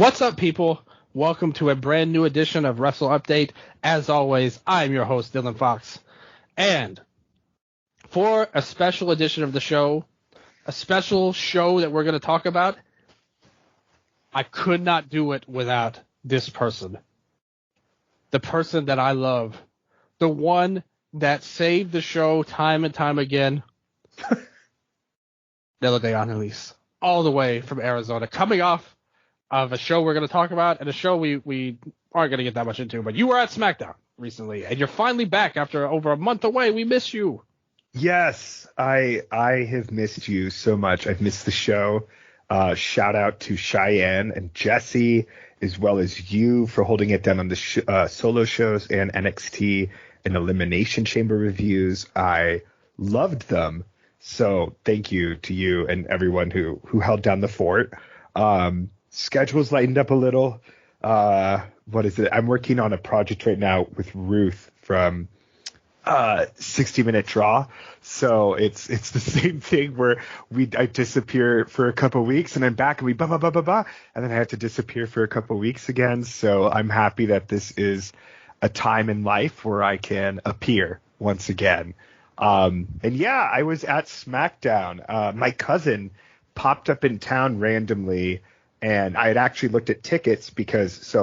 What's up, people? Welcome to a brand new edition of Wrestle Update. As always, I'm your host, Dylan Fox. And for a special edition of the show, a special show that we're going to talk about, I could not do it without this person. The person that I love. The one that saved the show time and time again. Nello all the way from Arizona, coming off of a show we're going to talk about, and a show we aren't going to get that much into, but you were at SmackDown recently, and you're finally back after over a month away. We miss you. Yes, I have missed you so much. I've missed the show. Shout out to Cheyenne and Jesse, as well as you for holding it down on the solo shows and NXT and Elimination Chamber reviews. I loved them. So thank you to you and everyone who held down the fort. Schedule's lightened up a little. What is it? I'm working on a project right now with Ruth from 60 Minute Draw. So it's the same thing where I disappear for a couple weeks and I'm back and we and then I have to disappear for a couple weeks again. So I'm happy that this is a time in life where I can appear once again. And yeah, I was at SmackDown. My cousin popped up in town randomly, and I had actually looked at tickets because this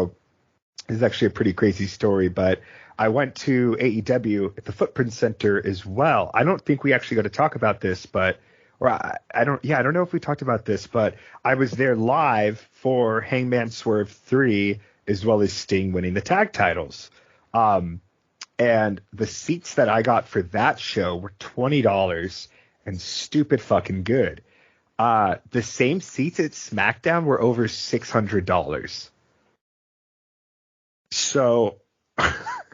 is actually a pretty crazy story, but I went to AEW at the Footprint Center as well. I don't think we actually got to talk about this, I don't know if we talked about this, but I was there live for Hangman Swerve 3 as well as Sting winning the tag titles. And the seats that I got for that show were $20 and stupid fucking good. The same seats at SmackDown were over $600. So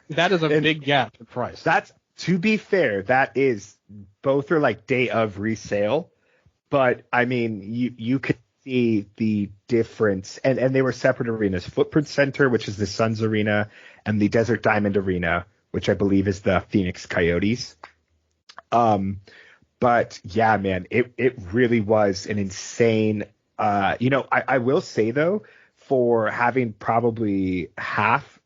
that is a big gap in price. That's, to be fair, that is, both are like day of resale, but I mean, you could see the difference, and they were separate arenas. Footprint Center, which is the Suns Arena, and the Desert Diamond Arena, which I believe is the Phoenix Coyotes. But yeah, man, it really was an insane, I will say though, for having probably half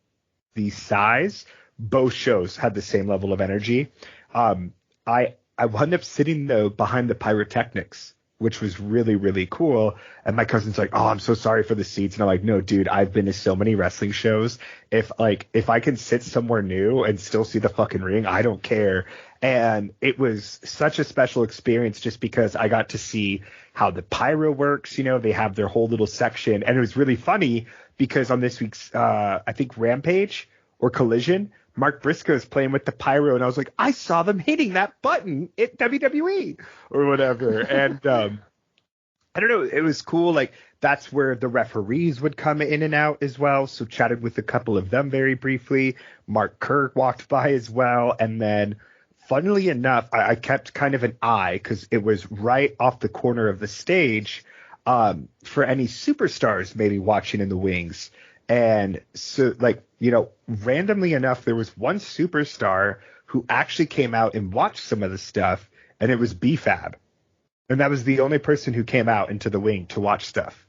the size, both shows had the same level of energy. I wound up sitting though behind the pyrotechnics, which was really, really cool. And my cousin's like, "Oh, I'm so sorry for the seats." And I'm like, "No, dude, I've been to so many wrestling shows. If I can sit somewhere new and still see the fucking ring, I don't care." And it was such a special experience just because I got to see how the pyro works. You know, they have their whole little section. And it was really funny because on this week's, I think Rampage or Collision, Mark Briscoe's playing with the pyro, and I was like, I saw them hitting that button at WWE or whatever. And I don't know, it was cool. Like, that's where the referees would come in and out as well. So chatted with a couple of them very briefly. Mark Kerr walked by as well. And then, funnily enough, I kept kind of an eye because it was right off the corner of the stage for any superstars maybe watching in the wings. And so, randomly enough, there was one superstar who actually came out and watched some of the stuff, and it was B-Fab. And that was the only person who came out into the wing to watch stuff.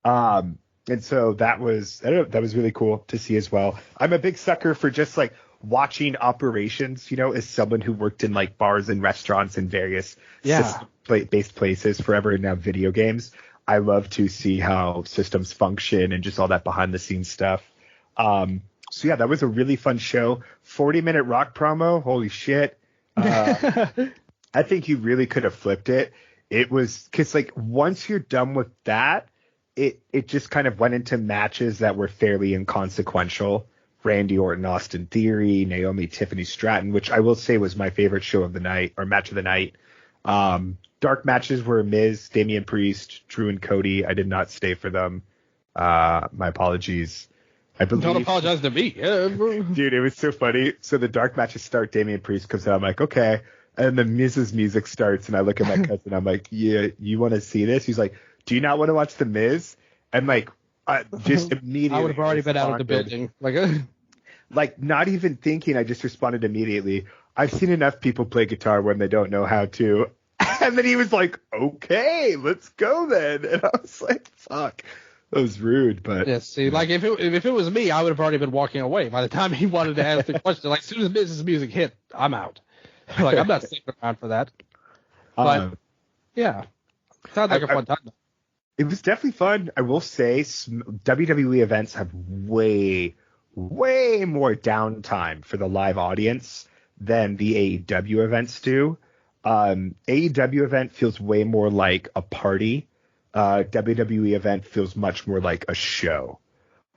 And so that was really cool to see as well. I'm a big sucker for just, watching operations, as someone who worked in, bars and restaurants and various system-based places forever, and now video games. I love to see how systems function and just all that behind the scenes stuff. So yeah, that was a really fun show. 40-minute Rock promo. Holy shit. I think he really could have flipped it. It was because once you're done with that, it just kind of went into matches that were fairly inconsequential. Randy Orton, Austin Theory, Naomi, Tiffany Stratton, which I will say was my favorite show of the night, or match of the night. Dark matches were Miz, Damian Priest, Drew and Cody. I did not stay for them. My apologies. I believe. Don't apologize to me. Dude, it was so funny. So the dark matches start. Damian Priest comes out. I'm like, okay. And then Miz's music starts, and I look at my cousin. I'm like, yeah, you want to see this? He's like, do you not want to watch the Miz? And just immediately. I would have already been out of the building. Not even thinking, I just responded immediately. I've seen enough people play guitar when they don't know how to. And then he was like, okay, let's go then. And I was like, fuck. That was rude, but yeah. See, like if it was me, I would have already been walking away by the time he wanted to ask the question. Like as soon as business music hit, I'm out. Like I'm not sticking around for that. But yeah, sounds like a fun time. It was definitely fun. I will say WWE events have way more downtime for the live audience than the AEW events do. AEW event feels way more like a party. WWE event feels much more like a show.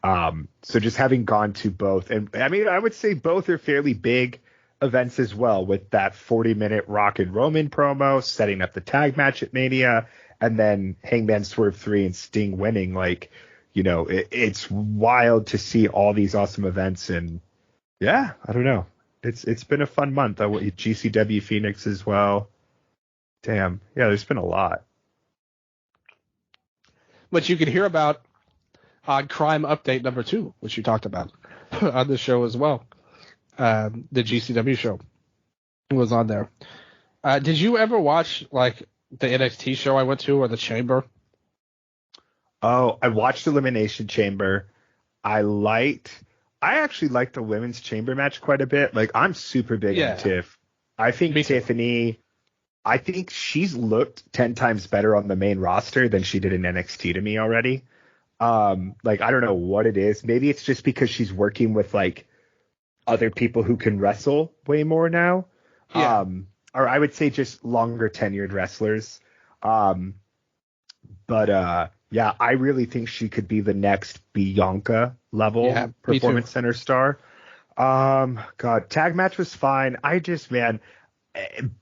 So just having gone to both, and I mean, I would say both are fairly big events as well, with that 40-minute Rock and Roman promo, setting up the tag match at Mania, and then Hangman Swerve 3 and Sting winning. Like, you know, it's wild to see all these awesome events, and yeah, I don't know. It's been a fun month. GCW Phoenix as well. Damn, yeah, there's been a lot. But you could hear about Crime Update number 2, which you talked about on the show as well. The GCW show was on there. Did you ever watch like the NXT show I went to, or the Chamber? Oh, I watched Elimination Chamber. I actually liked the women's Chamber match quite a bit. Like, I'm super big on Tiff. I think Tiffany, I think she's looked 10 times better on the main roster than she did in NXT to me already. Like, I don't know what it is. Maybe it's just because she's working with like other people who can wrestle way more now. Yeah. Or I would say just longer tenured wrestlers. Yeah, I really think she could be the next Bianca level Performance Center star. God, tag match was fine.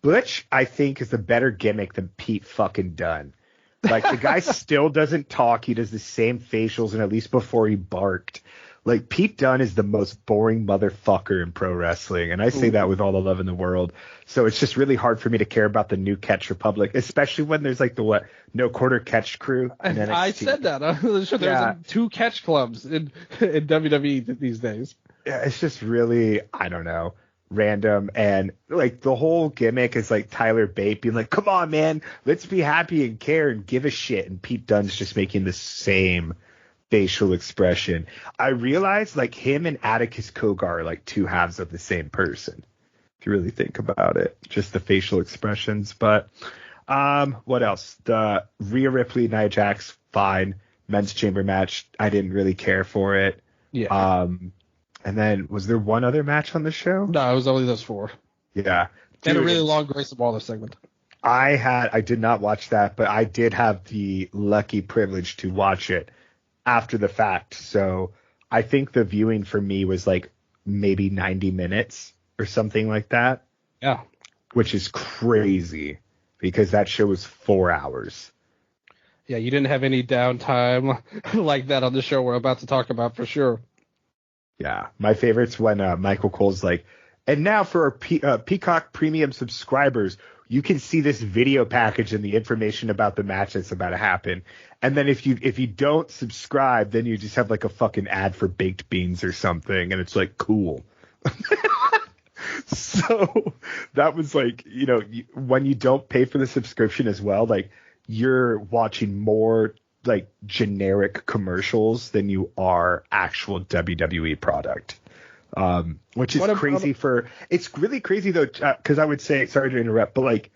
Butch, I think, is a better gimmick than Pete fucking Dunne. Like, the guy still doesn't talk. He does the same facials, and at least before he barked. Like, Pete Dunne is the most boring motherfucker in pro wrestling, and I say that with all the love in the world. So it's just really hard for me to care about the new Catch Republic, especially when there's like the no quarter catch crew. I said that. I'm sure there's 2 catch clubs in WWE these days. Yeah, it's just really, I don't know, random. And like the whole gimmick is like Tyler Bate being like, come on, man, let's be happy and care and give a shit. And Pete Dunne's just making the same facial expression. I realized like him and Atticus Cogar are like 2 halves of the same person, if you really think about it, just the facial expressions. But what else? The Rhea Ripley, Nia Jax, fine. Men's Chamber match, I didn't really care for it. Yeah. And then was there one other match on the show? No, it was only those 4. Yeah. And a really long Grayson Waller segment. I did not watch that, but I did have the lucky privilege to watch it after the fact. So I think the viewing for me was like maybe 90 minutes or something like that. Yeah. Which is crazy because that show was 4 hours. Yeah, you didn't have any downtime like that on the show we're about to talk about for sure. Yeah. My favorite's when Michael Cole's like, and now for our Peacock Premium subscribers, you can see this video package and the information about the match that's about to happen. And then if you don't subscribe, then you just have like a fucking ad for baked beans or something. And it's like, cool. So that was like, you know, when you don't pay for the subscription as well, like you're watching more like generic commercials than you are actual WWE product. Which is crazy it's really crazy though, because I would say, sorry to interrupt, but like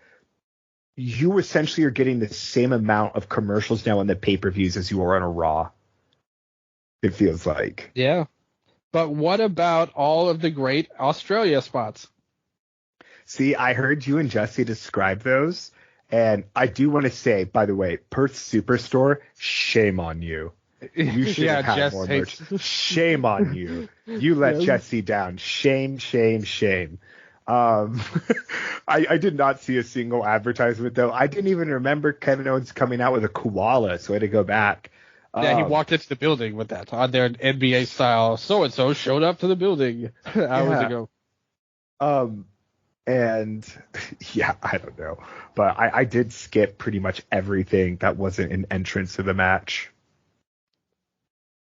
you essentially are getting the same amount of commercials now on the pay-per-views as you are on a Raw. It feels like. Yeah. But what about all of the great Australia spots? See, I heard you and Jesse describe those, and I do want to say, by the way, Perth Superstore, shame on you. You should have had more merch. Shame on you. You let Jesse down. Shame, shame, shame. I did not see a single advertisement, though. I didn't even remember Kevin Owens coming out with a koala, so I had to go back. Yeah, he walked into the building with that on their NBA style. So-and-so showed up to the building hours ago. And yeah, I don't know. But I did skip pretty much everything that wasn't an entrance to the match.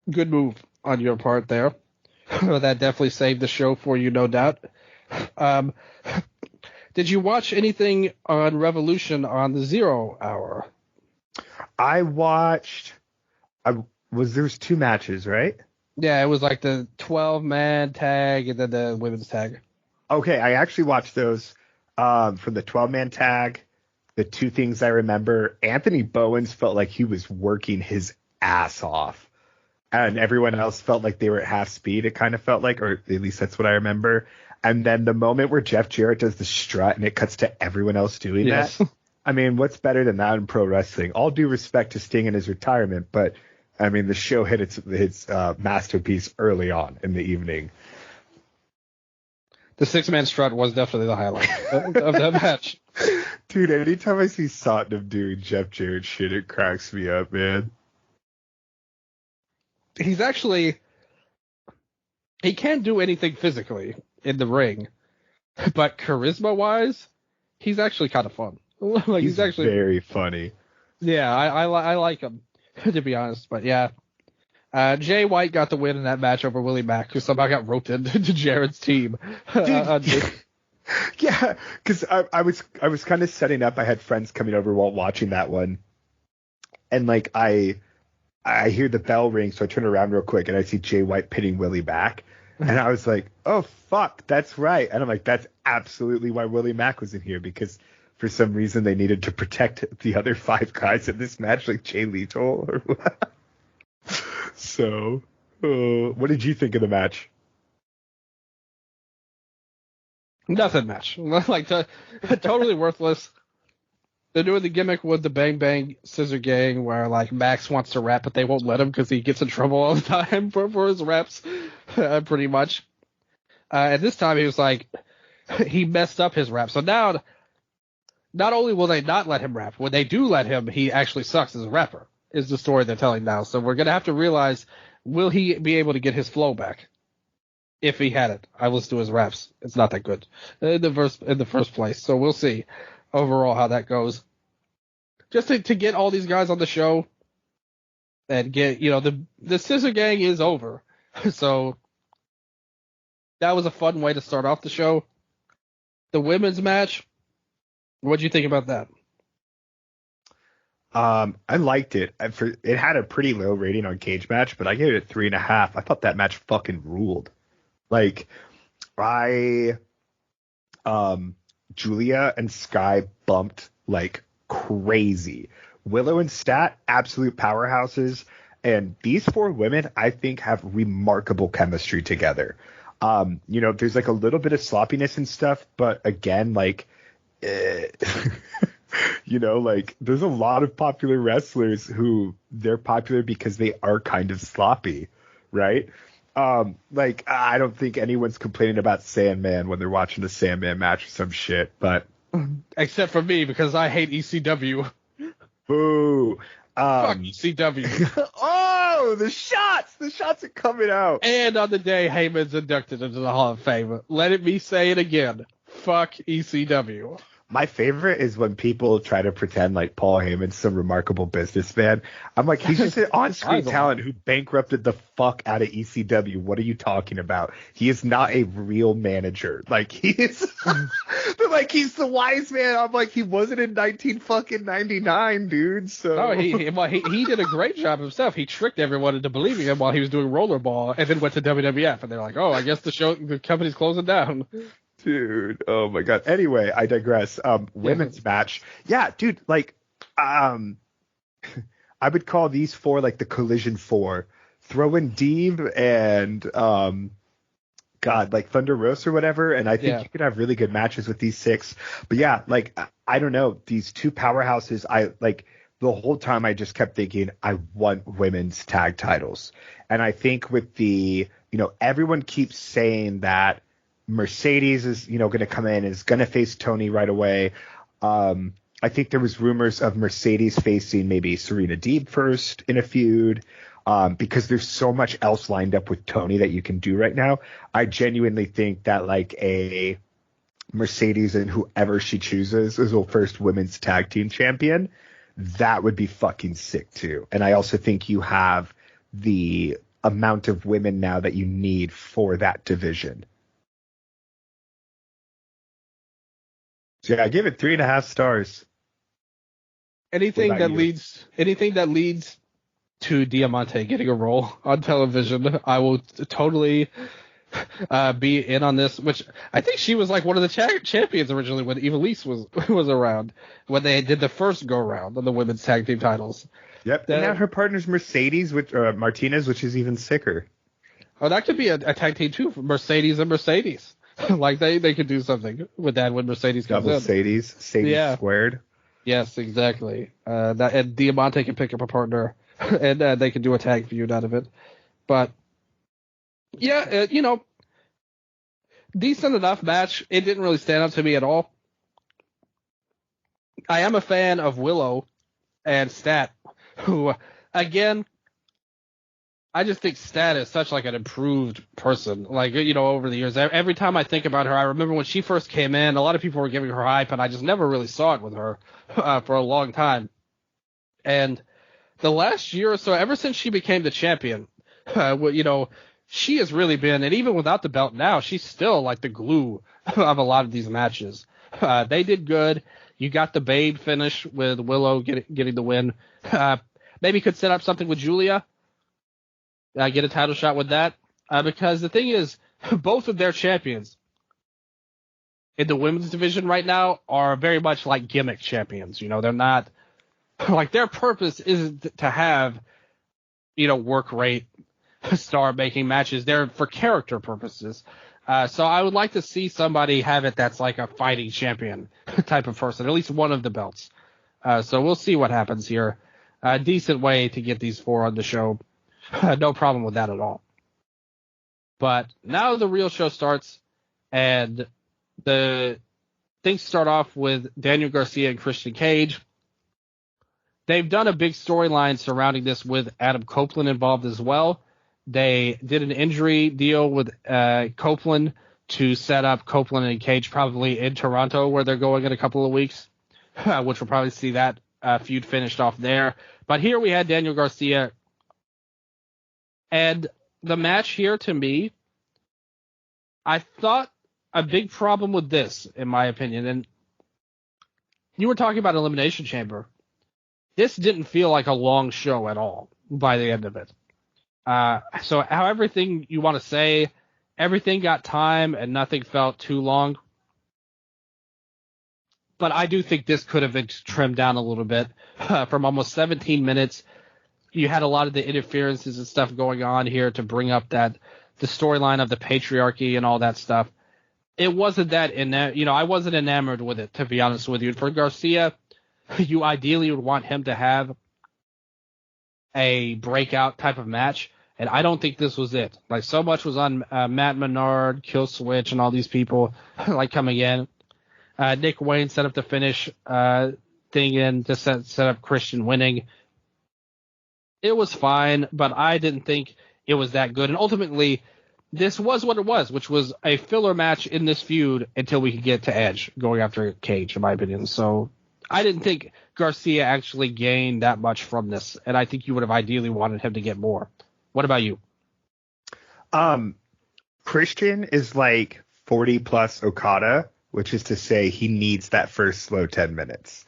Good move on your part there. That definitely saved the show for you, no doubt. Did you watch anything on Revolution on the 0 hour? I watched there's two matches, right? Yeah, it was like the 12-man tag and then the women's tag. Okay, I actually watched those from the 12-man tag. The two things I remember, Anthony Bowens felt like he was working his ass off, and everyone else felt like they were at half speed. It kind of felt like, or at least that's what I remember. And then the moment where Jeff Jarrett does the strut and it cuts to everyone else doing Yes. that. I mean, what's better than that in pro wrestling? All due respect to Sting and his retirement, but I mean, the show hit its masterpiece early on in the evening. The 6-man strut was definitely the highlight of that match. Dude, anytime I see Satnam doing Jeff Jarrett shit, it cracks me up, man. He can't do anything physically in the ring, but charisma-wise, he's actually kind of fun. Like He's actually very funny. Yeah, I like him, to be honest. But yeah, Jay White got the win in that match over Willie Mack, who somehow got roped into Jarrett's team. Yeah, because I was kind of setting up. I had friends coming over while watching that one, and like I hear the bell ring, so I turn around real quick and I see Jay White pinning Willie Mack, and I was like, oh fuck, that's right. And I'm like, that's absolutely why Willie Mack was in here, because for some reason they needed to protect the other 5 guys in this match, like Jay Lethal or what. So, what did you think of the match? Nothing match. Like totally worthless. They're doing the gimmick with the Bang Bang Scissor Gang, where like Max wants to rap, but they won't let him because he gets in trouble all the time for his raps, pretty much. And this time he was like, he messed up his rap. So now, not only will they not let him rap, when they do let him, he actually sucks as a rapper, is the story they're telling now. So we're going to have to realize, will he be able to get his flow back? If he had it, I listened to his raps. It's not that good in the first place. So we'll see overall how that goes. Just to get all these guys on the show and get, the Scissor Gang is over. So that was a fun way to start off the show. The women's match, what'd you think about that? I liked it. It had a pretty low rating on Cage Match, but I gave it a 3.5. I thought that match fucking ruled. Like, Julia and Sky bumped like crazy. Willow and Stat, absolute powerhouses. And these 4 women, I think, have remarkable chemistry together. There's like a little bit of sloppiness and stuff, but again, like, like there's a lot of popular wrestlers who they're popular because they are kind of sloppy, right? Like, I don't think anyone's complaining about Sandman when they're watching the Sandman match or some shit, but except for me, because I hate ECW. Boo. Fuck ECW. Oh, the shots are coming out. And on the day Heyman's inducted into the Hall of Fame, let me say it again. Fuck ECW. My favorite is when people try to pretend like Paul Heyman's some remarkable businessman. I'm like, he's just an on-screen talent who bankrupted the fuck out of ECW. What are you talking about? He is not a real manager. Like, he is. They're like, he's the wise man. I'm like, he wasn't in 1999, dude. So. No, he did a great job himself. He tricked everyone into believing him while he was doing Rollerball, and then went to WWF, and they're like, oh, I guess the company's closing down. Dude, oh my god. Anyway, I digress. Women's match. Yeah, dude, like, I would call these 4 like the Collision 4. Throw in Deeb and, like Thunder Rosa or whatever, and I think you could have really good matches with these 6. But yeah, like, I don't know. These 2 powerhouses, the whole time I just kept thinking, I want women's tag titles. And I think with everyone keeps saying that Mercedes is, going to come in, is going to face Tony right away. I think there was rumors of Mercedes facing maybe Serena Deeb first in a feud, because there's so much else lined up with Tony that you can do right now. I genuinely think that like a Mercedes and whoever she chooses is her first women's tag team champion. That would be fucking sick too. And I also think you have the amount of women now that you need for that division. So yeah, I give it 3.5 stars. Anything that leads to Diamante getting a role on television. I will totally be in on this, which I think she was like one of the champions originally when Evilise was around, when they did the first go round on the women's tag team titles. Yep. And now her partner's Mercedes, Martinez, which is even sicker. Oh, that could be a tag team too, for Mercedes and Mercedes. Like they could do something with that when Mercedes comes in. Sadie squared. Yes, exactly. And Diamante can pick up a partner, and they can do a tag feud out of it. But yeah, decent enough match. It didn't really stand out to me at all. I am a fan of Willow and Stat, who, again, I just think Stat is such like an improved person. Like, over the years, every time I think about her, I remember when she first came in, a lot of people were giving her hype, and I just never really saw it with her for a long time. And the last year or so, ever since she became the champion, she has really been, and even without the belt now, she's still like the glue of a lot of these matches. They did good. You got the Babe finish with Willow getting the win. Maybe could set up something with Julia. Get a title shot with that. Because the thing is, both of their champions in the women's division right now are very much like gimmick champions. They're not, like, their purpose isn't to have, work rate, star making matches. They're for character purposes. So I would like to see somebody have it that's like a fighting champion type of person, at least one of the belts. So we'll see what happens here. A decent way to get these four on the show. No problem with that at all. But now the real show starts, and the things start off with Daniel Garcia and Christian Cage. They've done a big storyline surrounding this with Adam Copeland involved as well. They did an injury deal with Copeland to set up Copeland and Cage probably in Toronto, where they're going in a couple of weeks, which we'll probably see that feud finished off there. But here we had Daniel Garcia. And the match here, to me, I thought a big problem with this, in my opinion, and you were talking about Elimination Chamber. This didn't feel like a long show at all by the end of it. So how everything you want to say, everything got time and nothing felt too long. But I do think this could have been trimmed down a little bit. From almost 17 minutes, you had a lot of the interferences and stuff going on here to bring up the storyline of the patriarchy and all that stuff. It wasn't that I wasn't enamored with it, to be honest with you. For Garcia, you ideally would want him to have a breakout type of match, and I don't think this was it. Like, so much was on Matt Menard, Kill Switch, and all these people like coming in. Nick Wayne set up the finish thing in to set up Christian winning. It was fine, but I didn't think it was that good. And ultimately, this was what it was, which was a filler match in this feud until we could get to Edge going after Cage, in my opinion. So I didn't think Garcia actually gained that much from this, and I think you would have ideally wanted him to get more. What about you? Christian is like 40 plus Okada, which is to say he needs that first slow 10 minutes.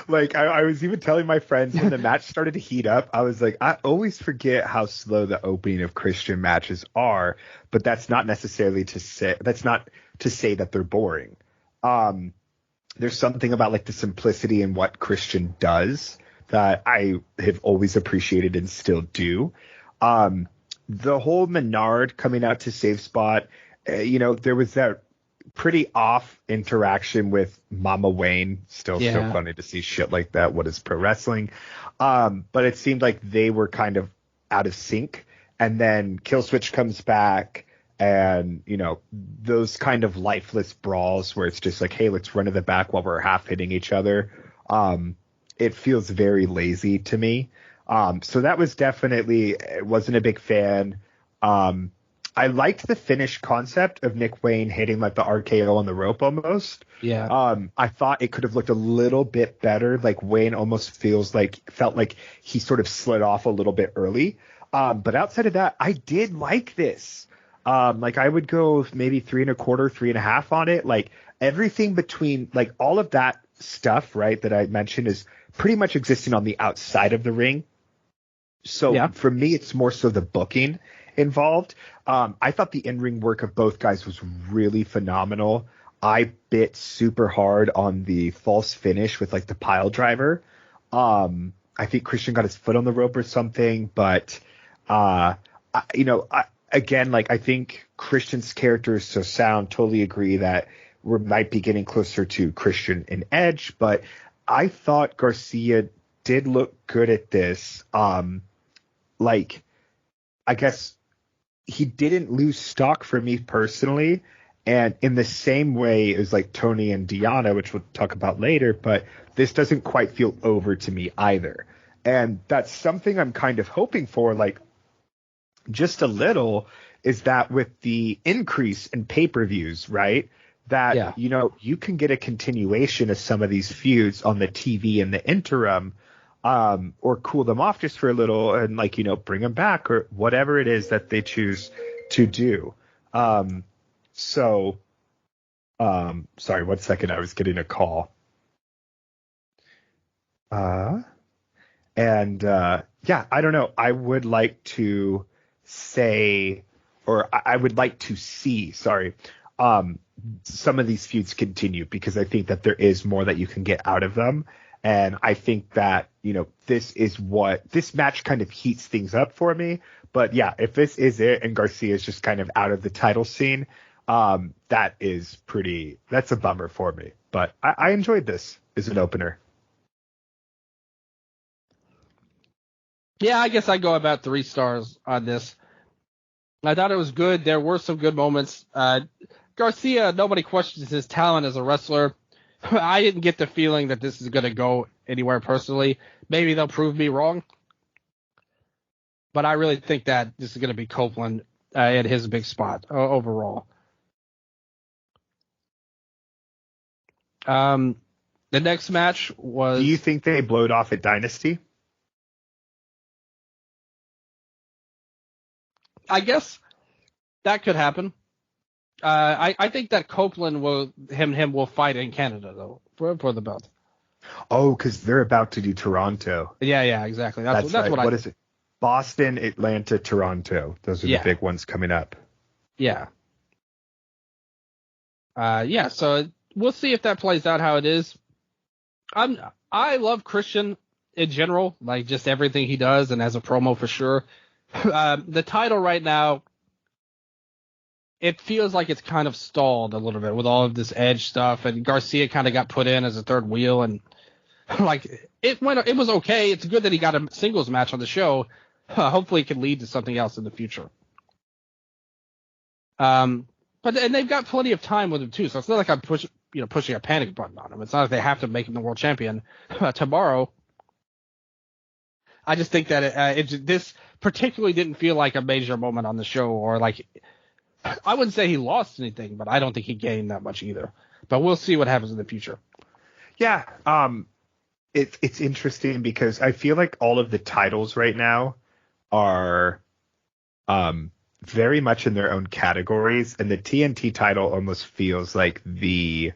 Like I was even telling my friends when the match started to heat up, I was like, I always forget how slow the opening of Christian matches are, but that's not necessarily to say that they're boring. There's something about like the simplicity in what Christian does that I have always appreciated and still do. The whole Menard coming out to save Spot, there was that pretty off interaction with Mama Wayne. Still so funny to see shit like that. What is pro wrestling? But it seemed like they were kind of out of sync. And then Killswitch comes back, and those kind of lifeless brawls where it's just like, hey, let's run to the back while we're half hitting each other. It feels very lazy to me. So that was definitely, wasn't a big fan. I liked the finish concept of Nick Wayne hitting like the RKO on the rope almost. Yeah. I thought it could have looked a little bit better. Like Wayne almost felt like he sort of slid off a little bit early. But outside of that, I did like this. Like I would go maybe 3.25, 3.5 on it. Like everything between like all of that stuff, right, that I mentioned is pretty much existing on the outside of the ring. So for me, it's more so the booking involved. I thought the in-ring work of both guys was really phenomenal. I bit super hard on the false finish with like the pile driver. I think Christian got his foot on the rope or something, but again, like I think Christian's character is so sound. Totally agree that we might be getting closer to Christian and Edge, but I thought Garcia did look good at this. Like, I guess he didn't lose stock for me personally. And in the same way as like Tony and Deanna, which we'll talk about later, but this doesn't quite feel over to me either. And that's something I'm kind of hoping for, like just a little, is that with the increase in pay-per-views, right? That, you can get a continuation of some of these feuds on the TV in the interim, or cool them off just for a little and like, bring them back or whatever it is that they choose to do. Sorry, 1 second. I was getting a call. I don't know. I would like to say, or I would like to see, some of these feuds continue because I think that there is more that you can get out of them. And I think that, this match kind of heats things up for me. But yeah, if this is it and Garcia is just kind of out of the title scene, that's a bummer for me. But I enjoyed this as an opener. Yeah, I guess I go about 3 stars on this. I thought it was good. There were some good moments. Garcia, nobody questions his talent as a wrestler. I didn't get the feeling that this is going to go anywhere personally. Maybe they'll prove me wrong. But I really think that this is going to be Copeland at his big spot overall. The next match was... Do you think they blowed off at Dynasty? I guess that could happen. I think that Copeland will fight in Canada though for the belt. Oh, because they're about to do Toronto. Yeah, exactly. That's right. what is it? Boston, Atlanta, Toronto. Those are the big ones coming up. Yeah. So we'll see if that plays out how it is. I love Christian in general, like just everything he does and as a promo for sure. The title right now, it feels like it's kind of stalled a little bit with all of this Edge stuff, and Garcia kind of got put in as a third wheel, and like it was okay. It's good that he got a singles match on the show. Hopefully, it can lead to something else in the future. And they've got plenty of time with him too, so it's not like I'm pushing a panic button on him. It's not like they have to make him the world champion tomorrow. I just think that this particularly didn't feel like a major moment on the show, or like I wouldn't say he lost anything, but I don't think he gained that much either. But we'll see what happens in the future. Yeah, it's interesting because I feel like all of the titles right now are very much in their own categories, and the TNT title almost feels like the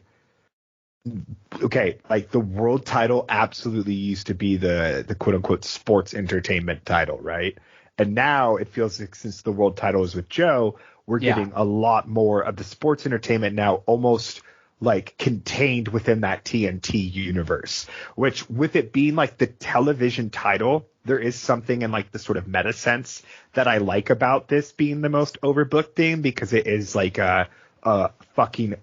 world title absolutely used to be the quote unquote sports entertainment title, right? And now it feels like since the world title is with Joe, we're getting a lot more of the sports entertainment now almost like contained within that TNT universe, which with it being like the television title, there is something in like the sort of meta sense that I like about this being the most overbooked thing, because it is like a fucking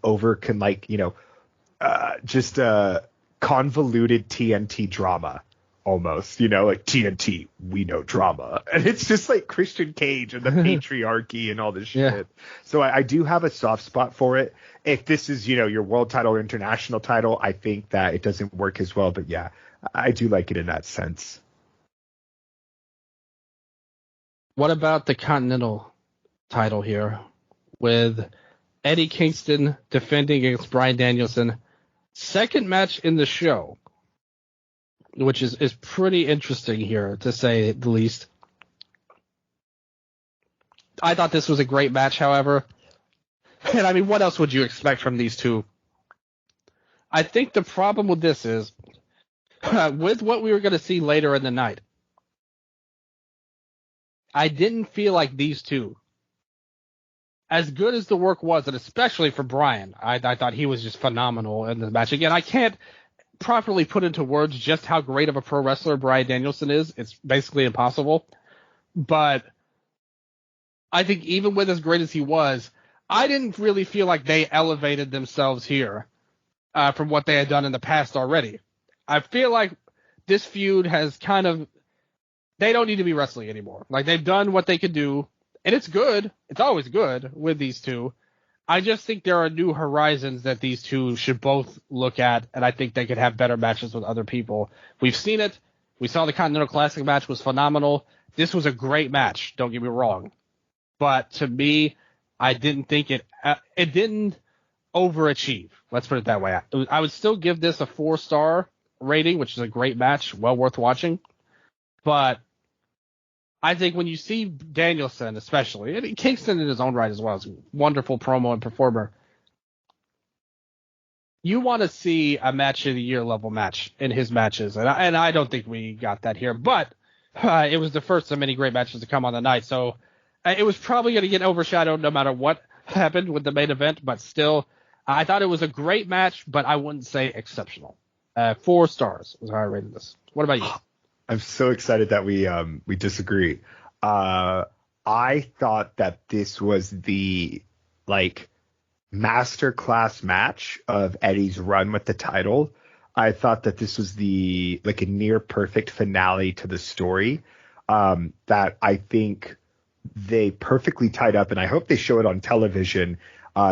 just a convoluted TNT drama almost, like TNT, we know drama. And it's just like Christian Cage and the patriarchy and all this shit. Yeah. So I do have a soft spot for it. If this is, your world title or international title, I think that it doesn't work as well. But yeah, I do like it in that sense. What about the Continental title here with Eddie Kingston defending against Bryan Danielson? Second match in the show, which is pretty interesting here, to say the least. I thought this was a great match, however. And I mean, what else would you expect from these two? I think the problem with this is, with what we were going to see later in the night, I didn't feel like these two, as good as the work was, and especially for Bryan, I thought he was just phenomenal in the match. Again, I can't properly put into words just how great of a pro wrestler Bryan Danielson is. It's basically impossible. But I think even with as great as he was, I didn't really feel like they elevated themselves here from what they had done in the past already. I feel like this feud has kind of, they don't need to be wrestling anymore. Like, they've done what they could do, and it's good. It's always good with these two. I just think there are new horizons that these two should both look at, and I think they could have better matches with other people. We've seen it. We saw the Continental Classic match was phenomenal. This was a great match, don't get me wrong. But to me, I didn't think it didn't overachieve. Let's put it that way. I would still give this a 4-star rating, which is a great match, well worth watching. But I think when you see Danielson, especially, and Kingston in his own right as well, is a wonderful promo and performer, you want to see a match of the year level match in his matches, and I don't think we got that here. But it was the first of many great matches to come on the night, so it was probably going to get overshadowed no matter what happened with the main event. But still, I thought it was a great match, but I wouldn't say exceptional. 4 stars was how I rated this. What about you? I'm so excited that we disagree. I thought that this was the masterclass match of Eddie's run with the title. I thought that this was a near perfect finale to the story that I think they perfectly tied up, and I hope they show it on television.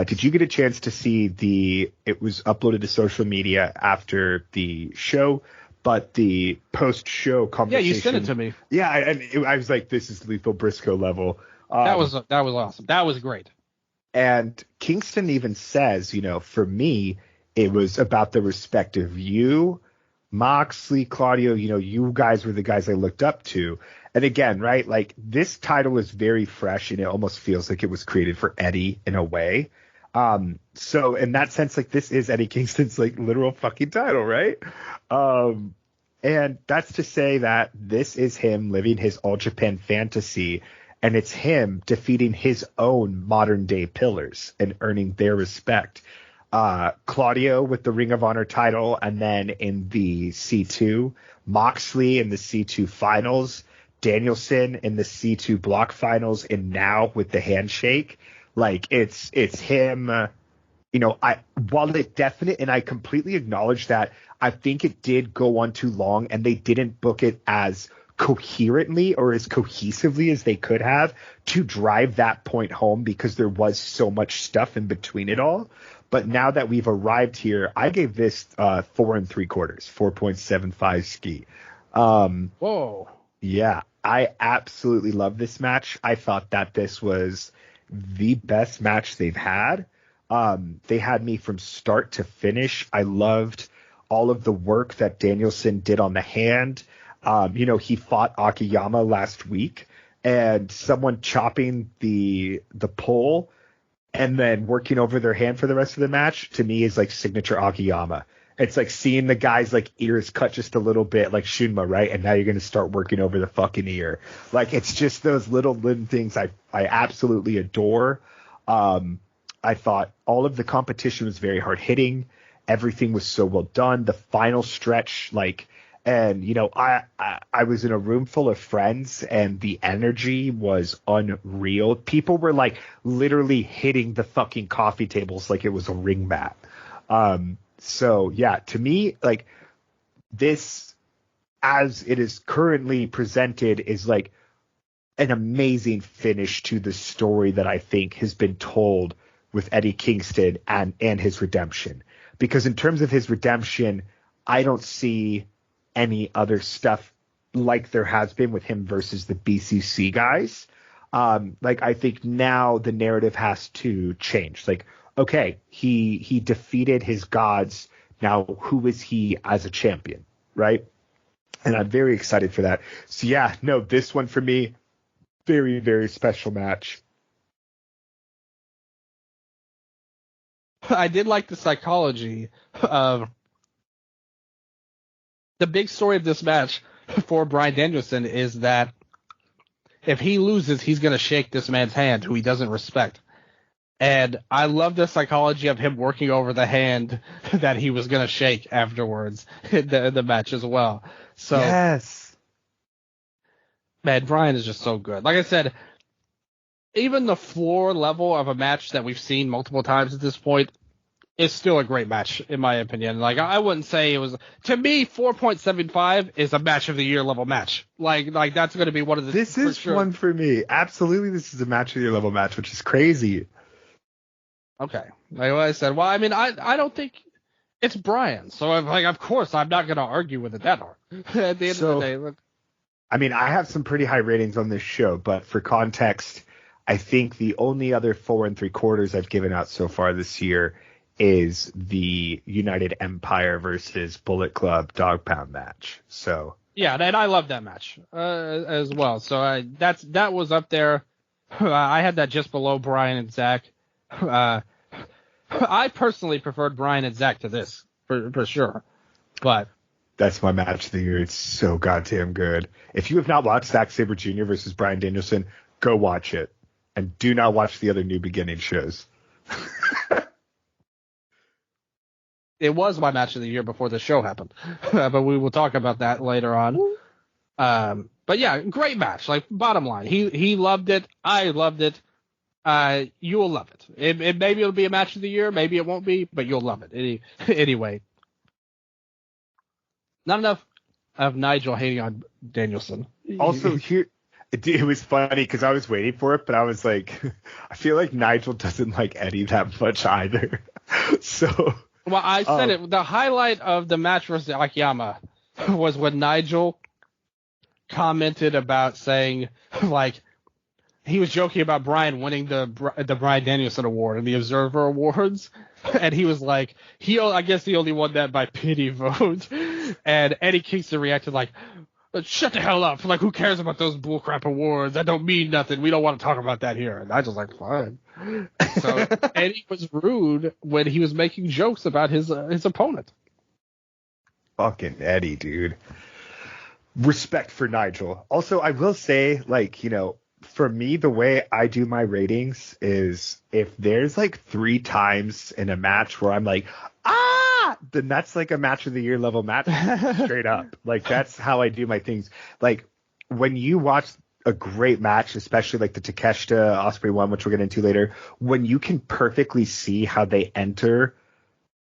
Did you get a chance to see it was uploaded to social media after the show, but the post-show conversation. Yeah, you sent it to me. Yeah, I was like, this is Lethal Briscoe level. That was awesome. That was great. And Kingston even says, for me, it was about the respect of you, Moxley, Claudio, you guys were the guys I looked up to. And again, right, like this title is very fresh and it almost feels like it was created for Eddie in a way. So in that sense, like this is Eddie Kingston's literal fucking title, right? And that's to say that this is him living his All Japan fantasy, and it's him defeating his own modern day pillars and earning their respect. Claudio with the Ring of Honor title, and then in the C2, Moxley in the C2 finals, Danielson in the C2 block finals, and now with the handshake. Like it's him, while it definite, and I completely acknowledge that I think it did go on too long and they didn't book it as coherently or as cohesively as they could have to drive that point home because there was so much stuff in between it all. But now that we've arrived here, I gave this 4 3/4, 4.75 ski. Whoa. Yeah, I absolutely love this match. I thought that this was the best match they've had. They had me from start to finish. I loved all of the work that Danielson did on the hand. He fought Akiyama last week, and someone chopping the pole and then working over their hand for the rest of the match, to me, is like signature Akiyama. It's like seeing the guy's ears cut just a little bit, like Shunma, right? And now you're going to start working over the fucking ear. It's just those little things I absolutely adore. I thought all of the competition was very hard hitting. Everything was so well done. The final stretch, I was in a room full of friends and the energy was unreal. People were literally hitting the fucking coffee tables like it was a ring mat. So yeah, to me, this, as it is currently presented, is an amazing finish to the story that I think has been told with Eddie Kingston and his redemption. Because in terms of his redemption, I don't see any other stuff like there has been with him versus the BCC guys. I think now the narrative has to change. Okay, he defeated his gods. Now, who is he as a champion, right? And I'm very excited for that. So yeah, no, this one for me, very, very special match. I did like the psychology of the big story of this match for Bryan Danielson is that if he loses, he's going to shake this man's hand, who he doesn't respect. And I love the psychology of him working over the hand that he was going to shake afterwards in the match as well. So, yes. Man, Bryan is just so good. Like I said, even the floor level of a match that we've seen multiple times at this point is still a great match, in my opinion. Like, I wouldn't say it was, to me, 4.75 is a match of the year level match. Like that's going to be one of the. This is sure. One for me. Absolutely, this is a match of the year level match, which is crazy. Okay. Like I said, well, I mean, I don't think it's Bryan. So, of course, I'm not going to argue with it that hard. At the end of the day, look. I mean, I have some pretty high ratings on this show, but for context, I think the only other 4 3/4 I've given out so far this year is the United Empire versus Bullet Club Dog Pound match. So yeah, and I love that match as well. So that was up there. I had that just below Bryan and Zach. I personally preferred Bryan and Zach to this for sure, but that's my match of the year. It's so goddamn good. If you have not watched Zack Sabre Jr. versus Bryan Danielson, go watch it, and do not watch the other New Beginning shows. It was my match of the year before the show happened, but we will talk about that later on. But yeah, great match. Like, bottom line, he loved it. I loved it. You will love it. Maybe it'll be a match of the year. Maybe it won't be, but you'll love it. Anyway, not enough of Nigel hating on Danielson. Also, here, it was funny because I was waiting for it, but I was like, I feel like Nigel doesn't like Eddie that much either. So. Well, I said it. The highlight of the match versus Akiyama was when Nigel commented about saying, like, he was joking about Bryan winning the Bryan Danielson Award and the Observer Awards, and he was like, I guess he only won that by pity vote, and Eddie Kingston reacted like, shut the hell up. Like, who cares about those bullcrap awards? That don't mean nothing. We don't want to talk about that here. And I was like, fine. So Eddie was rude when he was making jokes about his opponent. Fucking Eddie, dude. Respect for Nigel. Also, I will say, like, you know, for me, the way I do my ratings is if there's like 3 times in a match where I'm like, then that's like a match of the year level match, straight up. Like, that's how I do my things. Like, when you watch a great match, especially like the Takeshita Ospreay one, which we'll get into later, when you can perfectly see how they enter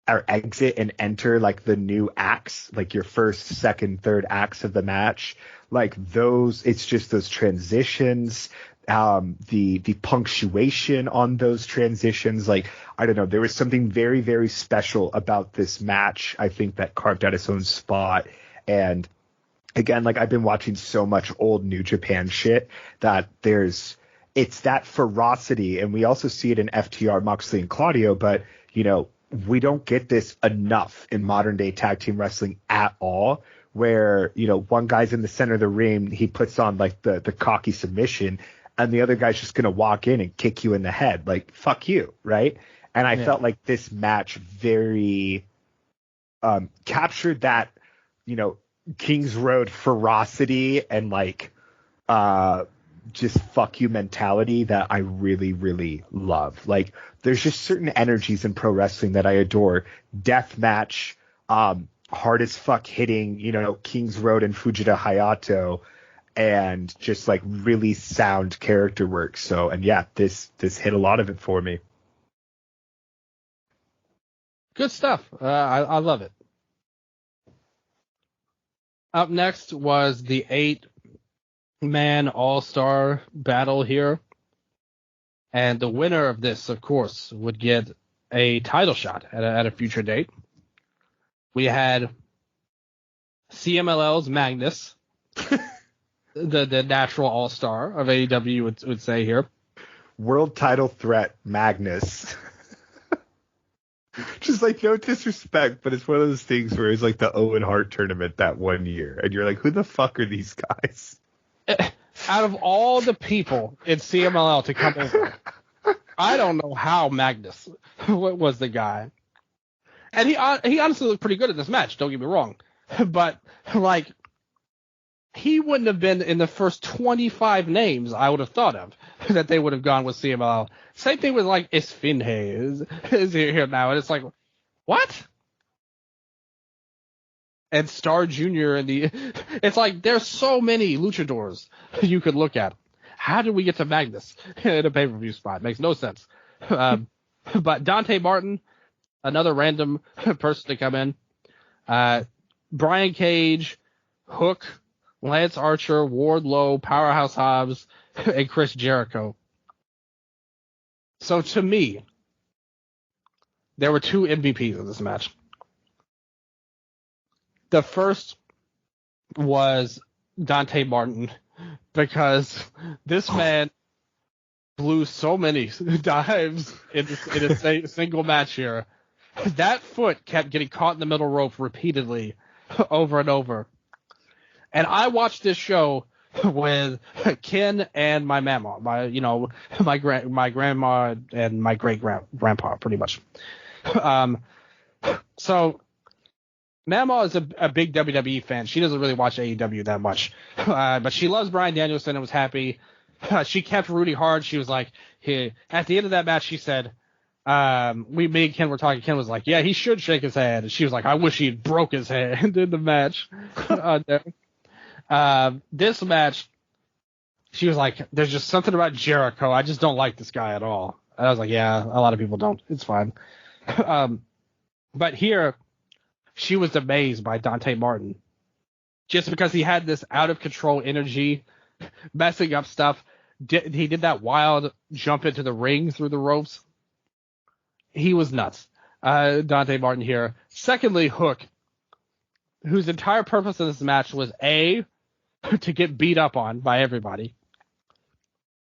or exit and enter like the new acts, like your first, second, third acts of the match, like those, it's just those transitions, the punctuation on those transitions. Like, I don't know, there was something very, very special about this match, I think, that carved out its own spot. And again, like, I've been watching so much old New Japan shit that it's that ferocity, and we also see it in FTR, Moxley, and Claudio, but, you know, we don't get this enough in modern day tag team wrestling at all, where, you know, one guy's in the center of the ring, he puts on like the cocky submission, and the other guy's just going to walk in and kick you in the head. Like, fuck you, right? And I felt like this match very captured that, you know, Kings Road ferocity and like just fuck you mentality that I really, really love. Like, there's just certain energies in pro wrestling that I adore. Death match, hard as fuck hitting, you know, Kings Road and Fujita Hayato, and just like really sound character work. So, and yeah, this hit a lot of it for me. Good stuff. I love it. Up next was the 8-man all-star battle here. And the winner of this, of course, would get a title shot at a future date. We had CMLL's Magnus, the natural all-star of AEW would say here. World title threat Magnus. Just like, no disrespect, but it's one of those things where it's like the Owen Hart tournament that one year, and you're like, who the fuck are these guys? Out of all the people in CMLL to come over, I don't know how Magnus was the guy. And he honestly looked pretty good in this match, don't get me wrong. But, like, he wouldn't have been in the first 25 names I would have thought of that they would have gone with CMLL. Same thing with like Isfinhe is here now, and it's like, what? And Star Jr. and it's like there's so many luchadors you could look at. How did we get to Magnus in a pay-per-view spot? Makes no sense. But Dante Martin, another random person to come in. Brian Cage, Hook, Lance Archer, Wardlow, Powerhouse Hobbs, and Chris Jericho. So to me, there were two MVPs in this match. The first was Dante Martin, because this man blew so many dives in a single match here. That foot kept getting caught in the middle rope repeatedly over and over. And I watched this show with Ken and my mama, my grandma and my great grandpa, pretty much. So Mama is a big WWE fan. She doesn't really watch AEW that much, but she loves Bryan Danielson and was happy. She kept rooting hard. She was like, at the end of that match, she said, me and Ken were talking. Ken was like, yeah, he should shake his hand. And she was like, I wish he had broke his hand in the match. This match, she was like, there's just something about Jericho. I just don't like this guy at all. And I was like, yeah, a lot of people don't. It's fine. But here, she was amazed by Dante Martin. Just because he had this out-of-control energy, messing up stuff. He did that wild jump into the ring through the ropes. He was nuts. Dante Martin here. Secondly, Hook, whose entire purpose in this match was A, to get beat up on by everybody,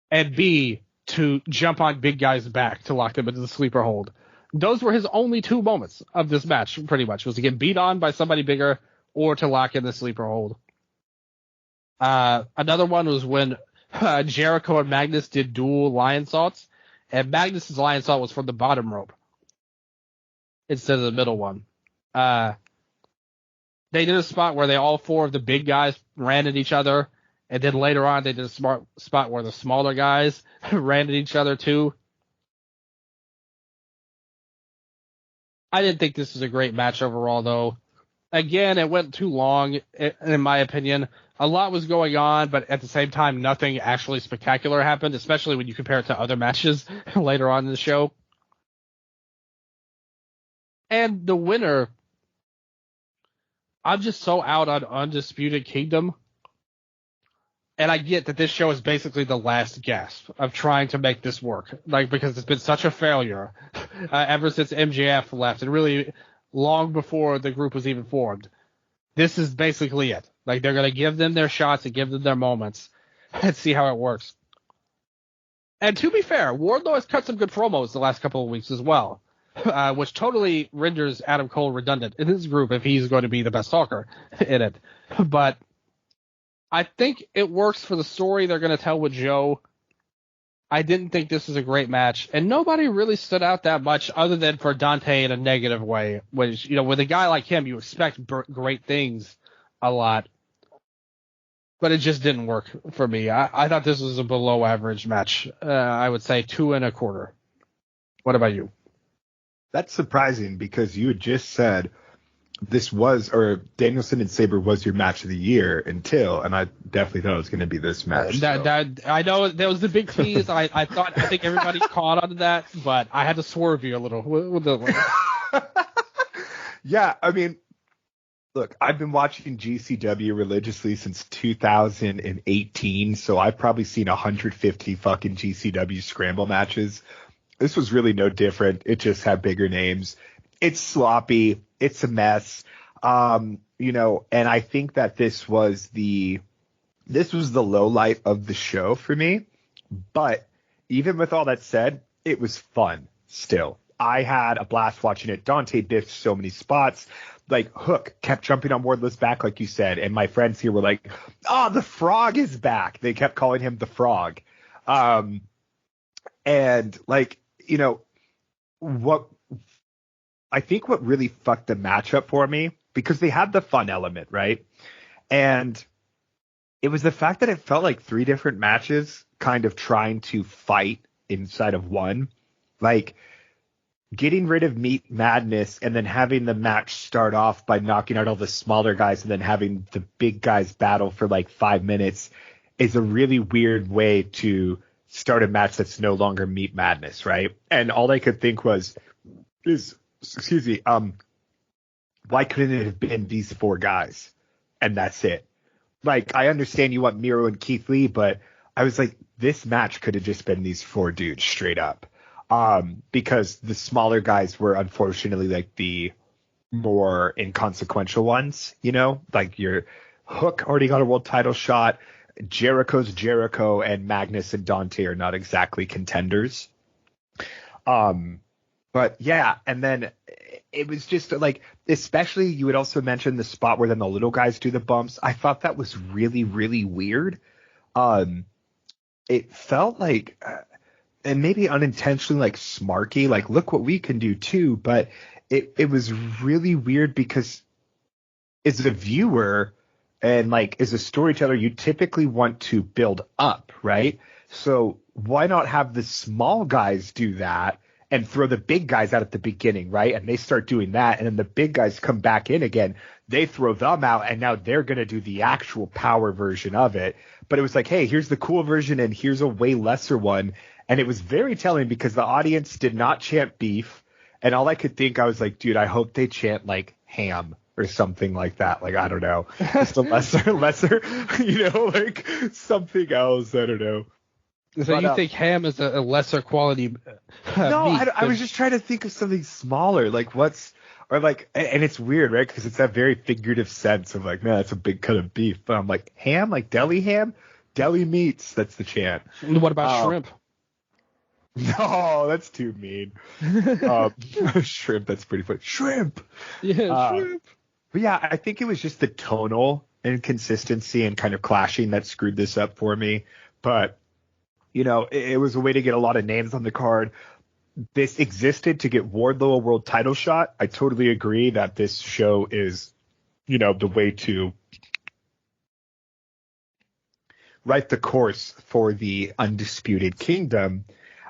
and B, to jump on big guys' back to lock them into the sleeper hold. Those were his only two moments of this match, pretty much, was to get beat on by somebody bigger or to lock in the sleeper hold. Another one was when Jericho and Magnus did dual lion salts, and Magnus's lion salt was from the bottom rope instead of the middle one. They did a spot where all four of the big guys ran at each other, and then later on they did a spot where the smaller guys ran at each other too. I didn't think this was a great match overall, though. Again, it went too long, in my opinion. A lot was going on, but at the same time, nothing actually spectacular happened, especially when you compare it to other matches later on in the show. And the winner, I'm just so out on Undisputed Kingdom. And I get that this show is basically the last gasp of trying to make this work, because it's been such a failure ever since MJF left, and really long before the group was even formed. This is basically it. They're going to give them their shots and give them their moments and see how it works. And to be fair, Wardlow has cut some good promos the last couple of weeks as well, which totally renders Adam Cole redundant in his group if he's going to be the best talker in it. But I think it works for the story they're going to tell with Joe. I didn't think this was a great match, and nobody really stood out that much other than for Dante in a negative way, which, with a guy like him, you expect great things a lot. But it just didn't work for me. I thought this was a below average match. I would say 2.25. What about you? That's surprising, because you had just said Danielson and Sabre was your match of the year and I definitely thought it was going to be this match. I know that was the big tease. I think everybody caught on to that, but I had to swerve you a little with the. Yeah, I mean, look, I've been watching GCW religiously since 2018, so I've probably seen 150 fucking GCW scramble matches. This was really no different. It just had bigger names. It's sloppy. It's a mess. And I think that this was the low light of the show for me. But even with all that said, it was fun still. I had a blast watching it. Dante biffed so many spots. Hook kept jumping on Wardlow's back, like you said. And my friends here were like, oh, the frog is back. They kept calling him the frog. What really fucked the matchup for me, because they had the fun element, right? And It was the fact that it felt like 3 different matches kind of trying to fight inside of one. Like, getting rid of Meat Madness and then having the match start off by knocking out all the smaller guys and then having the big guys battle for like 5 minutes is a really weird way to start a match that's no longer Meat Madness, right? And all I could think was, why couldn't it have been these 4 guys? And that's it. Like, I understand you want Miro and Keith Lee, but I was like, this match could have just been these 4 dudes straight up. Because the smaller guys were unfortunately like the more inconsequential ones, you know, like your Hook already got a world title shot. Jericho's Jericho and Magnus and Dante are not exactly contenders. But yeah, and then it was just like, especially you would also mention the spot where then the little guys do the bumps. I thought that was really, really weird. It felt like, and maybe unintentionally like smarky, like look what we can do too. But it was really weird because as a viewer and like as a storyteller, you typically want to build up, right? So why not have the small guys do that and throw the big guys out at the beginning, right? And they start doing that, and then the big guys come back in again. They throw them out, and now they're going to do the actual power version of it. But it was like, hey, here's the cool version, and here's a way lesser one. And it was very telling because the audience did not chant beef. And all I could think, I was like, dude, I hope they chant like ham or something like that. Like, I don't know, just a lesser, you know, like something else. I don't know. So but, you think ham is a lesser quality? No, I was just trying to think of something smaller. Like and it's weird, right? Because it's that very figurative sense of like, man, that's a big cut of beef. But I'm like, ham, like deli ham, deli meats. That's the chant. What about shrimp? No, that's too mean. Shrimp, that's pretty funny. Shrimp. Yeah, shrimp. But yeah, I think it was just the tonal inconsistency and kind of clashing that screwed this up for me. But, you know, it was a way to get a lot of names on the card. This existed to get Wardlow a world title shot. I totally agree that this show is, you know, the way to write the course for the Undisputed Kingdom.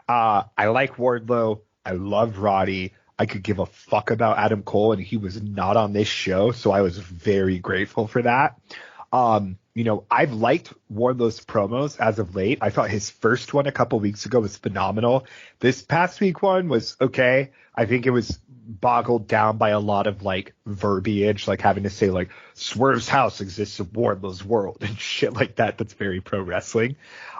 I like Wardlow. I love Roddy. I could give a fuck about Adam Cole, and he was not on this show, so I was very grateful for that. You know, I've liked Wardlow's promos as of late. I thought his first one a couple weeks ago was phenomenal. This past week one was okay. I think it was boggled down by a lot of like verbiage, like having to say like Swerve's house exists in Wardlow's world and shit like that. That's very pro wrestling.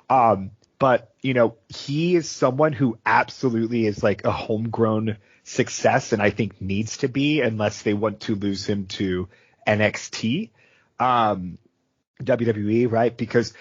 But, you know, he is someone who absolutely is like a homegrown success and I think needs to be unless they want to lose him to NXT, WWE, right? Because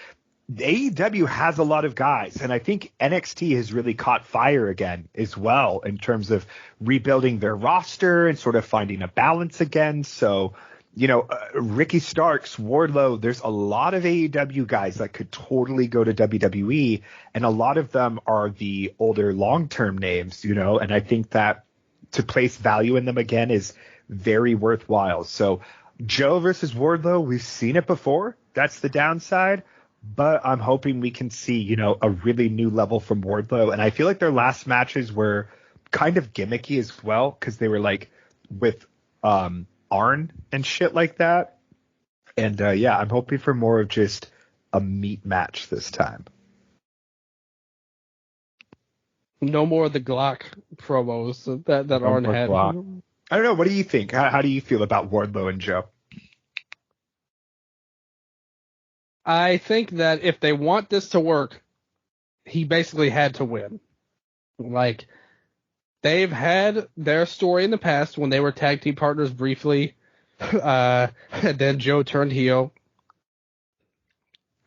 AEW has a lot of guys, and I think NXT has really caught fire again as well in terms of rebuilding their roster and sort of finding a balance again. So, you know, Ricky Starks, Wardlow, there's a lot of AEW guys that could totally go to WWE, and a lot of them are the older long-term names, you know, and I think that to place value in them again is very worthwhile. So Joe versus Wardlow, we've seen it before. That's the downside, but I'm hoping we can see, you know, a really new level from Wardlow. And I feel like their last matches were kind of gimmicky as well, because they were like with Arn and shit like that. And yeah, I'm hoping for more of just a meat match this time. No more of the Glock promos that Arn had. Glock. I don't know. What do you think? How do you feel about Wardlow and Joe? I think that if they want this to work, he basically had to win. Like, they've had their story in the past when they were tag team partners briefly. And then Joe turned heel.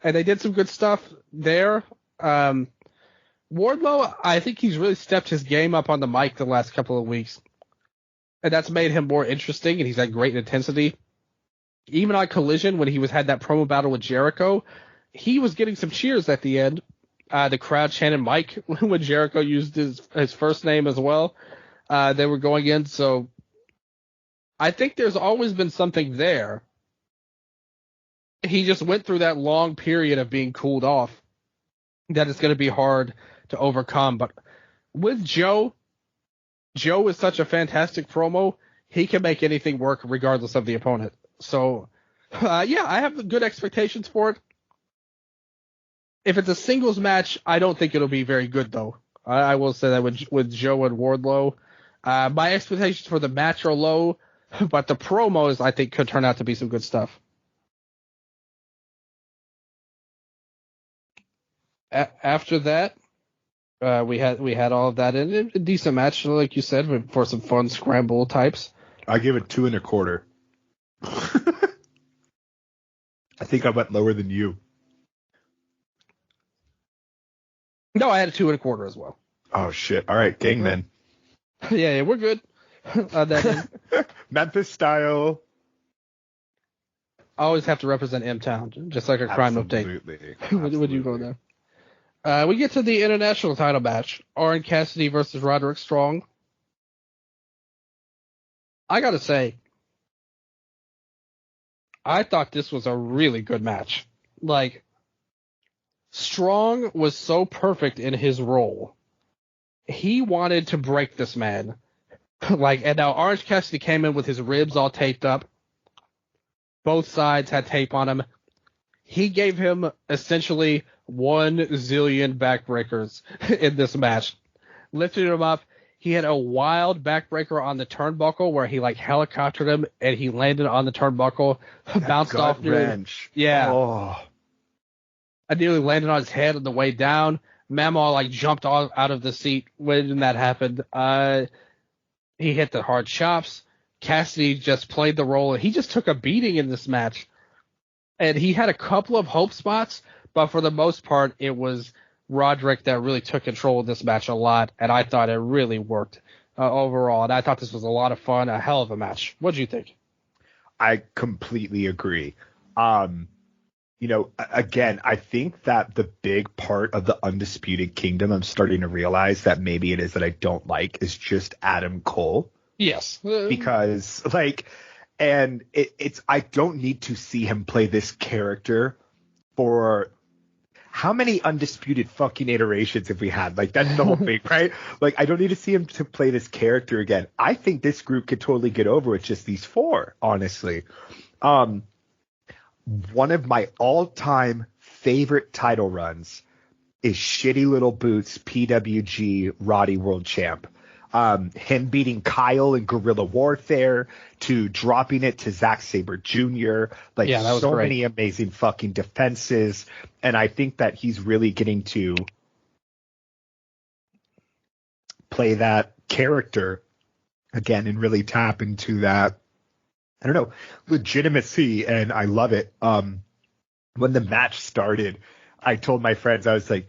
And they did some good stuff there. Wardlow, I think he's really stepped his game up on the mic the last couple of weeks. And that's made him more interesting, and he's had great intensity. Even on Collision, when he had that promo battle with Jericho, he was getting some cheers at the end. The crowd chanted Mike when Jericho used his first name as well. They were going in, so I think there's always been something there. he just went through that long period of being cooled off that it's going to be hard to overcome. But with Joe is such a fantastic promo. He can make anything work regardless of the opponent. So, yeah, I have good expectations for it. If it's a singles match, I don't think it'll be very good, though. I will say that with Joe and Wardlow. My expectations for the match are low, but the promos, I think, could turn out to be some good stuff. After that, we had all of that in a decent match, like you said, for some fun scramble types. I give it 2.25. I think I went lower than you. No, I had a 2.25 as well. Oh shit! All right, gang then. Yeah, we're good. Memphis style. I always have to represent M-Town, just like a crime update. Would you go there? We get to the international title match: Orange Cassidy versus Roderick Strong. I gotta say, I thought this was a really good match. Like, Strong was so perfect in his role. He wanted to break this man. And now Orange Cassidy came in with his ribs all taped up. Both sides had tape on him. He gave him essentially 1 zillion backbreakers in this match. Lifted him up. He had a wild backbreaker on the turnbuckle where he helicoptered him and he landed on the turnbuckle, bounced off. Wrench. Yeah. Oh. I nearly landed on his head on the way down. Mamaw jumped out of the seat when that happened. He hit the hard chops. Cassidy just played the role. He just took a beating in this match. And he had a couple of hope spots, but for the most part, it was Roderick that really took control of this match a lot, and I thought it really worked overall. And I thought this was a lot of fun, a hell of a match. What do you think? I completely agree. Again, I think that the big part of the Undisputed Kingdom, I'm starting to realize that maybe it is that I don't like, is just Adam Cole. Yes. Because, it's I don't need to see him play this character for how many undisputed fucking iterations have we had? That's the whole thing, right? I don't need to see him to play this character again. I think this group could totally get over with just these 4, honestly. One of my all-time favorite title runs is Shitty Little Boots PWG Roddy World Champ. Him beating Kyle in Guerrilla Warfare, to dropping it to Zack Sabre Jr. That was so great. Many amazing fucking defenses. And I think that he's really getting to play that character again and really tap into that, I don't know, legitimacy. And I love it. When the match started, I told my friends, I was like,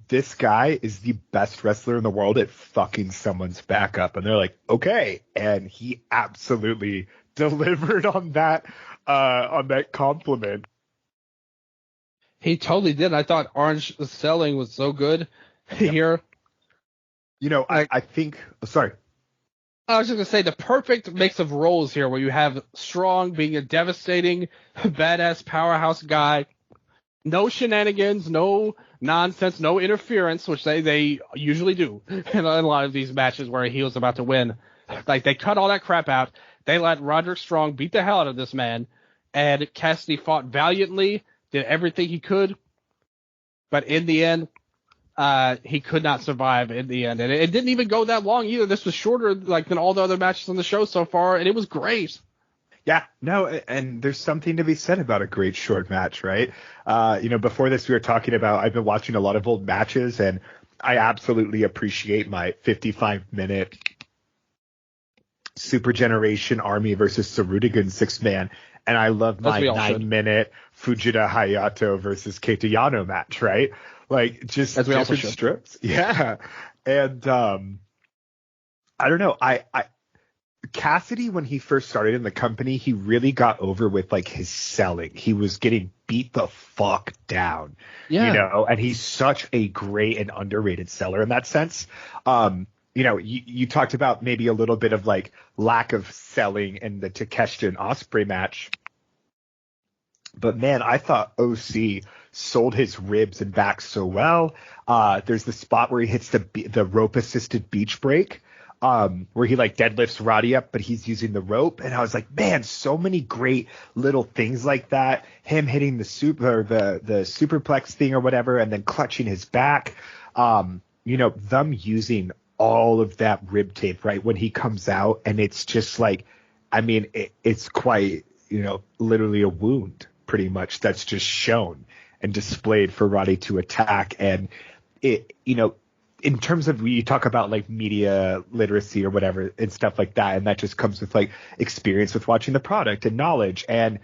this guy is the best wrestler in the world at fucking someone's backup. And they're like, okay. And he absolutely delivered on that compliment. He totally did. I thought Orange selling was so good here. I think, sorry. I was just going to say the perfect mix of roles here where you have Strong being a devastating, badass powerhouse guy. No shenanigans, no nonsense, no interference, which they usually do in a lot of these matches where a heel's about to win. They cut all that crap out. They let Roderick Strong beat the hell out of this man, and Cassidy fought valiantly, did everything he could, but in the end, he could not survive in the end. And it didn't even go that long either. This was shorter than all the other matches on the show so far, and it was great. Yeah, no, and there's something to be said about a great short match, right? Before this, we were talking about, I've been watching a lot of old matches, and I absolutely appreciate my 55-minute Super Generation Army versus Sarudigan 6-man, and I love my 9-minute Fujita Hayato versus Keita Yano match, right? Just different strips. Yeah, and I don't know, Cassidy, when he first started in the company, he really got over with his selling. He was getting beat the fuck down, and he's such a great and underrated seller in that sense. You talked about maybe a little bit of lack of selling in the Takeshita and Ospreay match. But man, I thought OC sold his ribs and back so well. There's the spot where he hits the rope assisted beach break, where he like deadlifts Roddy up, but he's using the rope. And I was like, man, so many great little things like that. Him hitting the superplex thing or whatever, and then clutching his back. Them using all of that rib tape right when he comes out, and it's just like, I mean, it's quite, literally a wound pretty much that's just shown and displayed for Roddy to attack. And it, in terms of, you talk about like media literacy or whatever and stuff like that, and that just comes with like experience with watching the product and knowledge. And,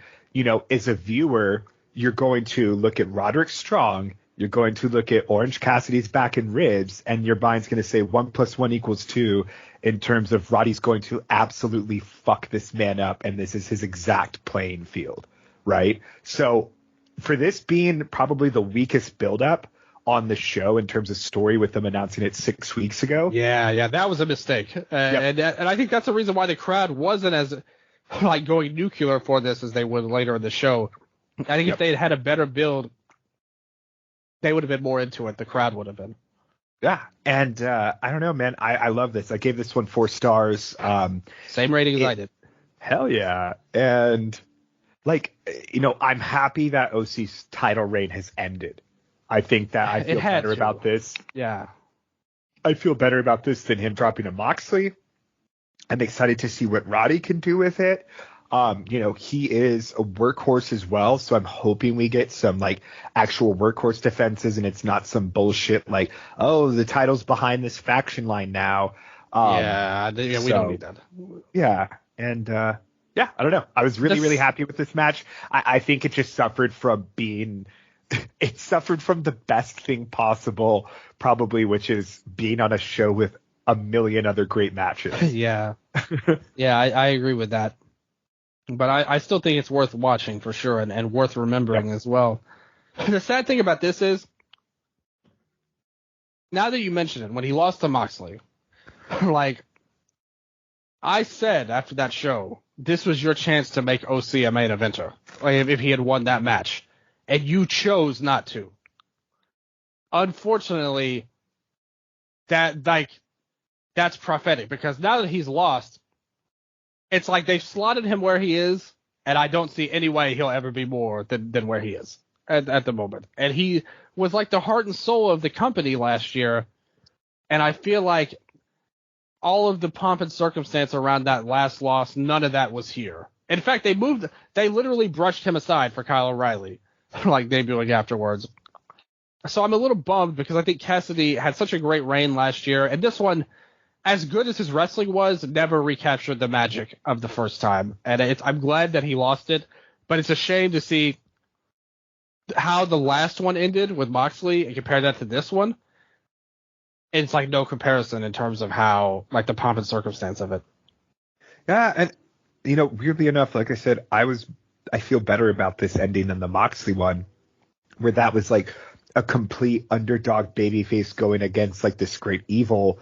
as a viewer, you're going to look at Roderick Strong, you're going to look at Orange Cassidy's back and ribs, and your mind's going to say 1 + 1 = 2 in terms of Roddy's going to absolutely fuck this man up, and this is his exact playing field, right? So for this being probably the weakest buildup on the show in terms of story, with them announcing it 6 weeks ago. Yeah, that was a mistake. And I think that's the reason why the crowd wasn't as like going nuclear for this as they would later in the show. I think if they had a better build, they would have been more into it. The crowd would have been. Yeah. And I don't know, man. I love this. I gave this one 4 stars. Same rating as I did. Hell yeah. And like, I'm happy that OC's title reign has ended. I think that I feel better about this. Yeah. I feel better about this than him dropping a Moxley. I'm excited to see what Roddy can do with it. He is a workhorse as well, so I'm hoping we get some like actual workhorse defenses, and it's not some bullshit like, oh, the title's behind this faction line now. We don't need that. Yeah, and I don't know. I was really happy with this match. I think it just suffered from being. It suffered from the best thing possible, probably, which is being on a show with a million other great matches. Yeah, I agree with that. But I still think it's worth watching for sure, and worth remembering as well. The sad thing about this is, now that you mention it, when he lost to Moxley, like, I said after that show, this was your chance to make OC a main eventer, like, if he had won that match, and you chose not to. Unfortunately, that's prophetic, because now that he's lost, it's like they've slotted him where he is, and I don't see any way he'll ever be more than where he is at the moment. And he was like the heart and soul of the company last year, and I feel like all of the pomp and circumstance around that last loss, none of that was here. In fact, they literally brushed him aside for Kyle O'Reilly, like debuting afterwards. So I'm a little bummed, because I think Cassidy had such a great reign last year, and this one, as good as his wrestling was, never recaptured the magic of the first time. And I'm glad that he lost it, but it's a shame to see how the last one ended with Moxley and compare that to this one. It's like no comparison in terms of how, like, the pomp and circumstance of it. Yeah, and weirdly enough, like I said, I feel better about this ending than the Moxley one, where that was like a complete underdog babyface going against like this great evil.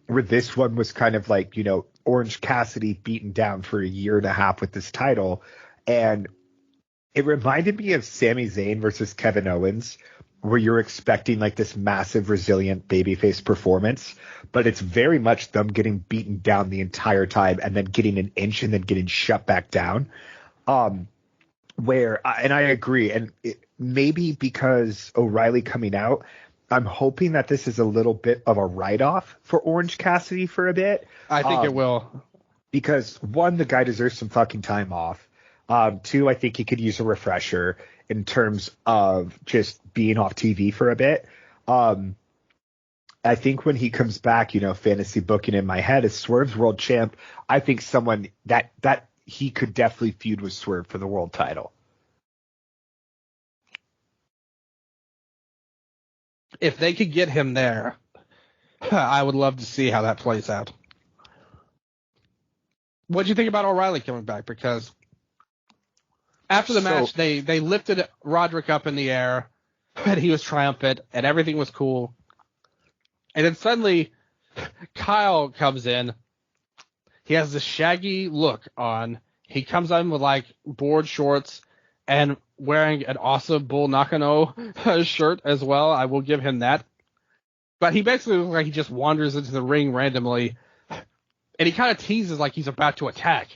Where this one was kind of like, Orange Cassidy beaten down for a year and a half with this title. And it reminded me of Sami Zayn versus Kevin Owens, where you're expecting like this massive, resilient babyface performance, but it's very much them getting beaten down the entire time and then getting an inch and then getting shut back down. And I agree. And maybe because O'Reilly coming out, I'm hoping that this is a little bit of a write-off for Orange Cassidy for a bit. I think it will. Because, one, the guy deserves some fucking time off. Two, I think he could use a refresher in terms of just being off TV for a bit. I think when he comes back, fantasy booking in my head is Swerve's world champ. I think someone that he could definitely feud with Swerve for the world title. If they could get him there, I would love to see how that plays out. What do you think about O'Reilly coming back? Because after the match, they lifted Roderick up in the air, and he was triumphant, and everything was cool. And then suddenly, Kyle comes in. He has this shaggy look on. He comes in with, like, board shorts, and wearing an awesome Bull Nakano shirt as well. I will give him that. But he basically looks like he just wanders into the ring randomly, and he kind of teases like he's about to attack.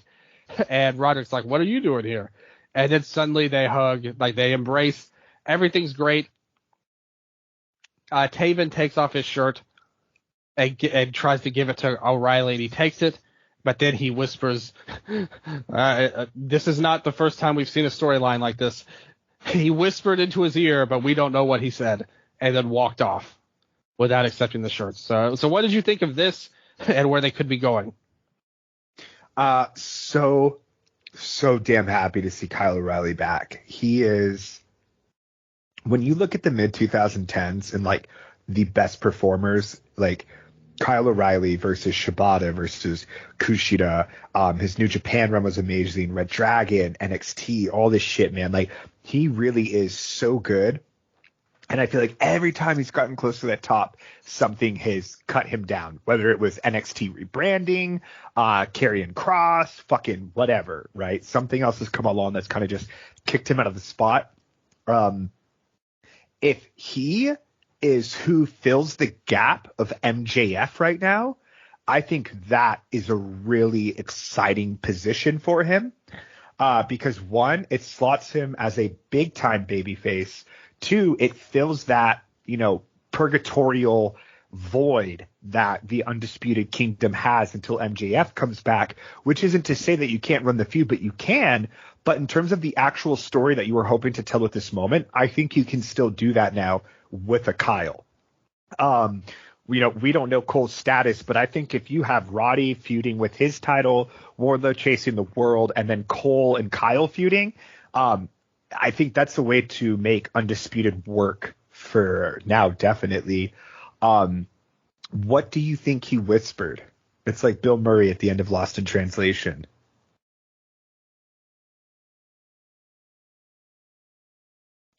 And Roderick's like, "What are you doing here?" And then suddenly they hug, like they embrace. Everything's great. Taven takes off his shirt and tries to give it to O'Reilly, and he takes it. But then he whispers, this is not the first time we've seen a storyline like this. He whispered into his ear, but we don't know what he said, and then walked off without accepting the shirts. So what did you think of this and where they could be going? So damn happy to see Kyle O'Reilly back. He is, when you look at the mid 2010s and like the best performers, like Kyle O'Reilly versus Shibata versus Kushida, his New Japan run was amazing, Red Dragon, NXT, all this shit, man. Like, he really is so good. And I feel like every time he's gotten close to that top, something has cut him down, whether it was NXT rebranding, Karrion Kross, fucking whatever, right? Something else has come along that's kind of just kicked him out of the spot. If he is who fills the gap of MJF right now, I think that is a really exciting position for him. Because one, it slots him as a big time babyface. Two, it fills that, purgatorial void that the Undisputed Kingdom has until MJF comes back, which isn't to say that you can't run the feud, but you can. But in terms of the actual story that you were hoping to tell at this moment, I think you can still do that now with a Kyle. We don't know Cole's status, but I think if you have Roddy feuding with his title, Wardlow chasing the world, and then Cole and Kyle feuding, I think that's the way to make Undisputed work for now, definitely. What do you think he whispered? It's like Bill Murray at the end of Lost in Translation.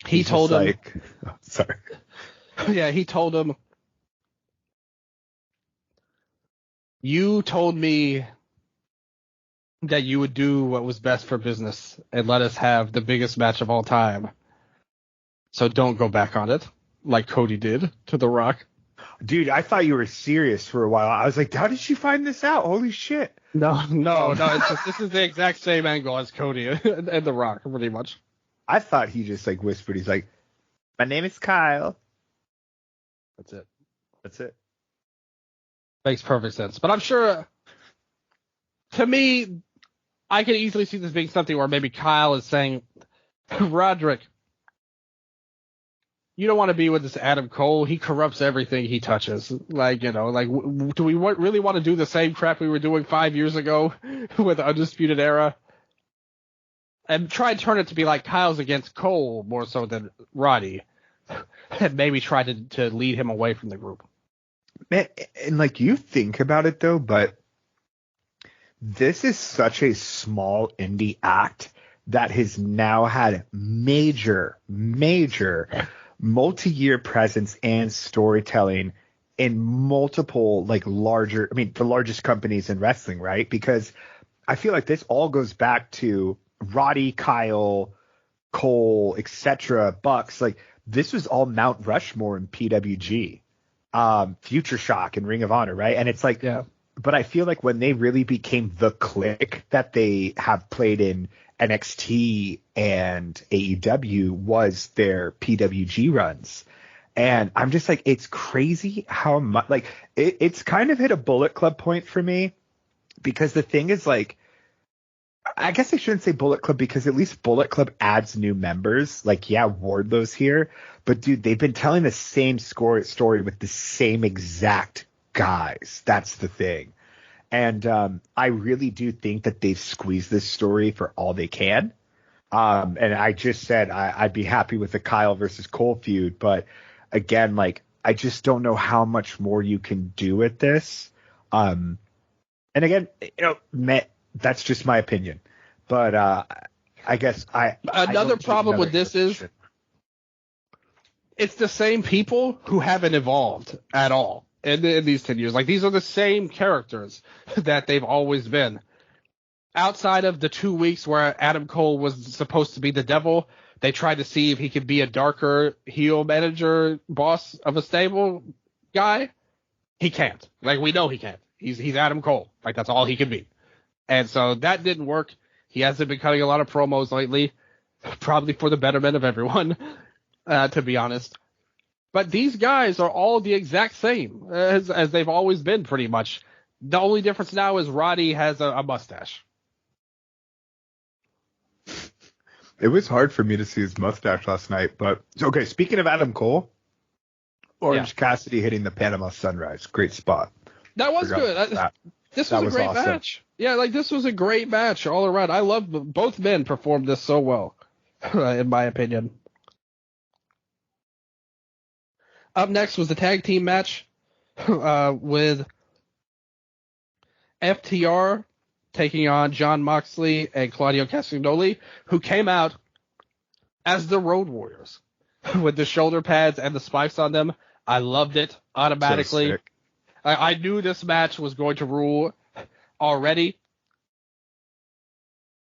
He told him. Sorry. Yeah, he told him, you told me that you would do what was best for business and let us have the biggest match of all time. So don't go back on it like Cody did to The Rock. Dude, I thought you were serious for a while. I was like, how did you find this out? Holy shit. No. It's just, this is the exact same angle as Cody and The Rock, pretty much. I thought he just like whispered. He's like, my name is Kyle. That's it. Makes perfect sense. But I'm sure, to me, I can easily see this being something where maybe Kyle is saying, Roderick, you don't want to be with this Adam Cole. He corrupts everything he touches. Do we really want to do the same crap we were doing 5 years ago with the Undisputed Era? And try and turn it to be like Kyle's against Cole more so than Roddy. And maybe try to lead him away from the group. Man, and like you think about it though, but this is such a small indie act that has now had major multi-year presence and storytelling in multiple the largest companies in wrestling, right? Because I feel like this all goes back to Roddy, Kyle, Cole, etc., Bucks. Like, this was all Mount Rushmore in PWG, Future Shock and Ring of Honor, right? And it's like, yeah. But I feel like when they really became the clique that they have played in NXT and AEW was their PWG runs. And I'm just like, it's crazy how much, like, it's kind of hit a Bullet Club point for me, because the thing is, like, I guess I shouldn't say Bullet Club, because at least Bullet Club adds new members. Like, yeah, Wardlow's here, but dude, they've been telling the same story with the same exact guys. That's the thing. And I really do think that they've squeezed this story for all they can. And I just said I'd be happy with the Kyle versus Cole feud, but again, like, I just don't know how much more you can do with this. And again, that's just my opinion. But I guess another problem with this is it's the same people who haven't evolved at all in these 10 years. Like, these are the same characters that they've always been. Outside of the 2 weeks where Adam Cole was supposed to be the devil, They tried to see if he could be a darker heel manager, boss of a stable guy. He can't. Like, we know he can't. He's Adam Cole. Like, that's all he can be. And so that didn't work. He hasn't been cutting a lot of promos lately, probably for the betterment of everyone, to be honest. But these guys are all the exact same as they've always been, pretty much. The only difference now is Roddy has a mustache. It was hard for me to see his mustache last night, but okay. Speaking of Adam Cole, Orange Cassidy hitting the Panama Sunrise, great spot. That was good. This was a great match. Yeah, like this was a great match all around. I love both men performed this so well, in my opinion. Up next was the tag team match with FTR taking on Jon Moxley and Claudio Castagnoli, who came out as the Road Warriors with the shoulder pads and the spikes on them. I loved it automatically. So I knew this match was going to rule already.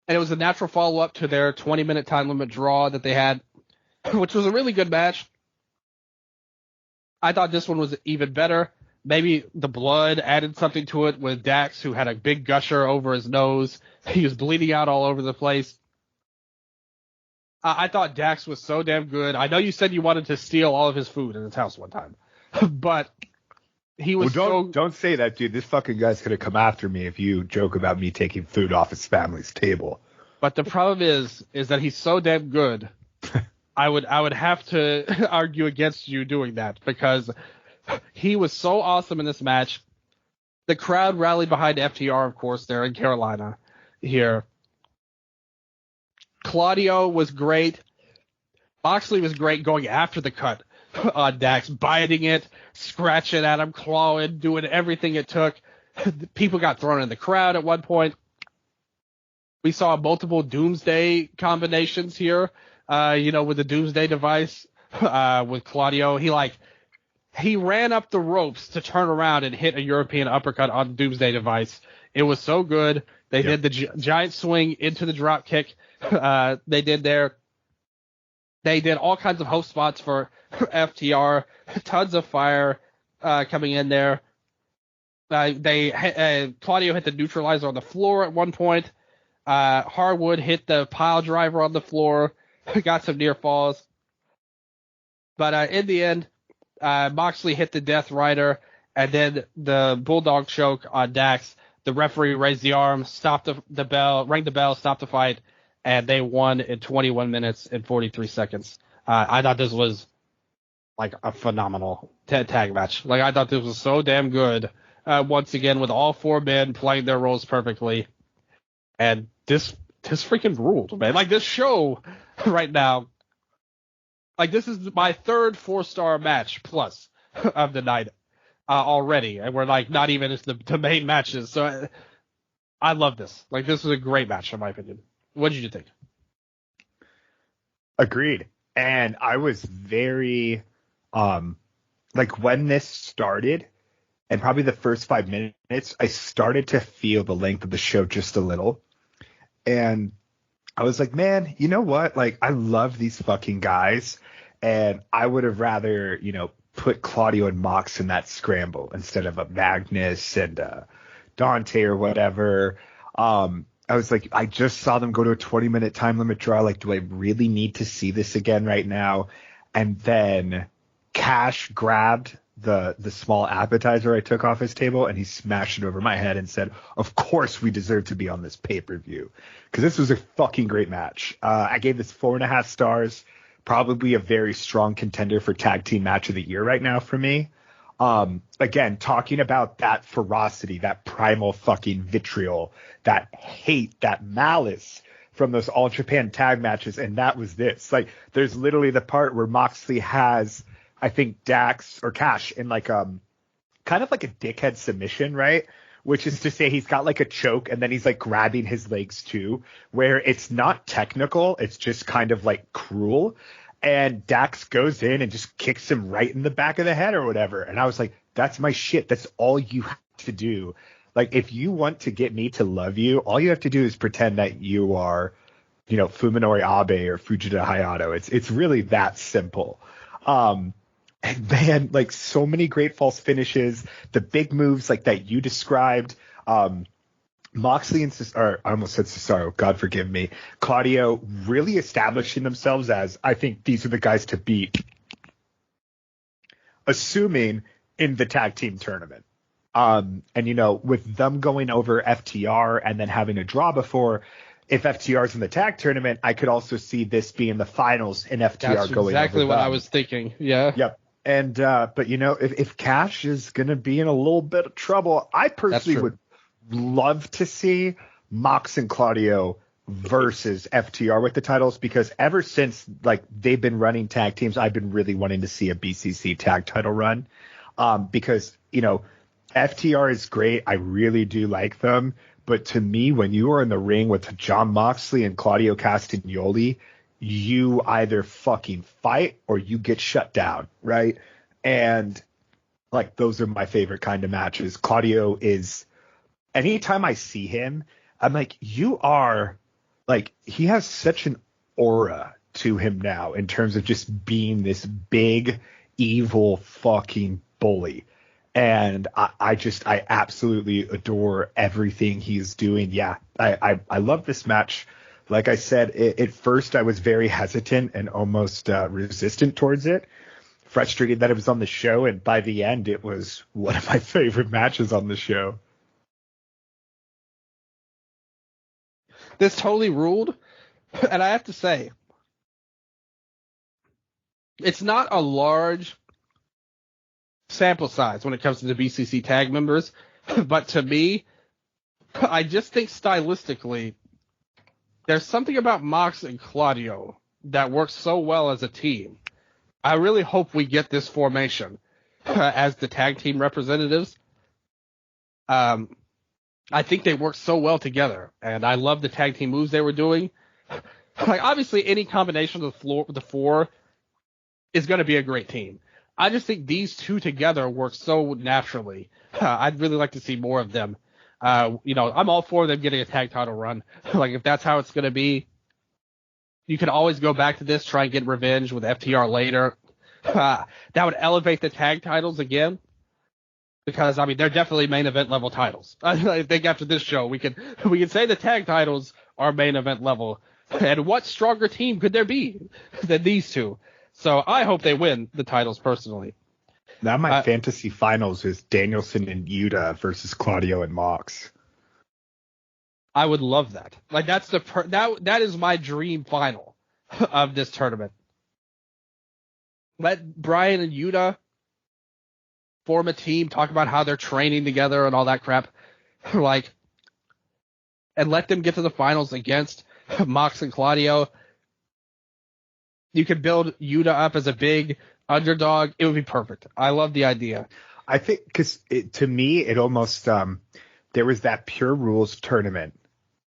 And it was a natural follow-up to their 20-minute time limit draw that they had, which was a really good match. I thought this one was even better. Maybe the blood added something to it with Dax, who had a big gusher over his nose. He was bleeding out all over the place. I thought Dax was so damn good. I know you said you wanted to steal all of his food in his house one time, but he was don't say that, dude. This fucking guy's going to come after me if you joke about me taking food off his family's table. But the problem is that he's so damn good. I would have to argue against you doing that because he was so awesome in this match. The crowd rallied behind FTR, of course, there in Carolina here. Claudio was great. Moxley was great going after the cut on Dax, biting it, scratching at him, clawing, doing everything it took. People got thrown in the crowd at one point. We saw multiple Doomsday combinations here, with the Doomsday device with Claudio. He ran up the ropes to turn around and hit a European uppercut on the Doomsday device. It was so good. They did the giant swing into the drop kick. They did all kinds of host spots for FTR. Tons of fire coming in there. Claudio hit the neutralizer on the floor at one point. Harwood hit the pile driver on the floor. Got some near falls. But in the end, Moxley hit the Death Rider, and then the Bulldog choke on Dax. The referee raised the arm, stopped the bell, rang the bell, stopped the fight, and they won in 21 minutes and 43 seconds. I thought this was like a phenomenal tag match. Like, I thought this was so damn good. Once again, with all four men playing their roles perfectly. And this freaking ruled, man. Like, this show right now, like, this is my third 4-star match plus of the night already. And we're, like, not even into the main matches. So I love this. Like, this was a great match, in my opinion. What did you think? Agreed. And I was very, when this started, and probably the first 5 minutes, I started to feel the length of the show just a little. And I was like, man, you know what? Like, I love these fucking guys. And I would have rather, put Claudio and Mox in that scramble instead of a Magnus and Dante or whatever. I was like, I just saw them go to a 20-minute time limit draw. Like, do I really need to see this again right now? And then Cash grabbed the small appetizer I took off his table, and he smashed it over my head and said, of course we deserve to be on this pay-per-view. Because this was a fucking great match. I gave this 4.5 stars. Probably a very strong contender for tag team match of the year right now for me. Again, talking about that ferocity, that primal fucking vitriol, that hate, that malice from those All Japan tag matches. And that was this. Like, there's literally the part where Moxley has, I think, Dax or Cash in like kind of like a dickhead submission, right? Which is to say he's got like a choke and then he's like grabbing his legs too, where it's not technical. It's just kind of like cruel. And Dax goes in and just kicks him right in the back of the head or whatever. And I was like, that's my shit. That's all you have to do. Like, if you want to get me to love you, all you have to do is pretend that you are Fuminori Abe or Fujita Hayato. It's really that simple. And man, like so many great false finishes, the big moves like that you described. Moxley and Cesaro, I almost said Cesaro, God forgive me. Claudio really establishing themselves as, I think these are the guys to beat, assuming in the tag team tournament. And with them going over FTR and then having a draw before, if FTR's in the tag tournament, I could also see this being the finals and FTR That's going exactly over what them. I was thinking. Yeah. Yep. And but if Cash is gonna be in a little bit of trouble, I personally would love to see Mox and Claudio versus FTR with the titles, because ever since like they've been running tag teams, I've been really wanting to see a BCC tag title run. Because FTR is great. I really do like them. But to me, when you are in the ring with Jon Moxley and Claudio Castagnoli, you either fucking fight or you get shut down, right? And like those are my favorite kind of matches. Claudio is, anytime I see him, I'm like, you are like, he has such an aura to him now in terms of just being this big, evil fucking bully. And I absolutely adore everything he's doing. Yeah, I love this match. Like I said, at first I was very hesitant and almost resistant towards it, frustrated that it was on the show. And by the end, it was one of my favorite matches on the show. This totally ruled. And I have to say, it's not a large sample size when it comes to the BCC tag members. But to me, I just think stylistically, there's something about Mox and Claudio that works so well as a team. I really hope we get this formation as the tag team representatives. I think they work so well together, and I love the tag team moves they were doing. Like obviously, any combination of the four is going to be a great team. I just think these two together work so naturally. I'd really like to see more of them. I'm all for them getting a tag title run. Like, if that's how it's going to be, you can always go back to this, try and get revenge with FTR later. That would elevate the tag titles again, because, I mean, they're definitely main event level titles. I think after this show, we can say the tag titles are main event level. And what stronger team could there be than these two? So I hope they win the titles personally. Now my fantasy finals is Danielson and Yuta versus Claudio and Mox. I would love that. Like that's that is my dream final of this tournament. Let Brian and Yuta form a team, talk about how they're training together and all that crap, like, and let them get to the finals against Mox and Claudio. You could build Yuta up as a big underdog. It would be perfect. I love the idea. I think because to me, it almost there was that Pure Rules tournament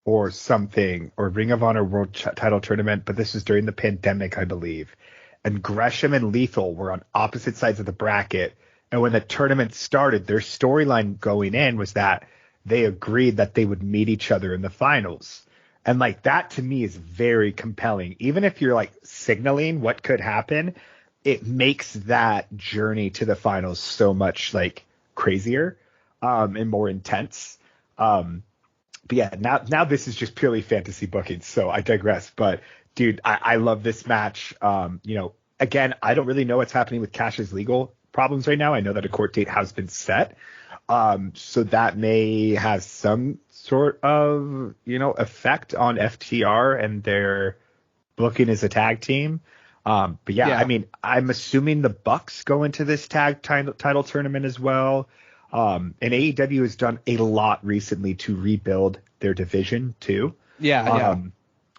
or something, or Ring of Honor World Title tournament, but this was during the pandemic, I believe. And Gresham and Lethal were on opposite sides of the bracket. And when the tournament started, their storyline going in was that they agreed that they would meet each other in the finals. And like that to me is very compelling. Even if you're like signaling what could happen, it makes that journey to the finals so much like crazier and more intense. But yeah, now this is just purely fantasy booking, so I digress. But dude, I love this match. Again, I don't really know what's happening with Cash's legal problems right now. I know that a court date has been set. So that may have some sort of, effect on FTR and their booking as a tag team. But yeah, I mean, I'm assuming the Bucks go into this tag title tournament as well. And AEW has done a lot recently to rebuild their division too. Yeah.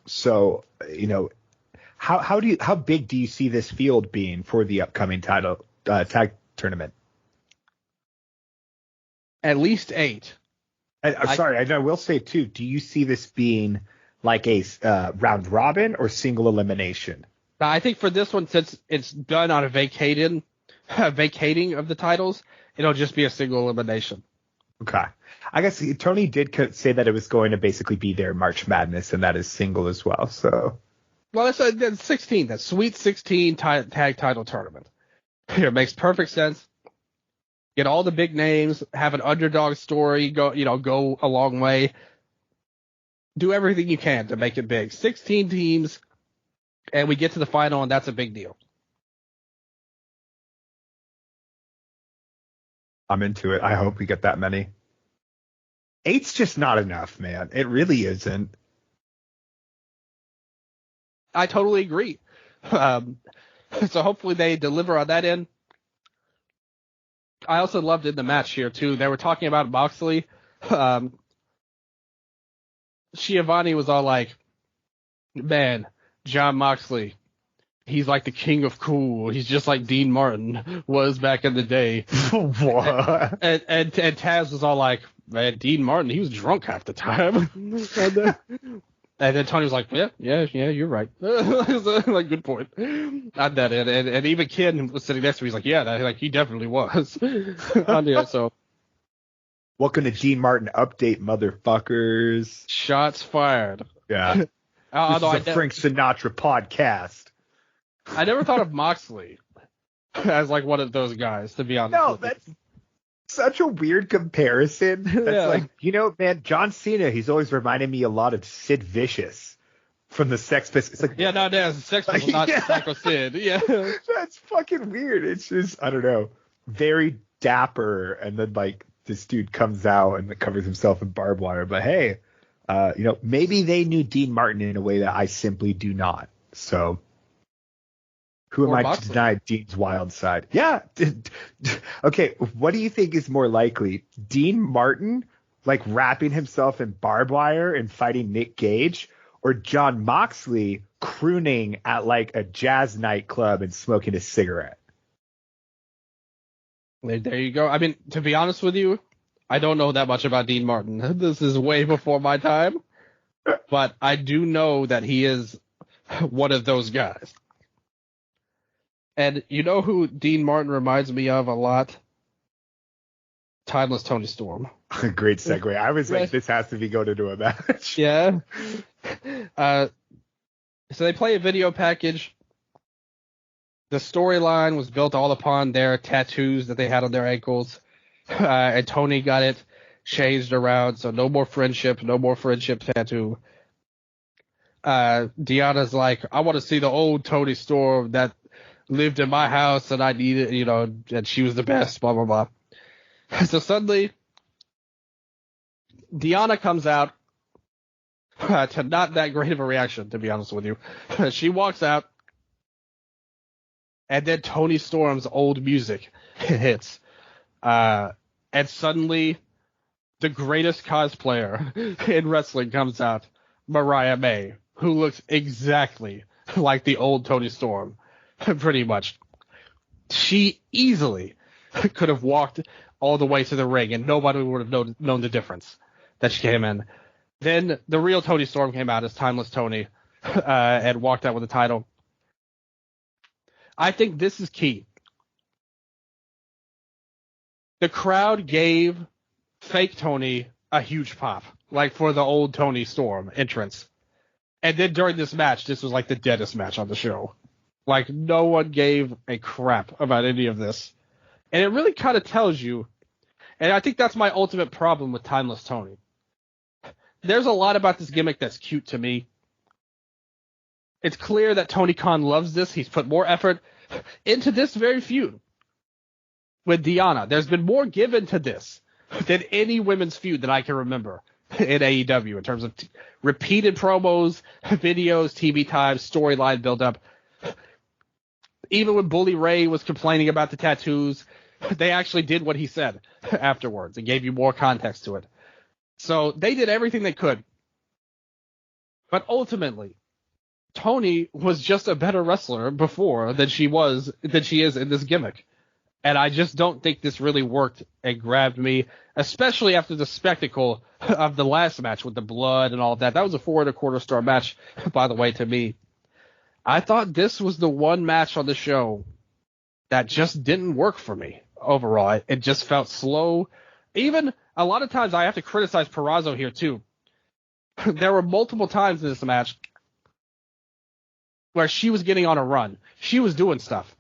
So, how big do you see this field being for the upcoming tag tournament? At least 8. I will say too, do you see this being like a round robin or single elimination? I think for this one, since it's done on a vacating of the titles, it'll just be a single elimination. Okay. I guess Tony did say that it was going to basically be their March Madness, and that is single as well. So. Well, that's 16. That's Sweet 16 tag title tournament. Here, makes perfect sense. Get all the big names, have an underdog story, go a long way. Do everything you can to make it big. 16 teams, and we get to the final, and that's a big deal. I'm into it. I hope we get that many. 8's just not enough, man. It really isn't. I totally agree. So hopefully they deliver on that end. I also loved in the match here, too. They were talking about Moxley. Schiavone was all like, man, John Moxley, he's like the king of cool. He's just like Dean Martin was back in the day. What? And Taz was all like, man, Dean Martin, he was drunk half the time. And then Tony was like, yeah, you're right. Like, good point. On that end. And even Ken was sitting next to me. He's like, yeah, he definitely was. So. Welcome to Dean Martin Update, motherfuckers. Shots fired. Yeah. This is a Frank Sinatra podcast. I never thought of Moxley as like one of those guys, to be honest. No, that's such a weird comparison. That's like, man, John Cena, he's always reminded me a lot of Sid Vicious from the Sex Pistols. It's like, Sex Pistols, not Psycho Sid. Yeah. That's fucking weird. It's just, I don't know, very dapper, and then like this dude comes out and covers himself in barbed wire. But hey, maybe they knew Dean Martin in a way that I simply do not. So who am I to deny Dean's wild side? Yeah. Okay, what do you think is more likely? Dean Martin, like, wrapping himself in barbed wire and fighting Nick Gage, or John Moxley crooning at, like, a jazz nightclub and smoking a cigarette? There you go. I mean, to be honest with you, I don't know that much about Dean Martin. This is way before my time. But I do know that he is one of those guys. And you know who Dean Martin reminds me of a lot? Timeless Tony Storm. Great segue. I was like, this has to be going into a match. Yeah. So they play a video package. The storyline was built all upon their tattoos that they had on their ankles. And Tony got it changed around, so no more friendship tattoo. Deanna's like, I want to see the old Tony Storm that lived in my house and I needed, and she was the best, blah, blah, blah. So suddenly, Deanna comes out to not that great of a reaction, to be honest with you. She walks out, and then Tony Storm's old music hits. And suddenly, the greatest cosplayer in wrestling comes out, Mariah May, who looks exactly like the old Tony Storm. Pretty much. She easily could have walked all the way to the ring and nobody would have known the difference that she came in. Then the real Tony Storm came out as Timeless Tony and walked out with the title. I think this is key. The crowd gave fake Tony a huge pop, like for the old Tony Storm entrance. And then during this match, this was like the deadest match on the show. Like, no one gave a crap about any of this. And it really kind of tells you, and I think that's my ultimate problem with Timeless Tony. There's a lot about this gimmick that's cute to me. It's clear that Tony Khan loves this. He's put more effort into this very feud with Deanna. There's been more given to this than any women's feud that I can remember in AEW in terms of repeated promos, videos, TV time, storyline build-up. Even when Bully Ray was complaining about the tattoos, they actually did what he said afterwards and gave you more context to it. So they did everything they could. But ultimately, Tony was just a better wrestler before than she is in this gimmick. And I just don't think this really worked and grabbed me, especially after the spectacle of the last match with the blood and all of that. That was a 4 1/4 star match, by the way, to me. I thought this was the one match on the show that just didn't work for me overall. It just felt slow even a lot of times I have to criticize Purrazzo here too. There were multiple times in this match where she was getting on a run. She was doing stuff.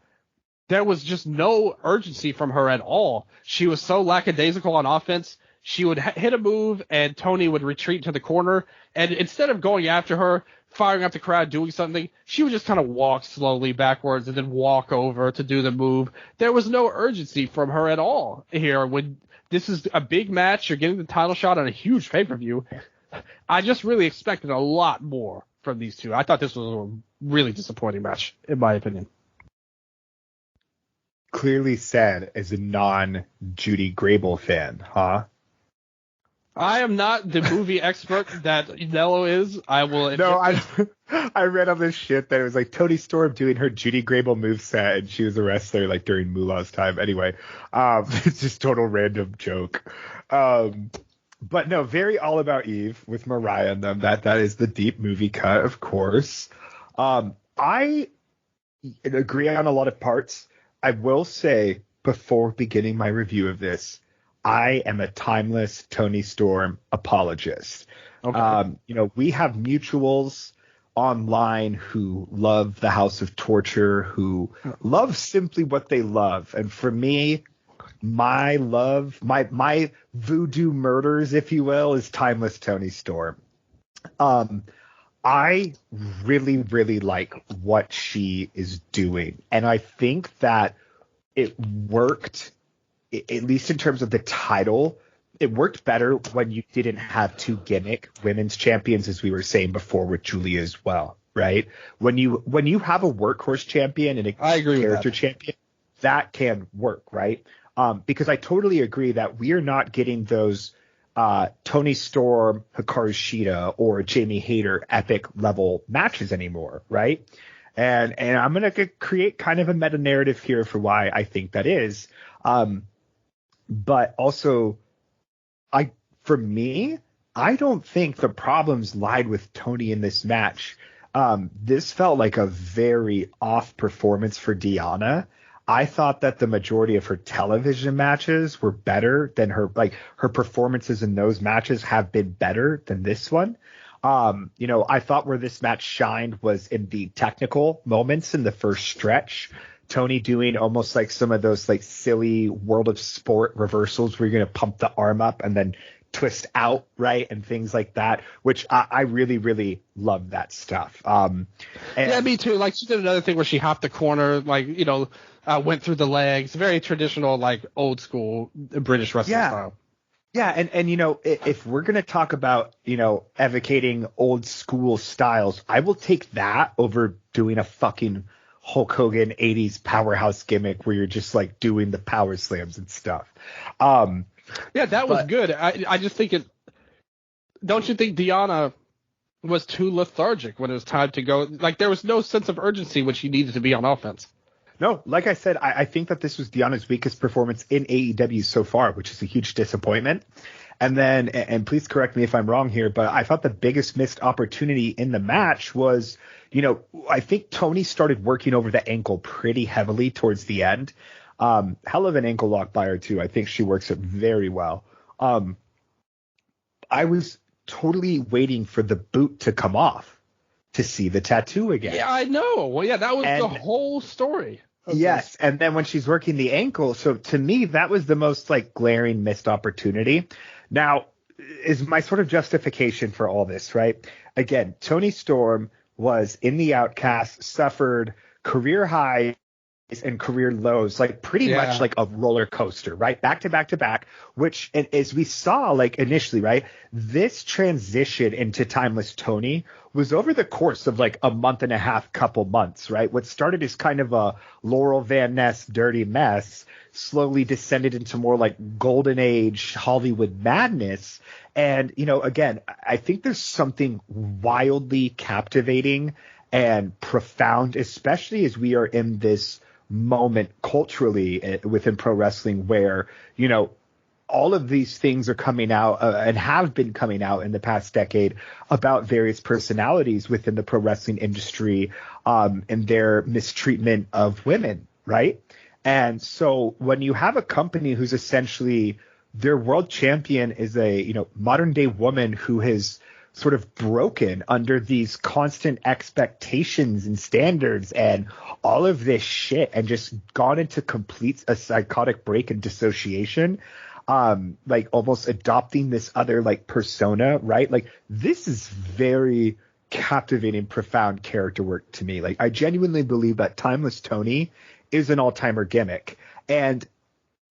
There was just no urgency from her at all. She was so lackadaisical on offense. She would hit a move and Tony would retreat to the corner. And instead of going after her, firing up the crowd, doing something, she would just kind of walk slowly backwards and then walk over to do the move. There was no urgency from her at all here. When this is a big match, you're getting the title shot on a huge pay-per-view. I just really expected a lot more from these two. I thought this was a really disappointing match, in my opinion. Clearly said as a non-Judy Grable fan, huh? I am not the movie expert that Nello is. I will admit. No, I read on this shit that it was like Toni Storm doing her Judy Grable moveset, and she was a wrestler like during Moolah's time. Anyway, it's just total random joke. But no, very All About Eve with Mariah and them. That is the deep movie cut, of course. I agree on a lot of parts. I will say before beginning my review of this, I am a timeless Toni Storm apologist. Okay. We have mutuals online who love the House of Torture, who love simply what they love. And for me, my love, my voodoo murders, if you will, is timeless Toni Storm. I really, really like what she is doing. And I think that it worked, at least in terms of the title, it worked better when you didn't have two gimmick women's champions, as we were saying before with Julia as well, right? When you have a workhorse champion and a character champion, that can work, right? Because I totally agree that we are not getting those Toni Storm, Hikaru Shida, or Jamie Hayter epic level matches anymore, right? And I'm going to create kind of a meta narrative here for why I think that is. But also, for me, I don't think the problems lied with Toni in this match. This felt like a very off performance for Deonna. I thought that the majority of her television matches were better than her performances in those matches have been better than this one. I thought where this match shined was in the technical moments in the first stretch. Toni doing almost like some of those like silly World of Sport reversals where you're going to pump the arm up and then twist out, right? And things like that, which I really, really love that stuff. Yeah, me too. Like she did another thing where she hopped the corner, went through the legs, very traditional, like old school British wrestling style. Yeah, and if we're going to talk about, advocating old school styles, I will take that over doing a fucking Hulk Hogan 80s powerhouse gimmick where you're just like doing the power slams and stuff. Yeah, that was good. I just think don't you think Deonna was too lethargic when it was time to go? Like there was no sense of urgency when she needed to be on offense. No, like I said, I think that this was Deonna's weakest performance in AEW so far, which is a huge disappointment. And then, and please correct me if I'm wrong here, but I thought the biggest missed opportunity in the match was, I think Toni started working over the ankle pretty heavily towards the end. Hell of an ankle lock by her too. I think she works it very well. I was totally waiting for the boot to come off to see the tattoo again. Yeah, I know. Well, yeah, that was the whole story. Yes, and then when she's working the ankle, so to me that was the most like glaring missed opportunity. Now, is my sort of justification for all this, right? Again, Toni Storm was in the Outcast, suffered career highs and career lows, like pretty much like a roller coaster, right? Back to back to back, which, and as we saw like initially, right, this transition into Timeless Toni was over the course of like a month and a half, couple months, right? What started as kind of a Laurel Van Ness dirty mess slowly descended into more like golden age Hollywood madness. And, again, I think there's something wildly captivating and profound, especially as we are in this moment culturally within pro wrestling where, all of these things are coming out and have been coming out in the past decade about various personalities within the pro wrestling industry and their mistreatment of women, right? And so when you have a company who's essentially their world champion is a, modern day woman who has sort of broken under these constant expectations and standards and all of this shit and just gone into complete a psychotic break and dissociation. Like almost adopting this other like persona, right? Like this is very captivating, profound character work to me. Like I genuinely believe that Timeless Tony is an all-timer gimmick. And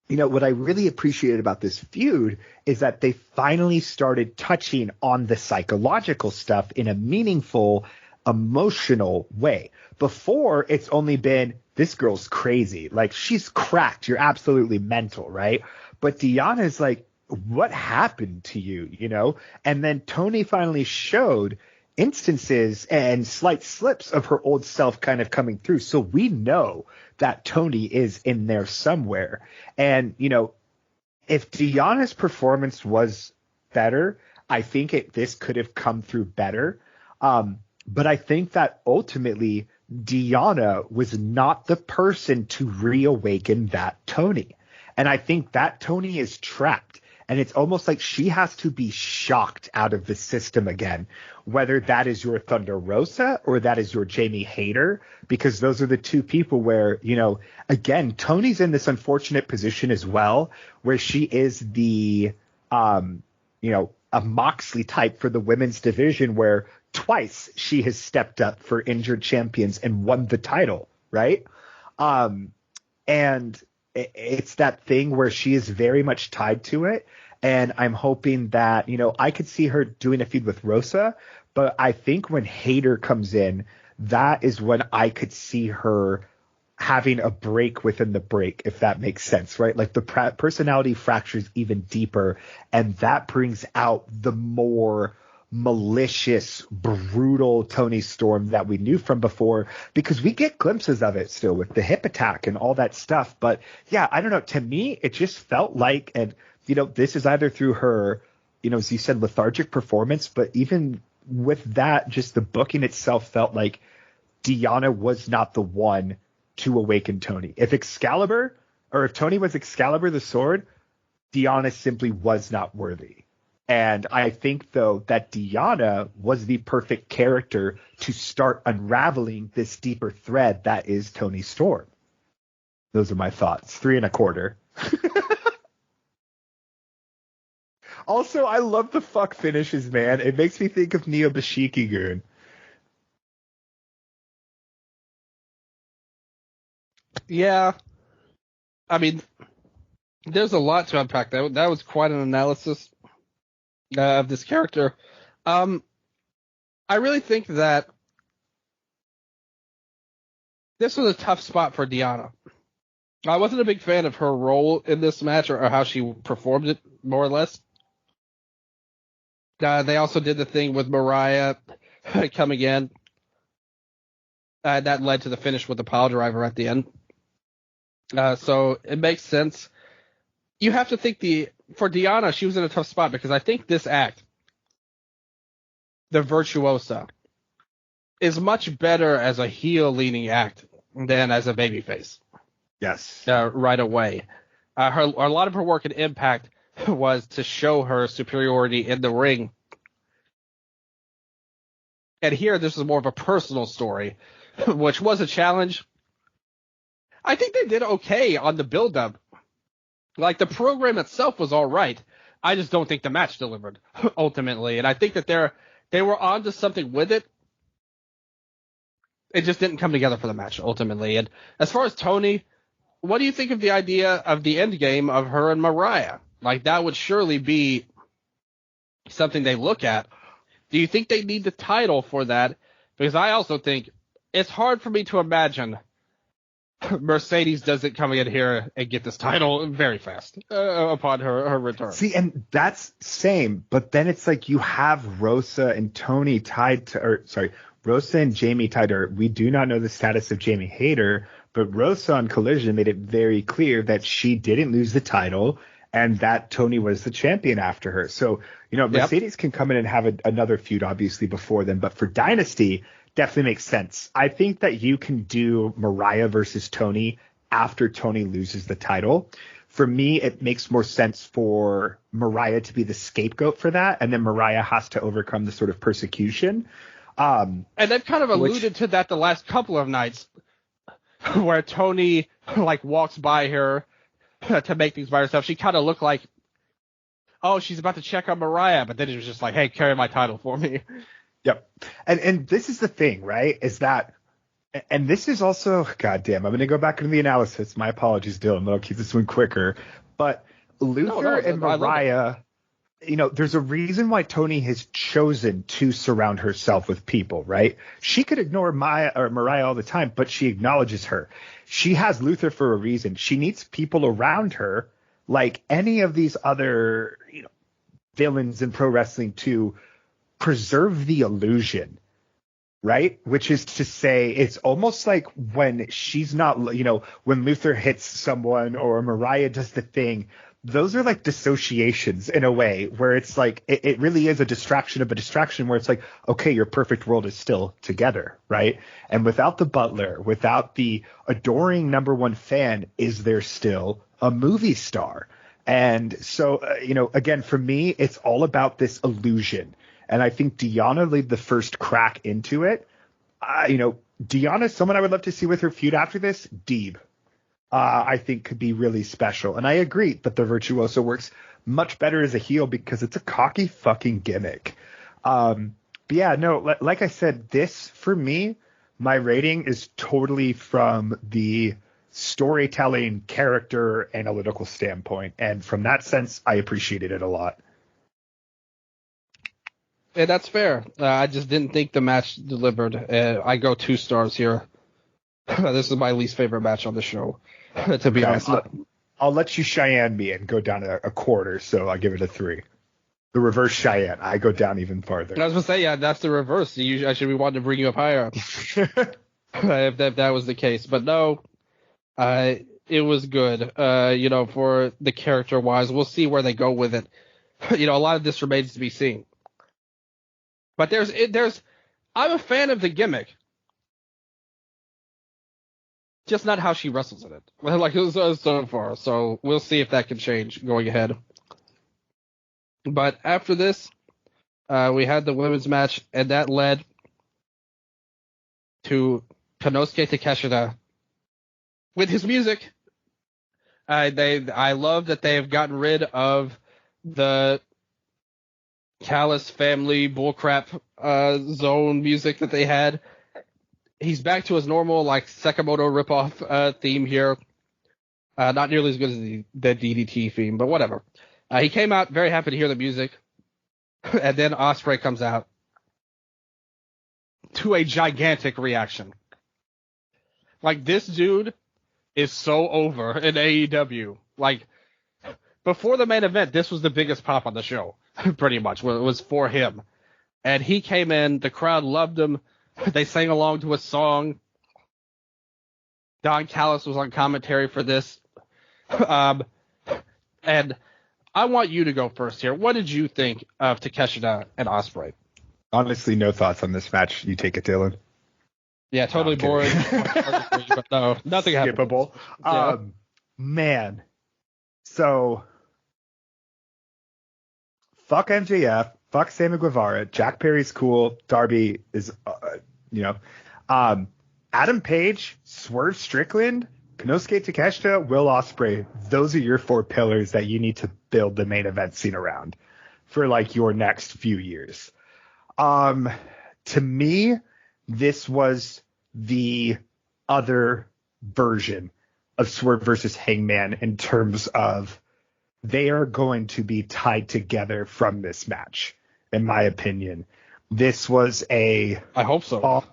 what I really appreciated about this feud is that they finally started touching on the psychological stuff in a meaningful, emotional way. Before, it's only been, this girl's crazy. Like, she's cracked. You're absolutely mental, right? But Deanna's like, what happened to you, And then Tony finally showed instances and slight slips of her old self kind of coming through. So we know that Tony is in there somewhere. And, if Deanna's performance was better, I think this could have come through better. But I think that ultimately Deanna was not the person to reawaken that Tony. And I think that Tony is trapped. And it's almost like she has to be shocked out of the system again, whether that is your Thunder Rosa or that is your Jamie Hayter, because those are the two people where, again, Tony's in this unfortunate position as well, where she is the, a Moxley type for the women's division, where twice she has stepped up for injured champions and won the title, right? And it's that thing where she is very much tied to it. And I'm hoping that, I could see her doing a feud with Rosa, but I think when Hayter comes in, that is when I could see her having a break within the break, if that makes sense, right? Like the personality fractures even deeper, and that brings out the more malicious, brutal Tony Storm that we knew from before, because we get glimpses of it still with the hip attack and all that stuff. But yeah, I don't know. To me, it just felt like, and this is either through her, as you said, lethargic performance, but even with that, just the booking itself felt like Deanna was not the one to awaken Tony. If Tony was Excalibur the sword, Deanna simply was not worthy. And I think, though, that Deanna was the perfect character to start unraveling this deeper thread that is Tony Storm. Those are my thoughts. 3 1/4. Also, I love the fuck finishes, man. It makes me think of Neo Bashiki-gun. Yeah. I mean, there's a lot to unpack. That was quite an analysis of this character. I really think that this was a tough spot for Deanna. I wasn't a big fan of her role in this match or how she performed it, more or less. They also did the thing with Mariah coming in. That led to the finish with the pile driver at the end. So it makes sense. You have to think for Deanna, she was in a tough spot because I think this act, the Virtuosa, is much better as a heel-leaning act than as a babyface. Yes. Right away. A lot of her work in Impact was to show her superiority in the ring. And here, this is more of a personal story, which was a challenge. I think they did okay on the build-up. Like, the program itself was all right. I just don't think the match delivered, ultimately. And I think that they were onto something with it. It just didn't come together for the match, ultimately. And as far as Tony, what do you think of the idea of the end game of her and Mariah? Like, that would surely be something they look at. Do you think they need the title for that? Because I also think it's hard for me to imagine Mercedes doesn't come in here and get this title very fast upon her return. See, and that's same, but then it's like you have Rosa and Tony tied to, Rosa and Jamie tied to her. We do not know the status of Jamie Hayter, but Rosa on Collision made it very clear that she didn't lose the title and that Tony was the champion after her. So, Mercedes can come in and have another feud, obviously, before then. But for Dynasty, definitely makes sense. I think that you can do Mariah versus Tony after Tony loses the title. for me, it makes more sense for Mariah to be the scapegoat for that, and then Mariah has to overcome the sort of persecution. And they've kind of alluded to that the last couple of nights, where Tony like walks by her to make things by herself. She kind of looked like, oh, she's about to check on Mariah, but then it was just like, hey, carry my title for me. Yep. And this is the thing, right? Is that, and this is also, goddamn, I'm going to go back into the analysis. My apologies, Dylan, but I'll keep this one quicker. But Luther and Mariah, there's a reason why Tony has chosen to surround herself with people, right? She could ignore Mariah all the time, but she acknowledges her. She has Luther for a reason. She needs people around her, like any of these other, villains in pro wrestling, to preserve the illusion, right? Which is to say, it's almost like when she's not, when Luther hits someone or Mariah does the thing, those are like dissociations in a way where it's like, it really is a distraction of a distraction where it's like, okay, your perfect world is still together, right? And without the butler, without the adoring number one fan, is there still a movie star? And so, again, for me, it's all about this illusion. And I think Deonna laid the first crack into it. Deonna, someone I would love to see with her feud after this, Deeb, I think could be really special. And I agree that the Virtuoso works much better as a heel because it's a cocky fucking gimmick. But yeah, no, like I said, this for me, my rating is totally from the storytelling, character, analytical standpoint. And from that sense, I appreciated it a lot. Yeah, that's fair. I just didn't think the match delivered. I go 2 stars here. This is my least favorite match on the show, to be honest. I'll let you Cheyenne me and go down a quarter, so I give it a 3. The reverse Cheyenne, I go down even farther. I was going to say, yeah, that's the reverse. I should be wanting to bring you up higher if that was the case. But no, it was good. For the character-wise, we'll see where they go with it. A lot of this remains to be seen. But I'm a fan of the gimmick, just not how she wrestles in it. Like so far. So we'll see if that can change going ahead. But after this, we had the women's match, and that led to Konosuke Takeshita with his music. I love that they have gotten rid of the Callis family bullcrap zone music that they had. He's back to his normal like Sakamoto ripoff theme here. Not nearly as good as the DDT theme, but whatever. He came out very happy to hear the music, and then Ospreay comes out to a gigantic reaction. Like, this dude is so over in AEW. Like, before the main event, this was the biggest pop on the show. Pretty much, it was for him. And he came in, the crowd loved him, they sang along to his song. Don Callis was on commentary for this. And I want you to go first here. What did you think of Takeshita and Ospreay? Honestly, no thoughts on this match. You take it, Dylan. Yeah, totally boring. But no, nothing happened. Skippable. Yeah. Man. So... fuck MJF, fuck Sammy Guevara, Jack Perry's cool, Darby is, Adam Page, Swerve Strickland, Konosuke Takeshita, Will Ospreay. Those are your 4 pillars that you need to build the main event scene around for like your next few years. To me, this was the other version of Swerve versus Hangman in terms of they are going to be tied together from this match, in my opinion. This was I hope so.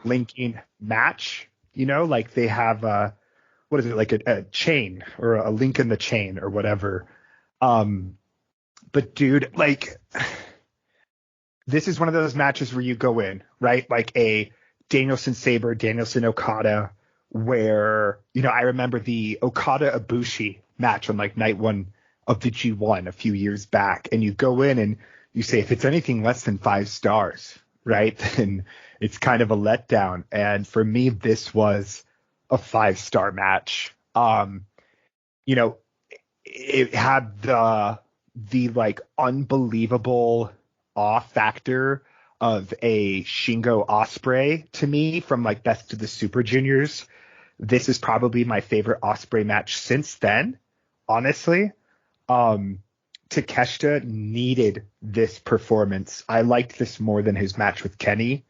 Linking match, like they have what is it, like a chain or a link in the chain or whatever. But dude, like, this is one of those matches where you go in, right? Like a Danielson Sabre, Danielson Okada, where, I remember the Okada Ibushi match on like night 1 of the G1 a few years back, and you go in and you say, if it's anything less than 5 stars, right, then it's kind of a letdown. And for me, this was a 5-star match. it had the like unbelievable awe factor of a Shingo Ospreay to me from like Best of the Super Juniors. This is probably my favorite Ospreay match since then, honestly. Takeshita needed this performance. I liked this more than his match with Kenny.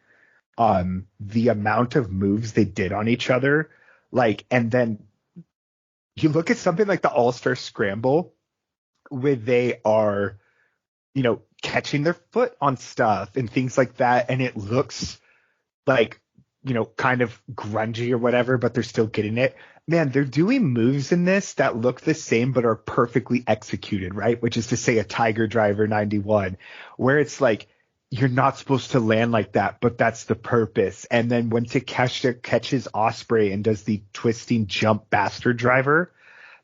The amount of moves they did on each other, like, and then you look at something like the All-Star Scramble where they are, catching their foot on stuff and things like that, and it looks like, kind of grungy or whatever, but they're still getting it. Man, they're doing moves in this that look the same but are perfectly executed, right? Which is to say a Tiger Driver 91, where it's like, you're not supposed to land like that, but that's the purpose. And then when Takeshita catches Ospreay and does the twisting jump bastard driver,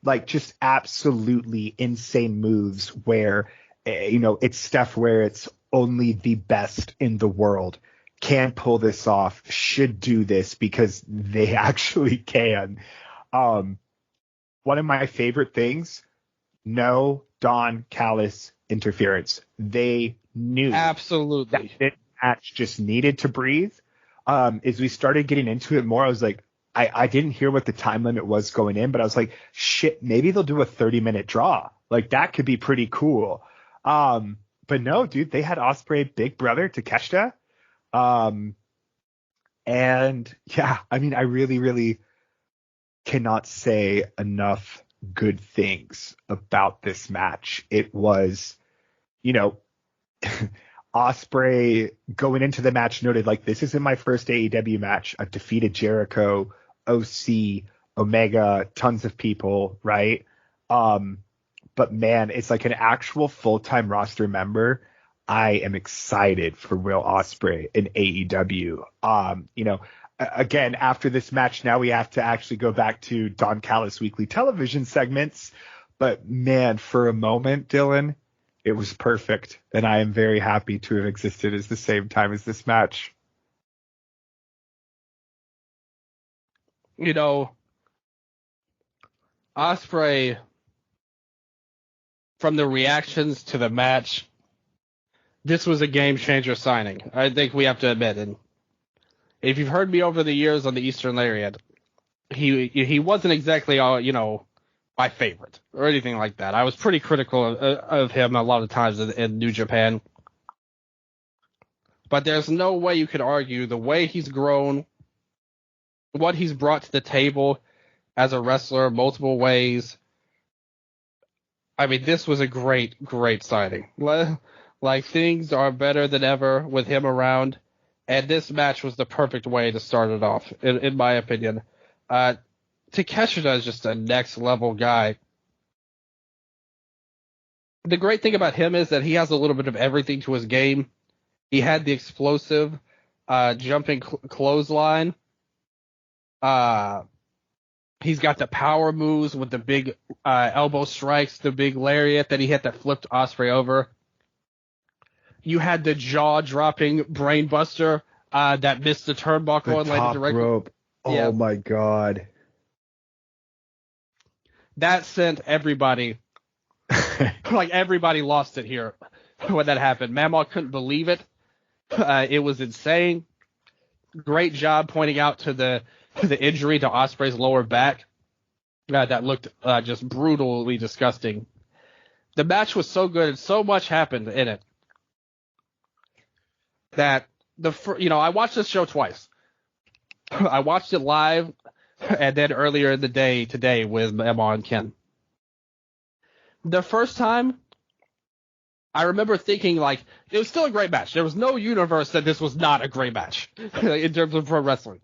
like just absolutely insane moves where, it's stuff where it's only the best in the world can pull this off, should do this because they actually can. One of my favorite things, no Don Callis interference. They knew absolutely that match just needed to breathe. As we started getting into it more, I was like, I didn't hear what the time limit was going in, but I was like, shit, maybe they'll do a 30-minute draw. Like that could be pretty cool. But no, dude, they had Ospreay big brother Takeshita. And yeah, I mean, I really, really cannot say enough good things about this match. It was, Ospreay going into the match noted, like, this isn't my first AEW match. I've defeated Jericho, OC, Omega, tons of people, right? But man, it's like an actual full-time roster member. I am excited for Will Ospreay in AEW. Again, after this match, now we have to actually go back to Don Callis weekly television segments. But man, for a moment, Dylan, it was perfect. And I am very happy to have existed at the same time as this match. Ospreay, from the reactions to the match, this was a game changer signing. I think we have to admit. And if you've heard me over the years on the Eastern Lariat, he wasn't exactly my favorite or anything like that. I was pretty critical of him a lot of times in New Japan. But there's no way you could argue the way he's grown, what he's brought to the table as a wrestler multiple ways. I mean, this was a great, great signing. Like, things are better than ever with him around, and this match was the perfect way to start it off, in my opinion. Takeshita is just a next-level guy. The great thing about him is that he has a little bit of everything to his game. He had the explosive jumping clothesline. He's got the power moves with the big elbow strikes, the big lariat that he hit that flipped Ospreay over. You had the jaw-dropping brainbuster that missed the turnbuckle and landed directly. Rope. Oh, yeah. My God. That sent everybody, everybody lost it here when that happened. Mamaw couldn't believe it. It was insane. Great job pointing out to the injury to Ospreay's lower back. That looked just brutally disgusting. The match was so good and so much happened in it that I watched this show twice. I watched it live and then earlier in the day today with Emma and Ken. The first time, I remember thinking, it was still a great match. There was no universe that this was not a great match in terms of pro wrestling.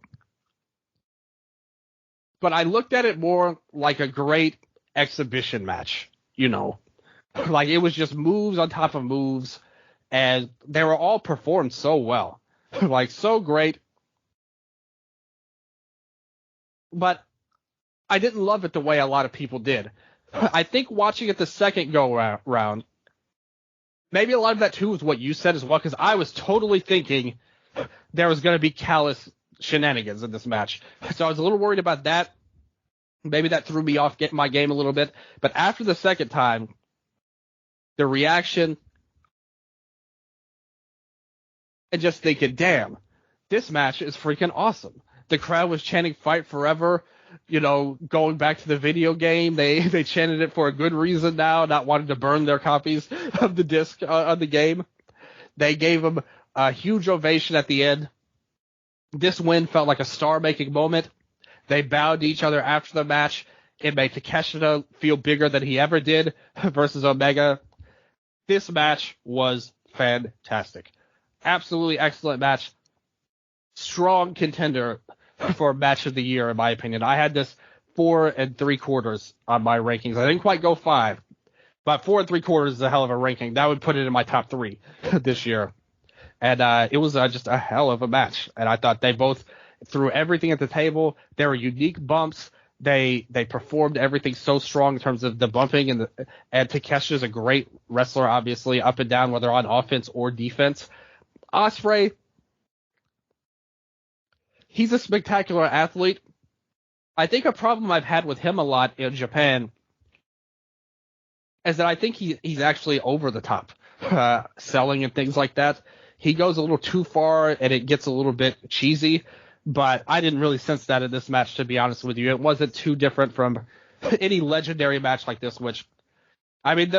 But I looked at it more like a great exhibition match, it was just moves on top of moves, and they were all performed so well. So great. But I didn't love it the way a lot of people did. I think watching it the second go round, maybe a lot of that too was what you said as well, because I was totally thinking there was going to be Callis shenanigans in this match. So I was a little worried about that. Maybe that threw me off my game a little bit. But after the second time, the reaction and just thinking, damn, this match is freaking awesome. The crowd was chanting "Fight Forever," going back to the video game. They chanted it for a good reason now, not wanting to burn their copies of the disc on the game. They gave him a huge ovation at the end. This win felt like a star-making moment. They bowed to each other after the match. It made Takeshita feel bigger than he ever did versus Omega. This match was fantastic. Absolutely excellent match. Strong contender for match of the year, in my opinion. I had this 4 3/4 on my rankings. I didn't quite go 5, but 4 3/4 is a hell of a ranking. That would put it in my top 3 this year. And it was just a hell of a match. And I thought they both threw everything at the table. There were unique bumps. They performed everything so strong in terms of the bumping, and Takeshita's a great wrestler, obviously, up and down, whether on offense or defense. Ospreay, he's a spectacular athlete. I think a problem I've had with him a lot in Japan is that I think he's actually over the top, selling and things like that. He goes a little too far, and it gets a little bit cheesy. But I didn't really sense that in this match, to be honest with you. It wasn't too different from any legendary match like this, which, I mean,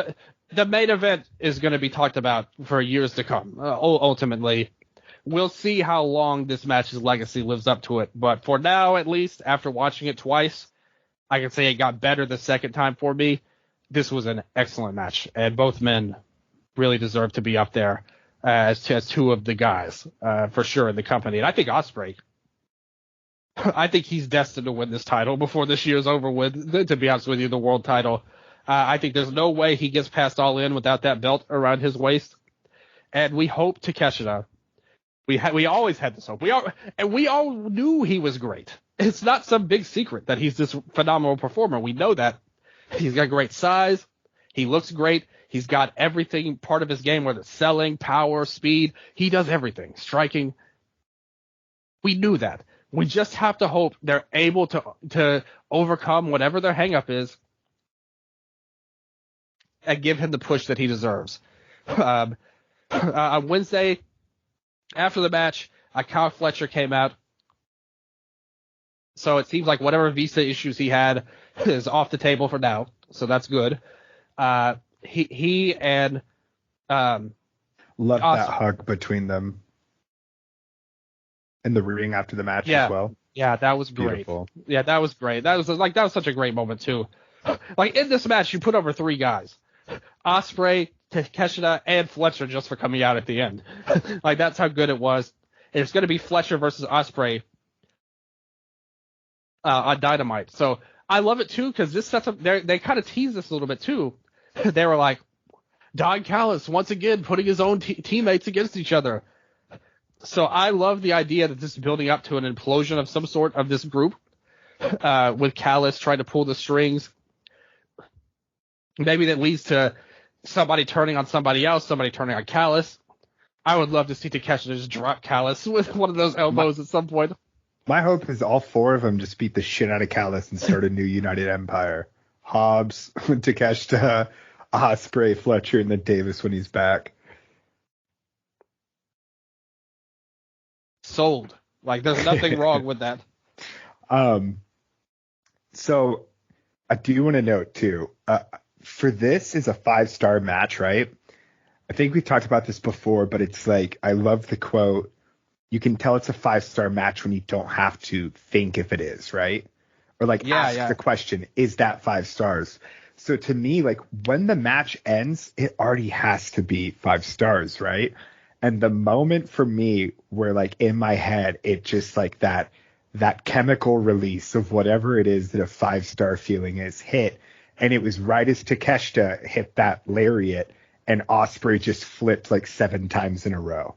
the main event is going to be talked about for years to come, ultimately. We'll see how long this match's legacy lives up to it. But for now, at least, after watching it twice, I can say it got better the second time for me. This was an excellent match, and both men really deserve to be up there as two of the guys, for sure, in the company. And I think Ospreay, I think he's destined to win this title before this year's over with, to be honest with you, the world title. I think there's no way he gets past All In without that belt around his waist. And we hope Takeshita. We always had this hope. We all knew he was great. It's not some big secret that he's this phenomenal performer. We know that. He's got great size. He looks great. He's got everything part of his game, whether it's selling, power, speed. He does everything. Striking. We knew that. We just have to hope they're able to overcome whatever their hang-up is and give him the push that he deserves. On Wednesday, after the match, Kyle Fletcher came out. So it seems like whatever visa issues he had is off the table for now. So that's good. He and love that hug between them in the ring after the match as well. Yeah, that was great. Beautiful. Yeah, that was great. That was such a great moment too. Like in this match, you put over 3 guys: Ospreay, Takeshita, and Fletcher, just for coming out at the end. Like that's how good it was. It's going to be Fletcher versus Ospreay on Dynamite. So I love it too because this sets up. They kind of tease this a little bit too. They were like, Don Callis once again putting his own teammates against each other. So I love the idea that this is building up to an implosion of some sort of this group, with Callis trying to pull the strings. Maybe that leads to somebody turning on somebody else, somebody turning on Callis. I would love to see Takeshita just drop Callis with one of those elbows at some point. My hope is all 4 of them just beat the shit out of Callis and start a new United Empire. Hobbs, Takeshita, Ospreay, Fletcher, and then Davis when he's back. Sold. Like there's nothing wrong with that. So I do want to note too, for this is a 5-star match, right? I think we talked about this before, but it's like, I love the quote. You can tell it's a 5-star match when you don't have to think if it is, right? Or like ask the question, is that 5 stars? So to me, like when the match ends, it already has to be 5 stars, right? And the moment for me where like in my head, it just like that chemical release of whatever it is that a 5-star feeling is hit. And it was right as Takeshita hit that lariat and Ospreay just flipped like 7 times in a row.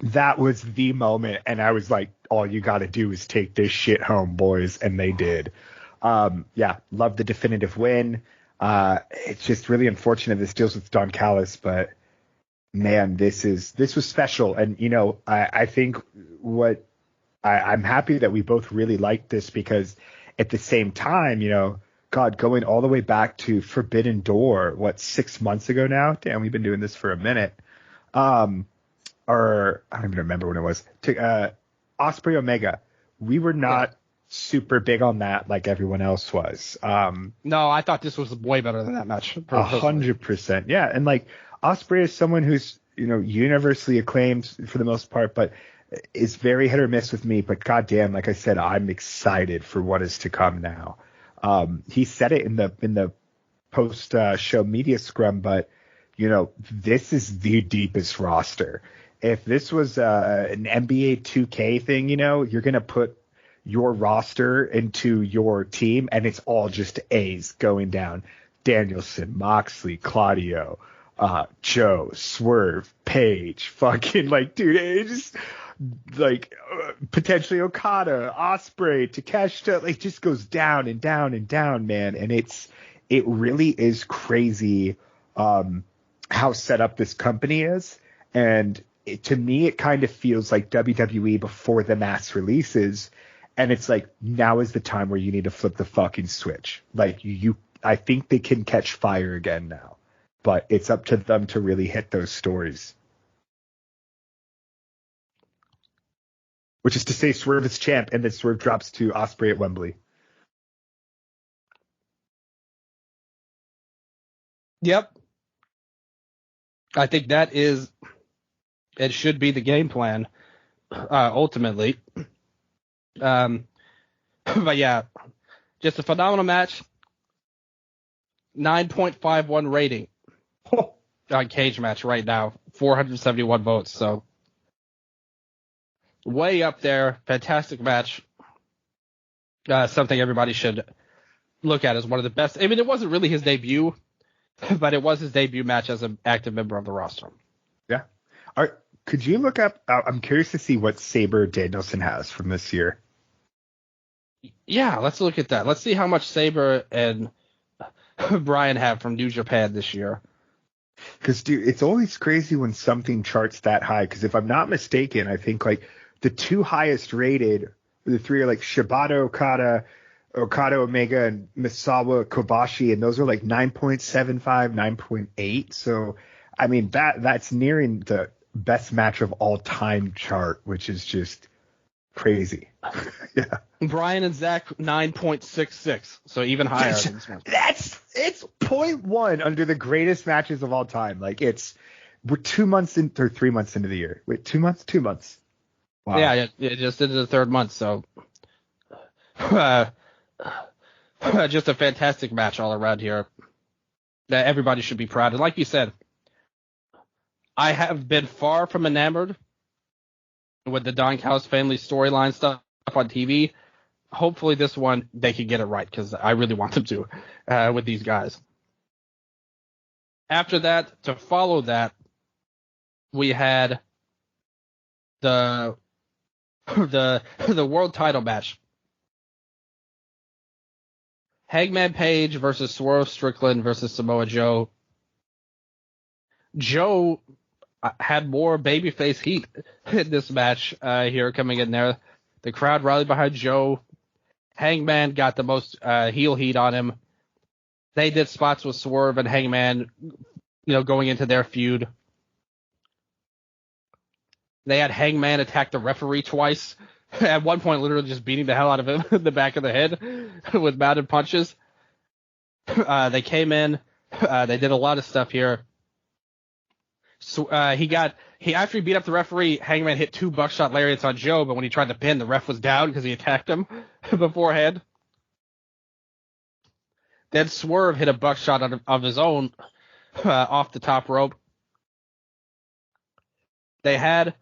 That was the moment. And I was like, all you got to do is take this shit home, boys. And they did. Love the definitive win. It's just really unfortunate this deals with Don Callis, but man, this was special. And, you know, I think I'm happy that we both really liked this because at the same time, God, going all the way back to Forbidden Door, 6 months ago now? Damn, we've been doing this for a minute. Or I don't even remember when it was. Ospreay Omega. We were not super big on that like everyone else was. No, I thought this was way better than that match. 100%. Yeah. And like Ospreay is someone who's, universally acclaimed for the most part, but is very hit or miss with me. But goddamn, like I said, I'm excited for what is to come now. He said it in the post show media scrum, but this is the deepest roster. If this was an NBA 2K thing, you're going to put your roster into your team and it's all just A's going down. Danielson, Moxley, Claudio, Joe, Swerve, Paige, fucking like, dude, it just like potentially Okada, Ospreay, Takeshita, like just goes down and down and down, man. And it really is crazy how set up this company is. And to me, it kind of feels like WWE before the mass releases. And it's like, now is the time where you need to flip the fucking switch. Like I think they can catch fire again now, but it's up to them to really hit those stories. Which is to say Swerve is champ and then Swerve drops to Ospreay at Wembley. Yep. I think it should be the game plan, ultimately. But yeah, just a phenomenal match. 9.51 rating on Cage Match right now. 471 votes. So way up there. Fantastic match. Something everybody should look at as one of the best. I mean, it wasn't really his debut, but it was his debut match as an active member of the roster. Yeah. Could you look up? I'm curious to see what Sabre Danielson has from this year. Yeah, let's look at that. Let's see how much Sabre and Brian have from New Japan this year. Because, dude, it's always crazy when something charts that high. Because if I'm not mistaken, I think like the two highest rated, the three are like Shibata Okada Omega, and Misawa Kobashi, and those are like 9.75, 9.8. So, I mean, that's nearing the best match of all time chart, which is just crazy. Yeah. Brian and Zach 9.66, so even higher. It's 0.1 under the greatest matches of all time. Like we're 2 months in or 3 months into the year. Wait, 2 months? 2 months. Wow. Yeah, it just into the third month, so just a fantastic match all around here that everybody should be proud of. Like you said, I have been far from enamored with the Don Callis family storyline stuff on TV. Hopefully this one, they can get it right, because I really want them to with these guys. After that, to follow that, we had the world title match. Hangman Page versus Swerve Strickland versus Samoa Joe. Joe had more babyface heat in this match here coming in there. The crowd rallied behind Joe. Hangman got the most heel heat on him. They did spots with Swerve and Hangman, going into their feud. They had Hangman attack the referee twice. At one point, literally just beating the hell out of him in the back of the head with mounted punches. They came in. They did a lot of stuff here. So after he beat up the referee, Hangman hit 2 buckshot lariats on Joe, but when he tried to pin, the ref was down because he attacked him beforehand. Then Swerve hit a buckshot of his own off the top rope. They had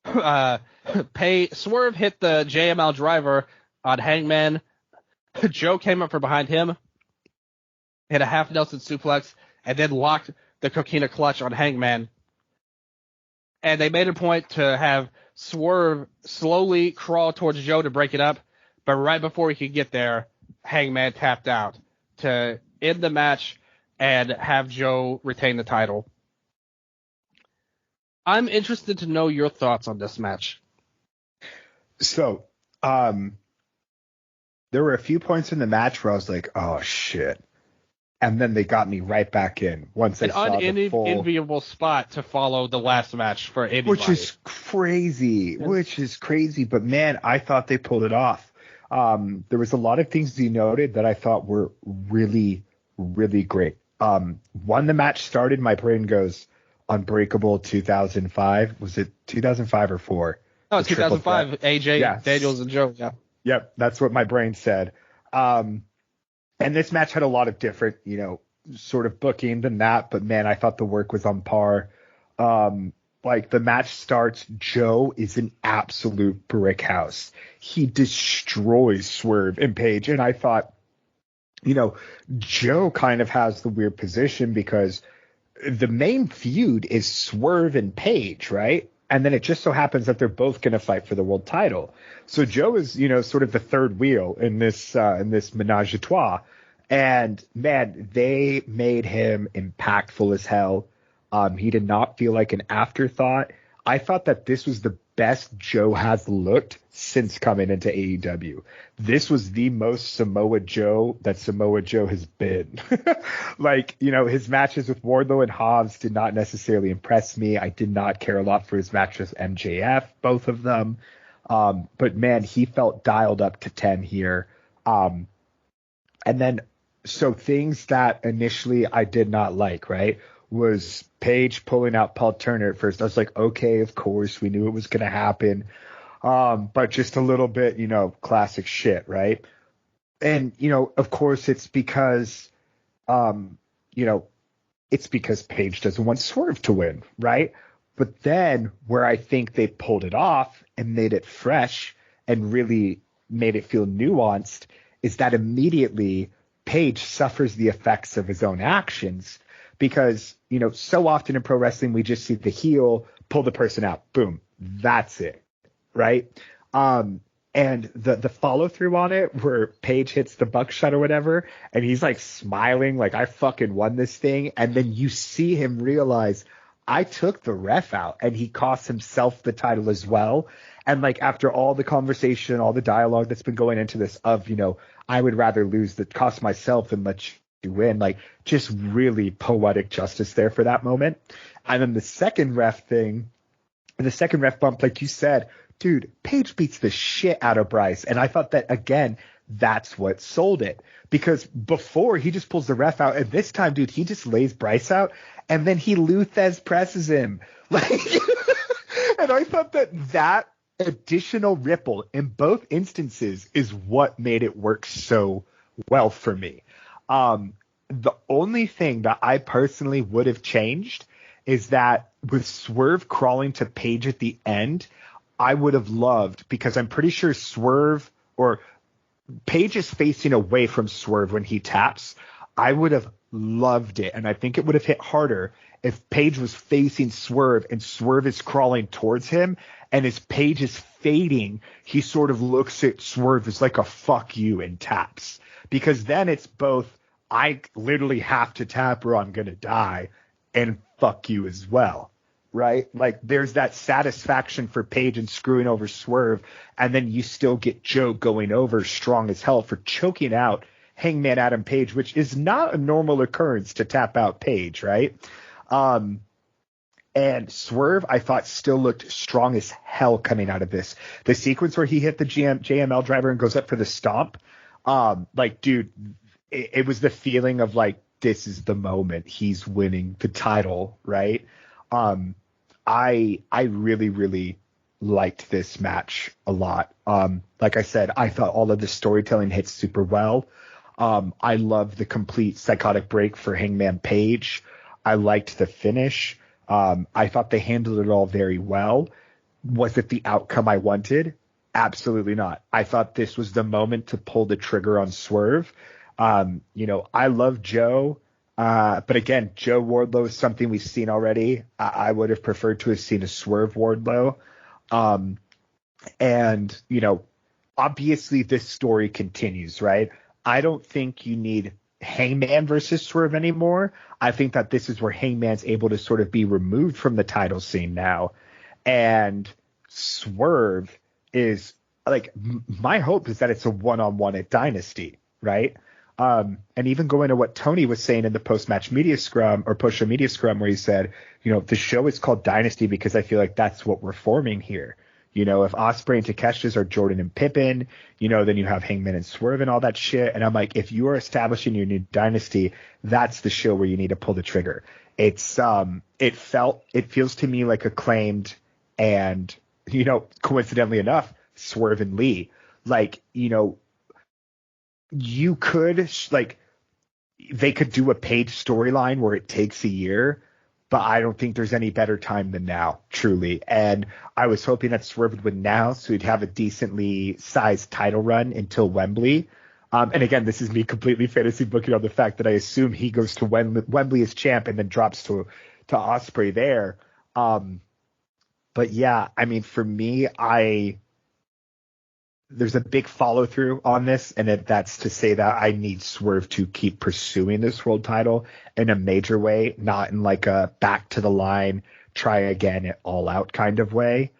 Swerve hit the JML driver on Hangman. Joe came up from behind him, hit a half Nelson suplex, and then locked the Coquina clutch on Hangman. And they made a point to have Swerve slowly crawl towards Joe to break it up, but right before he could get there, Hangman tapped out to end the match and have Joe retain the title. I'm interested to know your thoughts on this match. So, there were a few points in the match where I was like, oh shit. And then they got me right back in once I saw the full. An enviable spot to follow the last match for anybody. Which is crazy. But man, I thought they pulled it off. There was a lot of things you noted that I thought were really, really great. When the match started, my brain goes, Unbreakable 2005. Was it 2005 or 4? No, 2005. AJ, yeah. Daniels, and Joe. Yeah. Yep, that's what my brain said. And this match had a lot of different, sort of booking than that. But man, I thought the work was on par. Like the match starts, Joe is an absolute brick house. He destroys Swerve and Paige. And I thought, Joe kind of has the weird position because the main feud is Swerve and Paige, right? And then it just so happens that they're both going to fight for the world title. So Joe is, sort of the third wheel in this menage a trois. And man, they made him impactful as hell. He did not feel like an afterthought. I thought that this was the best Joe has looked since coming into AEW. This was the most Samoa Joe that Samoa Joe has been. His matches with Wardlow and Hobbs did not necessarily impress me. I did not care a lot for his match with MJF, both of them. But man, he felt dialed up to 10 here. And then, so things that initially I did not like, right, was Paige pulling out Paul Turner at first. I was like, okay, of course, we knew it was going to happen. But just a little bit, classic shit, right? And, of course, it's because, Paige doesn't want Swerve to win, right? But then where I think they pulled it off and made it fresh and really made it feel nuanced is that immediately Paige suffers the effects of his own actions because, so often in pro wrestling, we just see the heel pull the person out. Boom. That's it. Right. And the follow through on it where Paige hits the buckshot or whatever, and he's like smiling, like I fucking won this thing. And then you see him realize I took the ref out and he cost himself the title as well. And like after all the conversation, all the dialogue that's been going into this of, I would rather lose the cost myself than let you win. Like just really poetic justice there for that moment. And then the second ref bump, like you said, dude, Paige beats the shit out of Bryce. And I thought that, again, that's what sold it. Because before he just pulls the ref out, and this time, dude, he just lays Bryce out, and then he Luthez presses him. Like, and I thought that additional ripple in both instances is what made it work so well for me. The only thing that I personally would have changed is that with Swerve crawling to Paige at the end, I would have loved, because I'm pretty sure Swerve or Paige is facing away from Swerve when he taps. I would have loved it, and I think it would have hit harder if Paige was facing Swerve and Swerve is crawling towards him, and as Paige is fading, he sort of looks at Swerve as like a fuck you and taps. Because then it's both, I literally have to tap or I'm going to die, and fuck you as well. Right? Like there's that satisfaction for Paige and screwing over Swerve. And then you still get Joe going over strong as hell for choking out Hangman Adam Page, which is not a normal occurrence to tap out Paige. Right? And Swerve, I thought, still looked strong as hell coming out of this. The sequence where he hit the JML driver and goes up for the stomp. Like, dude, it was the feeling of like, this is the moment he's winning the title. Right? I really, really liked this match a lot. Like I said, I thought all of the storytelling hit super well. I loved the complete psychotic break for Hangman Page. I liked the finish. I thought they handled it all very well. Was it the outcome I wanted? Absolutely not. I thought this was the moment to pull the trigger on Swerve. I love Joe. But again, Joe Wardlow is something we've seen already. I would have preferred to have seen a Swerve Wardlow. And, obviously this story continues, right? I don't think you need Hangman versus Swerve anymore. I think that this is where Hangman's able to sort of be removed from the title scene now. And Swerve is like my hope is that it's a one-on-one at Dynasty, right? And even going to what Tony was saying in the post-match media scrum or post-show media scrum, where he said, the show is called Dynasty because I feel like that's what we're forming here. If Ospreay and Takeshita's are Jordan and Pippen, then you have Hangman and Swerve and all that shit. And I'm like, if you are establishing your new dynasty, that's the show where you need to pull the trigger. It feels to me like Acclaimed and, coincidentally enough, Swerve and Lee. Like, you could they could do a Page storyline where it takes a year, but I don't think there's any better time than now, truly. And I was hoping that Swerve would win now, so he'd have a decently sized title run until Wembley. And again, this is me completely fantasy booking on the fact that I assume he goes to Wembley as champ and then drops to Ospreay there. But yeah, I mean, for me, there's a big follow through on this, and that's to say that I need Swerve to keep pursuing this world title in a major way, not in like a back to the line, try again at all out kind of way.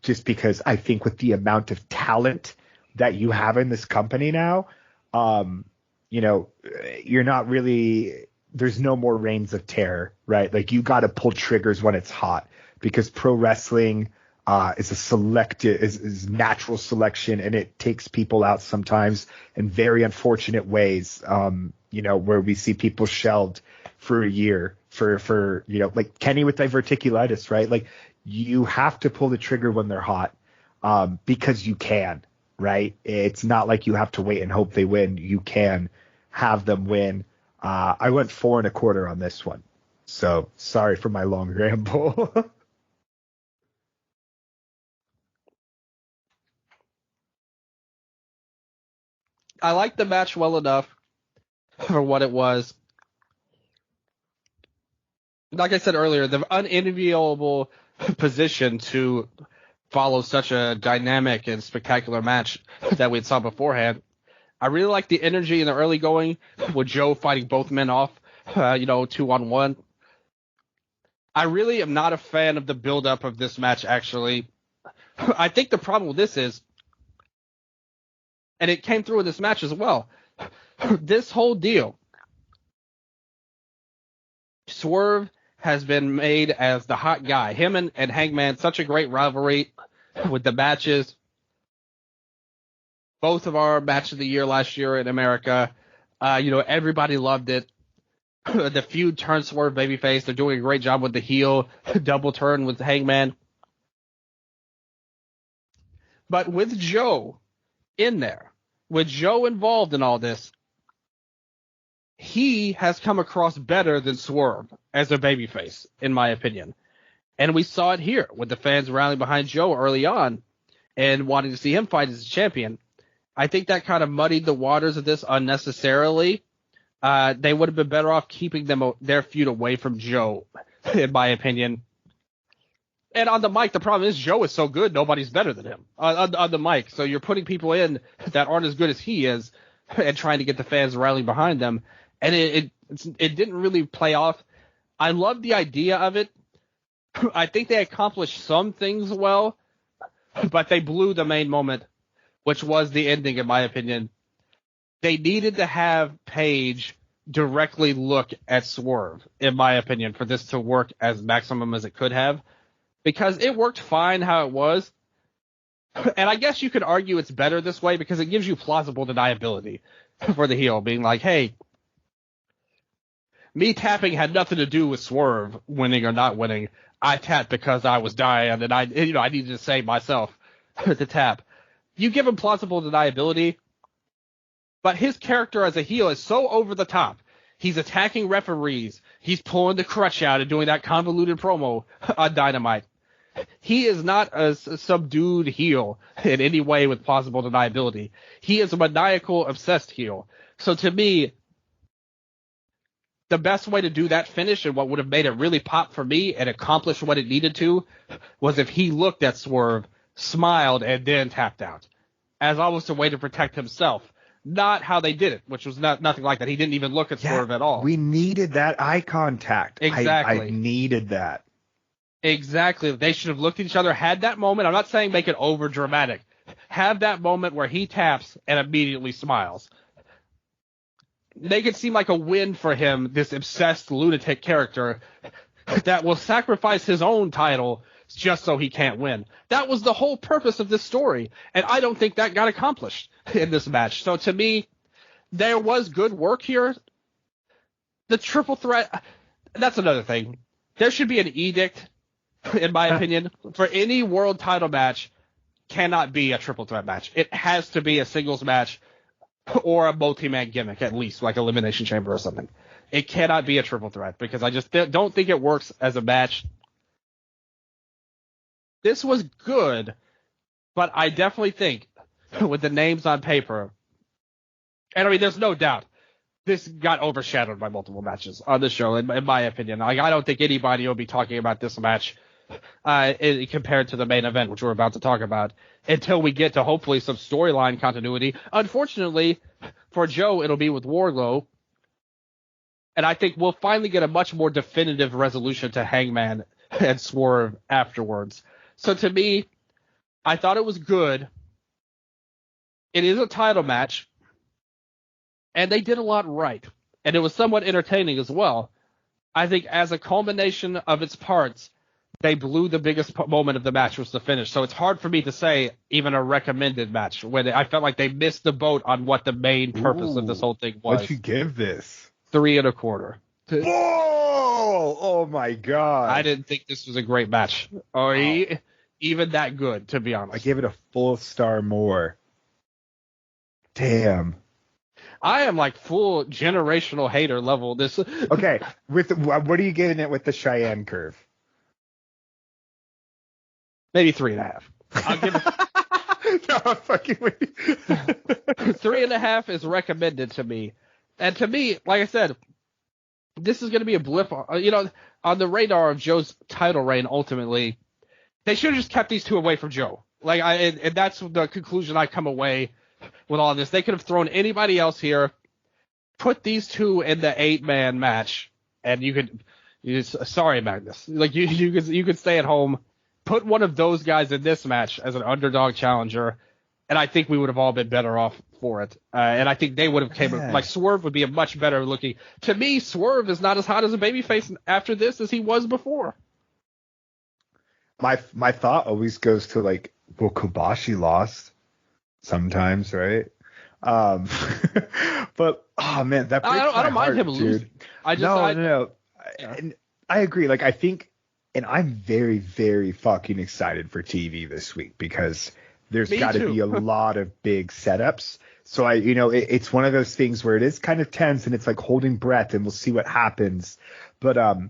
Just because I think with the amount of talent that you have in this company now, you're not really, there's no more reigns of terror, right? Like you got to pull triggers when it's hot, because pro wrestling is natural selection, and it takes people out sometimes in very unfortunate ways. Where we see people shelved for a year for like Kenny with diverticulitis, right? Like you have to pull the trigger when they're hot, because you can, right? It's not like you have to wait and hope they win. You can have them win. I went 4 1/4 on this one, so sorry for my long ramble. I liked the match well enough for what it was. Like I said earlier, the unenviable position to follow such a dynamic and spectacular match that we saw beforehand. I really like the energy in the early going with Joe fighting both men off, 2-on-1. I really am not a fan of the build-up of this match, actually. I think the problem with this is, and it came through in this match as well, this whole deal, Swerve has been made as the hot guy. Him and Hangman, such a great rivalry with the matches. Both of our match of the year last year in America. Everybody loved it. The feud turned Swerve babyface. They're doing a great job with the heel double turn with Hangman. But with Joe in there, with Joe involved in all this, he has come across better than Swerve as a babyface, in my opinion. And we saw it here with the fans rallying behind Joe early on and wanting to see him fight as a champion. I think that kind of muddied the waters of this unnecessarily. They would have been better off keeping their feud away from Joe, in my opinion. And on the mic, the problem is Joe is so good, nobody's better than him on the mic. So you're putting people in that aren't as good as he is and trying to get the fans rallying behind them. And it didn't really play off. I love the idea of it. I think they accomplished some things well, but they blew the main moment, which was the ending, in my opinion. They needed to have Page directly look at Swerve, in my opinion, for this to work as maximum as it could have. Because it worked fine how it was. And I guess you could argue it's better this way because it gives you plausible deniability for the heel, being like, hey, me tapping had nothing to do with Swerve winning or not winning. I tapped because I was dying and I needed to save myself to tap. You give him plausible deniability, but his character as a heel is so over the top. He's attacking referees. He's pulling the crutch out and doing that convoluted promo on Dynamite. He is not a subdued heel in any way with plausible deniability. He is a maniacal, obsessed heel. So to me, the best way to do that finish and what would have made it really pop for me and accomplish what it needed to was if he looked at Swerve, smiled, and then tapped out. As almost a way to protect himself. Not how they did it, which was nothing like that. He didn't even look at Swerve at all. We needed that eye contact. Exactly. I needed that. Exactly. They should have looked at each other, had that moment. I'm not saying make it over dramatic. have that moment where he taps and immediately smiles. Make it seem like a win for him, this obsessed lunatic character that will sacrifice his own title just so he can't win. That was the whole purpose of this story, and I don't think that got accomplished in this match. So to me, there was good work here. The triple threat, that's another thing. There should be an edict, in my opinion, for any world title match cannot be a triple threat match. It has to be a singles match or a multi-man gimmick, at least, like Elimination Chamber or something. It cannot be a triple threat because I just don't think it works as a match. This was good, but I definitely think with the names on paper, and I mean, there's no doubt, this got overshadowed by multiple matches on the show, in my opinion. Like, I don't think anybody will be talking about this match compared to the main event, which we're about to talk about, until we get to hopefully some storyline continuity. Unfortunately, for Joe, it'll be with Wardlow, and I think we'll finally get a much more definitive resolution to Hangman and Swerve afterwards. So to me, I thought it was good. It is a title match, and they did a lot right, and it was somewhat entertaining as well. I think as a culmination of its parts, they blew the biggest moment of the match, was the finish. So it's hard for me to say even a recommended match when I felt like they missed the boat on what the main purpose of this whole thing was. What'd you give this? 3.25. Whoa! Oh my god! I didn't think this was a great match, or even that good, to be honest. I gave it a full star more. Damn. I am like full generational hater level. This. Okay, what are you giving it with the Cheyenne curve? Maybe 3.5. I'll give it. No, I'm fucking with you. 3.5 is recommended to me, and to me, like I said, this is going to be a blip, on the radar of Joe's title reign. Ultimately, they should have just kept these two away from Joe. And that's the conclusion I come away with all of this. They could have thrown anybody else here, put these two in the 8-man match, and sorry, Magnus. Like you could stay at home, put one of those guys in this match as an underdog challenger, and I think we would have all been better off for it. And I think they would have like Swerve would be a much better looking. To me, Swerve is not as hot as a babyface after this as he was before. My thought always goes to like, well, Kobashi lost sometimes, right? But oh man, that breaks I don't my heart, mind him dude. losing. No. Yeah. And I agree. Like I think, and I'm very, very fucking excited for TV this week because there's got to be a lot of big setups. So it's one of those things where it is kind of tense and it's like holding breath and we'll see what happens. But I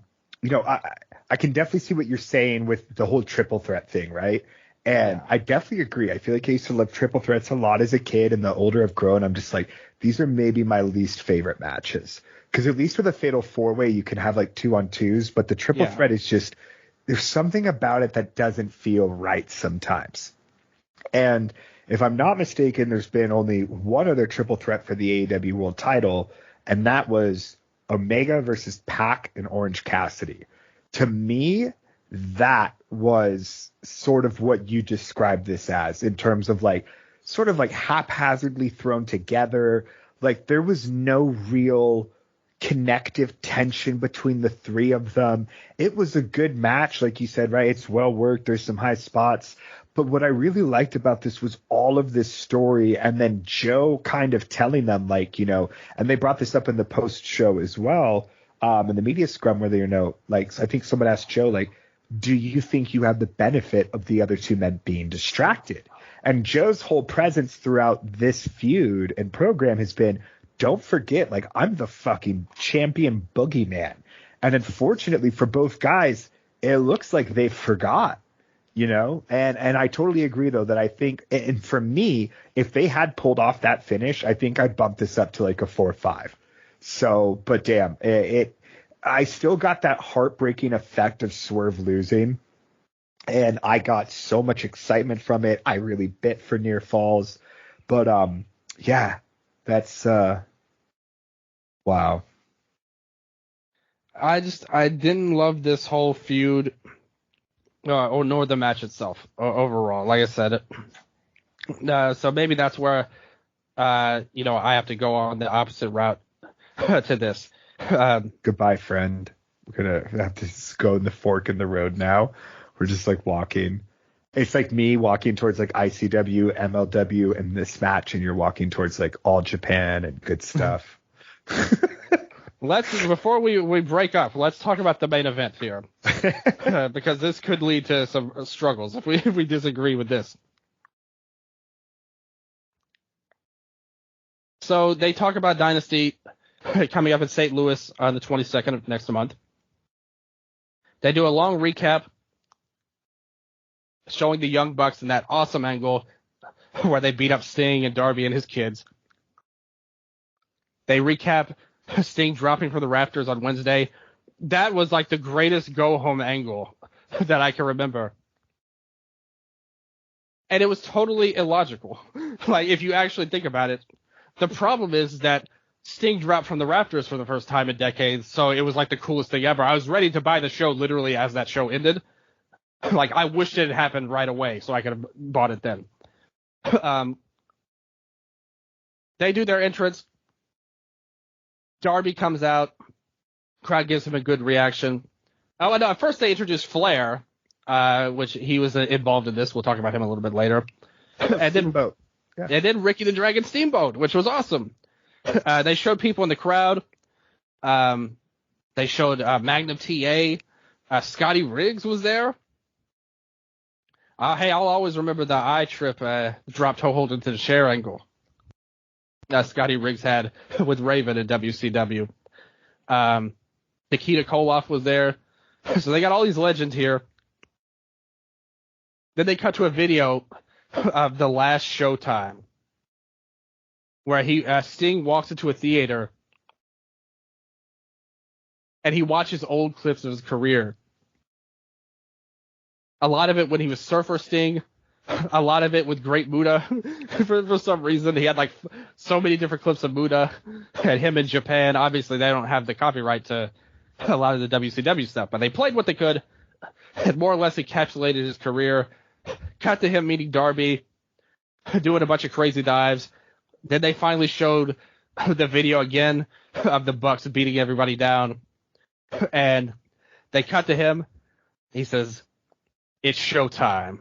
can definitely see what you're saying with the whole triple threat thing, right? And I definitely agree. I feel like I used to love triple threats a lot as a kid, and the older I've grown, I'm just like, these are maybe my least favorite matches. Because at least with a fatal 4-way, you can have like 2-on-2s, but the triple threat is just, there's something about it that doesn't feel right sometimes. And if I'm not mistaken, there's been only one other triple threat for the AEW World Title, and that was Omega versus Pac and Orange Cassidy. To me, that was sort of what you described this as in terms of like sort of like haphazardly thrown together. Like there was no real connective tension between the three of them. It was a good match, like you said, right? It's well worked. There's some high spots. But what I really liked about this was all of this story and then Joe kind of telling them like, and they brought this up in the post show as well, in the media scrum where I think someone asked Joe, like, do you think you have the benefit of the other two men being distracted? And Joe's whole presence throughout this feud and program has been, don't forget, like, I'm the fucking champion boogeyman. And unfortunately for both guys, it looks like they forgot, and I totally agree, though, that I think, and for me, if they had pulled off that finish, I think I'd bump this up to like a 4-5. So, but damn, I still got that heartbreaking effect of Swerve losing, and I got so much excitement from it. I really bit for near falls, but that's wow. I didn't love this whole feud, nor the match itself overall. Like I said, So maybe that's where, I have to go on the opposite route to this. Goodbye, friend. We're gonna have to go in the fork in the road now. We're just like walking. It's like me walking towards like ICW, MLW, and this match, and you're walking towards like All Japan and good stuff. Before we break up, let's talk about the main event here, because this could lead to some struggles if we disagree with this. So they talk about Dynasty coming up in St. Louis on the 22nd of next month. They do a long recap showing the Young Bucks in that awesome angle where they beat up Sting and Darby and his kids. They recap Sting dropping from the rafters on Wednesday. That was like the greatest go-home angle that I can remember. And it was totally illogical. Like, if you actually think about it, the problem is that Sting dropped from the rafters for the first time in decades, so it was like the coolest thing ever. I was ready to buy the show literally as that show ended. Like, I wished it had happened right away so I could have bought it then. They do their entrance. Darby comes out. Crowd gives him a good reaction. Oh, no, at first they introduced Flair, which he was involved in this. We'll talk about him a little bit later. And then Ricky the Dragon Steamboat, which was awesome. They showed people in the crowd. They showed Magnum TA. Scotty Riggs was there. Hey, I'll always remember the eye trip drop toe hold into the chair angle Scotty Riggs had with Raven in WCW. Nikita Koloff was there. So they got all these legends here. Then they cut to a video of the last Showtime where Sting walks into a theater and he watches old clips of his career. A lot of it when he was Surfer Sting, a lot of it with Great Muta. for some reason, he had like so many different clips of Muta and him in Japan. Obviously, they don't have the copyright to a lot of the WCW stuff, but they played what they could and more or less encapsulated his career. Cut to him meeting Darby, doing a bunch of crazy dives. Then they finally showed the video again of the Bucks beating everybody down. And they cut to him. He says, "It's showtime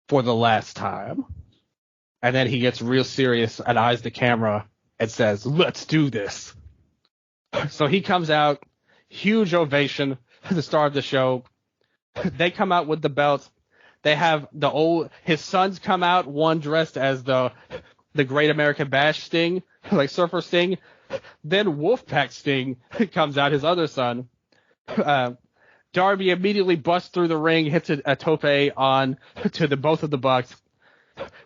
for the last time." And then he gets real serious and eyes the camera and says, "Let's do this." So he comes out, huge ovation, the star of the show. They come out with the belt. They have his sons come out, one dressed as the Great American Bash Sting, like Surfer Sting. Then Wolfpack Sting comes out, his other son. Darby immediately busts through the ring, hits a tope on to both of the Bucks.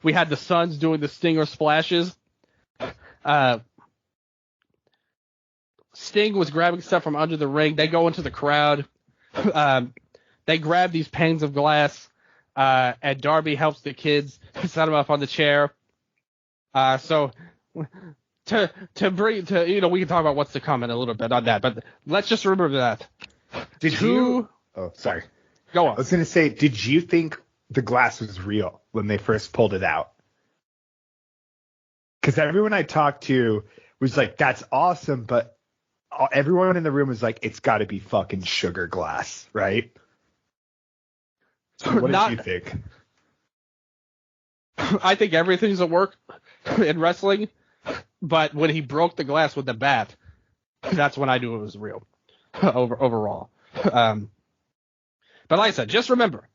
We had the sons doing the Stinger splashes. Sting was grabbing stuff from under the ring. They go into the crowd. They grab these panes of glass, and Darby helps the kids set them up on the chair. So we can talk about what's to come in a little bit on that, but let's just remember that. Oh, sorry. Go on. I was going to say, did you think the glass was real when they first pulled it out? Because everyone I talked to was like, "That's awesome," but everyone in the room was like, "It's got to be fucking sugar glass, right?" So what did you think? I think everything's at work in wrestling, but when he broke the glass with the bat, that's when I knew it was real overall. But like I said, just remember,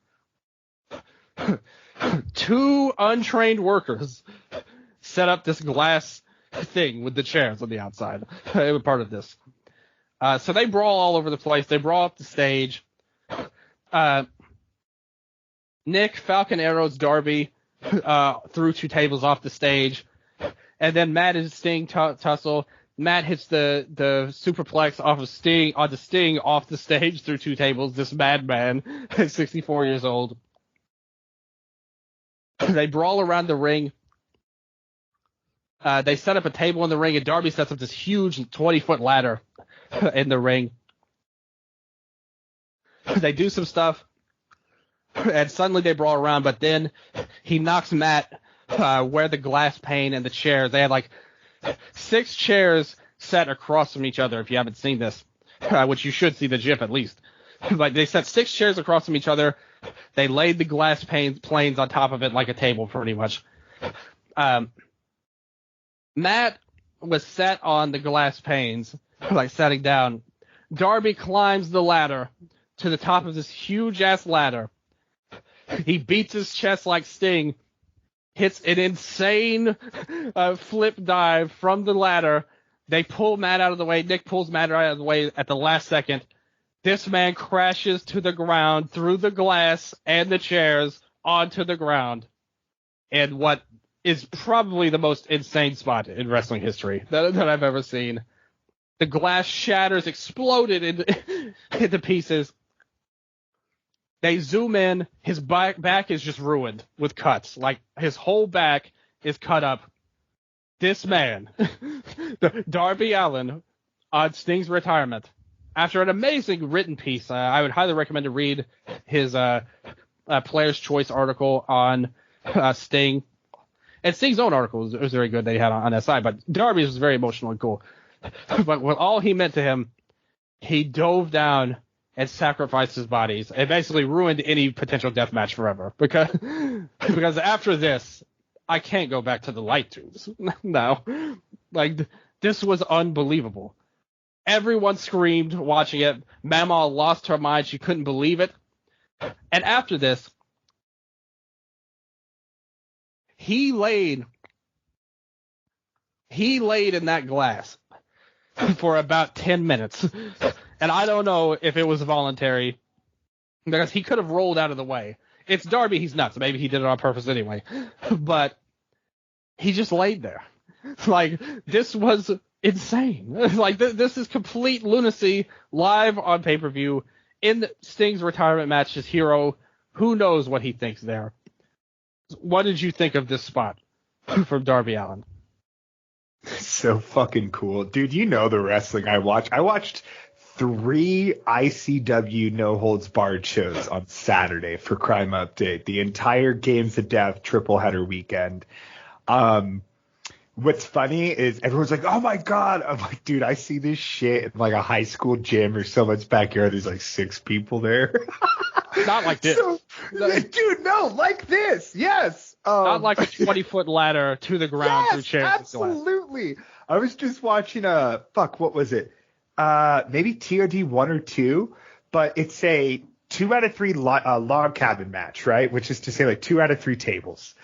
2 untrained workers set up this glass thing with the chairs on the outside. They were part of this. So they brawl all over the place. They brawl up the stage. Nick Falcon Arrows Darby threw 2 tables off the stage. And then Matt and Sting tussle. Matt hits the superplex onto Sting off the stage through 2 tables. This madman, 64 years old. They brawl around the ring. They set up a table in the ring, and Darby sets up this huge 20-foot ladder in the ring. They do some stuff, and suddenly they brawl around, but then he knocks Matt where the glass pane and the chairs, they had like 6 chairs set across from each other. If you haven't seen this, which you should see the GIF at least. Like they set 6 chairs across from each other. They laid the glass planes on top of it like a table, pretty much. Matt was set on the glass panes, like sitting down. Darby climbs the ladder to the top of this huge ass ladder. He beats his chest like Sting, hits an insane flip dive from the ladder. They pull Matt out of the way. Nick pulls Matt out of the way at the last second. This man crashes to the ground through the glass and the chairs onto the ground. And what is probably the most insane spot in wrestling history that I've ever seen. The glass shatters, exploded into pieces. They zoom in. His back is just ruined with cuts. Like, his whole back is cut up. This man, Darby Allin, on Sting's retirement, after an amazing written piece, I would highly recommend to read his Player's Choice article on Sting. And Sting's own article was very good that he had on that side, but Darby's was very emotional and cool. But with all he meant to him, he dove down and sacrificed his bodies and basically ruined any potential death match forever. Because after this, I can't go back to the light tubes. No. Like, this was unbelievable. Everyone screamed watching it. Mama lost her mind. She couldn't believe it. And after this, he laid in that glass for about 10 minutes. And I don't know if it was voluntary, because he could have rolled out of the way. It's Darby, he's nuts. Maybe he did it on purpose anyway. But he just laid there. Like, this was insane. Like, this is complete lunacy live on pay-per-view in Sting's retirement match. His hero, who knows what he thinks there. What did you think of this spot from Darby Allin? So fucking cool. Dude, you know the wrestling I watch. I watched 3 ICW no holds barred shows on Saturday for Crime Update. The entire Games of Death triple header weekend. What's funny is everyone's like, oh my God. I'm like, dude, I see this shit in like a high school gym or someone's backyard. There's like 6 people there. Not like this. Dude, no, like this. Yes. Not like a 20-foot ladder to the ground through chairs. Absolutely. I was just watching what was it? Maybe TOD 1 or 2, but it's a 2 out of 3 log cabin match, right? Which is to say like 2 out of 3 tables.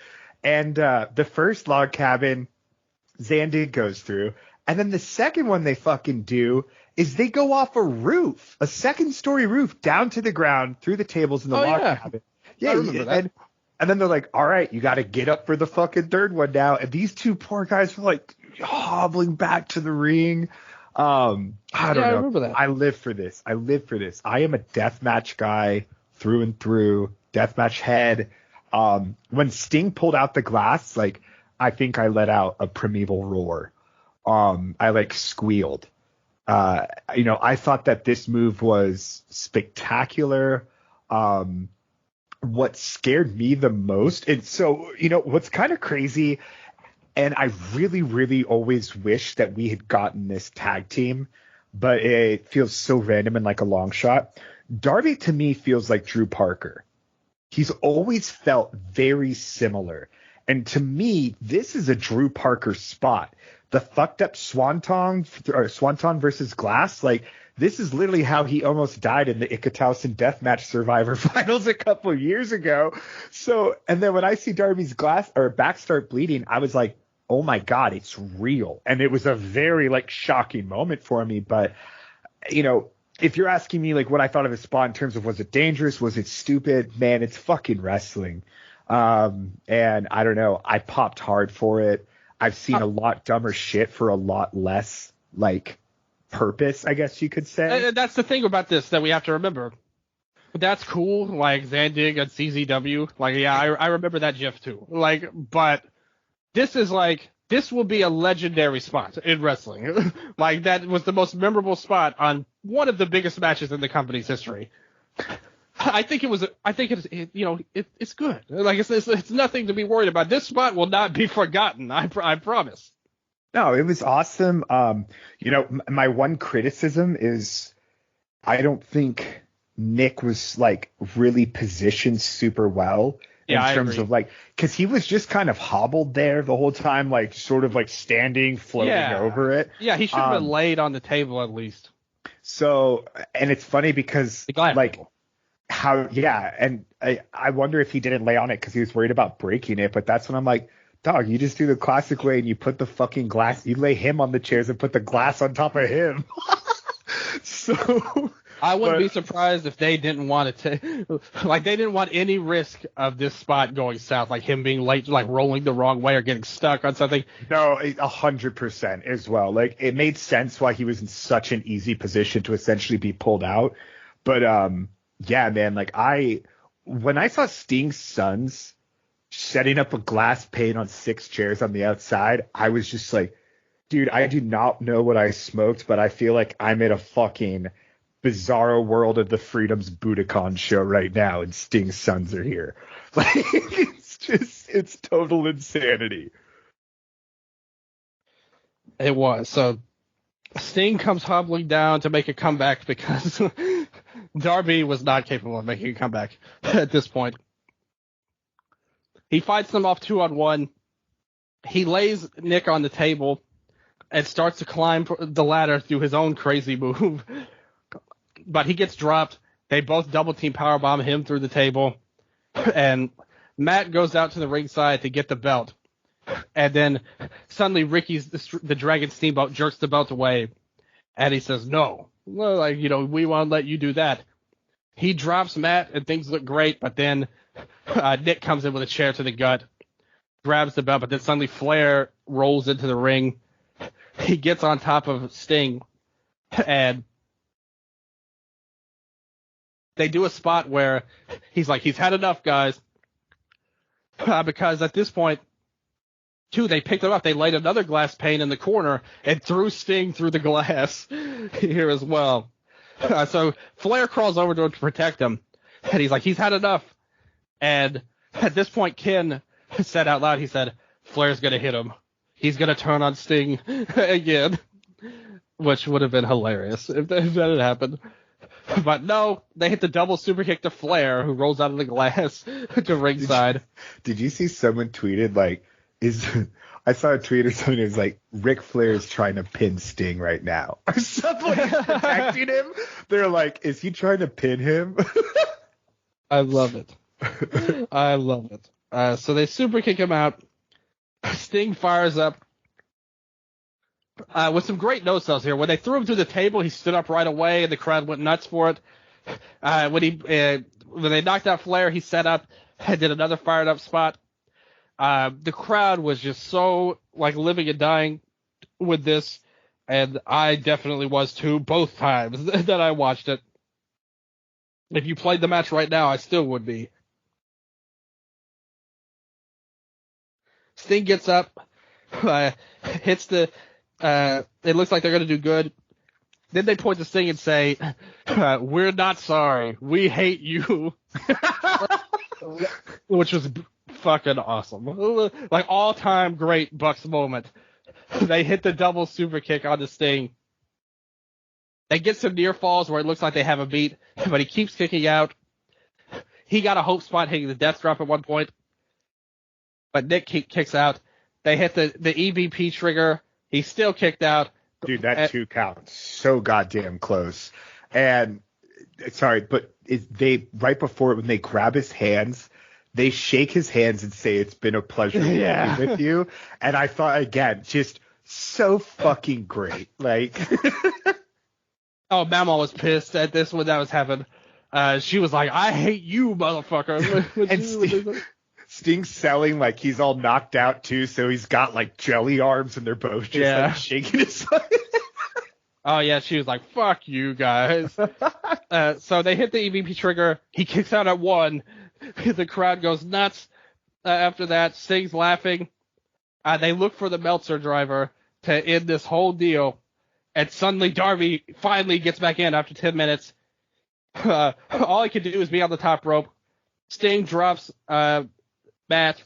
And the first log cabin, Zandig goes through. And then the second one they fucking do is they go off a roof, a 2nd-story roof, down to the ground through the tables in the log cabin. Yeah, I remember that. And then they're like, all right, you got to get up for the fucking third one now. And these 2 poor guys were like hobbling back to the ring. I don't know. I remember that. I live for this. I am a deathmatch guy through and through, deathmatch head. When Sting pulled out the glass, like, I think I let out a primeval roar. I like squealed. I thought that this move was spectacular. What scared me the most, and so, what's kind of crazy, and I really, really always wish that we had gotten this tag team, but it feels so random and like a long shot. Darby to me feels like Drew Parker. He's always felt very similar. And to me, this is a Drew Parker spot. The fucked up Swanton versus Glass, like, this is literally how he almost died in the Ikatausen Deathmatch Survivor Finals a couple of years ago. So, and then when I see Darby's back start bleeding, I was like, oh my God, it's real. And it was a very like shocking moment for me. But, if you're asking me like what I thought of his spot in terms of was it dangerous, was it stupid, man, it's fucking wrestling. And I don't know, I popped hard for it. I've seen a lot dumber shit for a lot less like purpose, I guess you could say. And that's the thing about this that we have to remember. That's cool, like Zandig and CZW. Like, yeah, I remember that GIF too. Like, but this will be a legendary spot in wrestling. Like, that was the most memorable spot on one of the biggest matches in the company's history. I think it's good. Like it's nothing to be worried about. This spot will not be forgotten. I promise. No, it was awesome. My one criticism is I don't think Nick was like really positioned super well in terms of like, because he was just kind of hobbled there the whole time, like sort of like standing, floating over it. Yeah, he should have been laid on the table at least. So, and it's funny because like table. And I wonder if he didn't lay on it because he was worried about breaking it, but that's when I'm like, dog, you just do the classic way and you put the fucking glass, you lay him on the chairs and put the glass on top of him. So I wouldn't be surprised if they didn't want to like they didn't want any risk of this spot going south, like him being late, like rolling the wrong way or getting stuck on something. No, 100% as well. Like it made sense why he was in such an easy position to essentially be pulled out. But yeah, man, like when I saw Sting's sons setting up a glass pane on 6 chairs on the outside, I was just like, dude, I do not know what I smoked, but I feel like I'm in a fucking bizarro world of the Freedom's Budokan show right now, and Sting's sons are here. Like, it's total insanity. It was. So Sting comes hobbling down to make a comeback because Darby was not capable of making a comeback at this point. He fights them off 2-on-1. He lays Nick on the table and starts to climb the ladder through his own crazy move. But he gets dropped. They both double team powerbomb him through the table. And Matt goes out to the ringside to get the belt. And then suddenly the Dragon Steamboat jerks the belt away. And he says, no, well, we won't let you do that. He drops Matt and things look great. But then Nick comes in with a chair to the gut, grabs the belt. But then suddenly Flair rolls into the ring. He gets on top of Sting. And they do a spot where he's like, he's had enough, guys. Because at this point, they picked him up. They laid another glass pane in the corner and threw Sting through the glass here as well. So Flair crawls over to him to protect him. And he's like, he's had enough. And at this point, Ken said out loud, he said, Flair's going to hit him. He's going to turn on Sting again. Which would have been hilarious if that had happened. But no, they hit the double super kick to Flair, who rolls out of the glass to ringside. Did you see someone tweeted, like, I saw a tweet or something that was like, Ric Flair is trying to pin Sting right now. Or somebody protecting him. They're like, is he trying to pin him? I love it. I love it. So they super kick him out. Sting fires up. With some great no-sells here. When they threw him through the table, he stood up right away, and the crowd went nuts for it. When they knocked out Flair, he set up and did another fired-up spot. The crowd was just so, like, living and dying with this, and I definitely was too, both times that I watched it. If you played the match right now, I still would be. Sting gets up, hits the... it looks like they're going to do good. Then they point to Sting and say, we're not sorry. We hate you. Which was fucking awesome. Like, all-time great Bucks moment. They hit the double super kick on the Sting. They get some near falls where it looks like they have a beat, but he keeps kicking out. He got a hope spot hitting the death drop at one point. But Nick kicks out. They hit the EVP trigger. He's still kicked out. Dude, that 2 count. So goddamn close. And, sorry, but they right before it, when they grab his hands, they shake his hands and say, it's been a pleasure working with you. And I thought, again, just so fucking great. Like, oh, Mama was pissed at this when that was happening. She was like, I hate you, motherfucker. And Sting's selling like he's all knocked out too, so he's got like jelly arms and they're both just like shaking his head. Oh yeah, she was like, fuck you guys. So they hit the EVP trigger. He kicks out at 1. The crowd goes nuts. After that, Sting's laughing. They look for the Meltzer driver to end this whole deal. And suddenly Darby finally gets back in after 10 minutes. All he can do is be on the top rope. Sting drops Matt,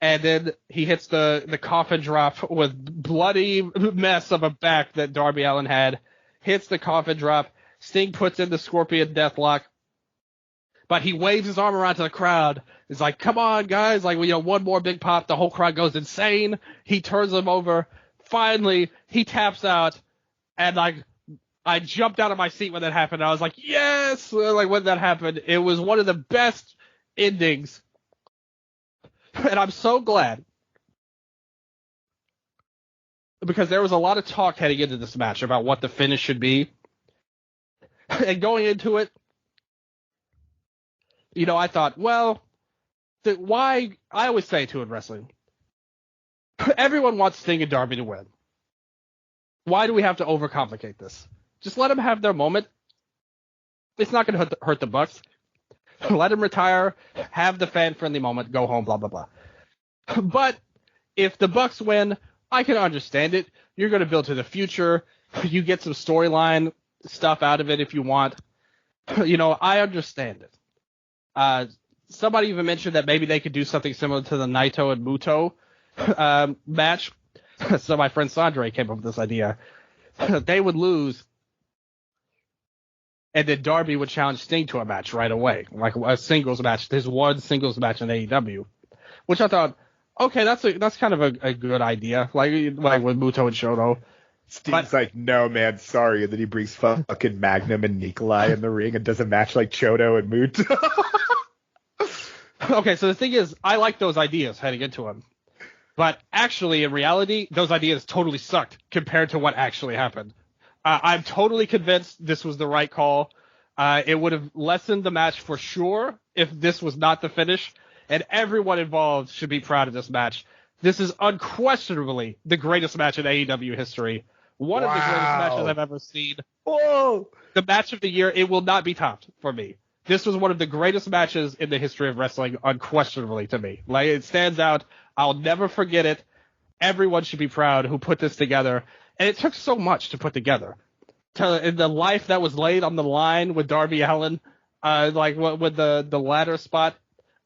and then he hits the coffin drop with bloody mess of a back that Darby Allin had. Hits the coffin drop. Sting puts in the Scorpion Deathlock. But he waves his arm around to the crowd. He's like, come on, guys. Like, one more big pop. The whole crowd goes insane. He turns him over. Finally, he taps out. And, like, I jumped out of my seat when that happened. I was like, yes! Like, when that happened, it was one of the best endings. And I'm so glad. Because there was a lot of talk heading into this match about what the finish should be. And going into it, I thought, well, why? I always say too in wrestling, everyone wants Sting and Darby to win. Why do we have to overcomplicate this? Just let them have their moment. It's not going to hurt the Bucks. Let them retire, have the fan-friendly moment, go home, blah, blah, blah. But if the Bucks win, I can understand it. You're going to build to the future. You get some storyline stuff out of it if you want. I understand it. Somebody even mentioned that maybe they could do something similar to the Naito and Muto match. So my friend Sandre came up with this idea. They would lose, and then Darby would challenge Sting to a match right away, like a singles match. There's one singles match in AEW, which I thought, okay, that's kind of a good idea, like with Muto and Shoto. Sting's like, no, man, sorry. And then he brings fucking Magnum and Nikolai in the ring and does a match like Choto and Muto. Okay, so the thing is, I like those ideas heading into them. But actually, in reality, those ideas totally sucked compared to what actually happened. I'm totally convinced this was the right call. It would have lessened the match for sure if this was not the finish. And everyone involved should be proud of this match. This is unquestionably the greatest match in AEW history. One of the greatest matches I've ever seen. Whoa! The match of the year, it will not be topped for me. This was one of the greatest matches in the history of wrestling, unquestionably to me. Like, it stands out. I'll never forget it. Everyone should be proud who put this together. And it took so much to put together. The life that was laid on the line with Darby Allin, with the ladder spot.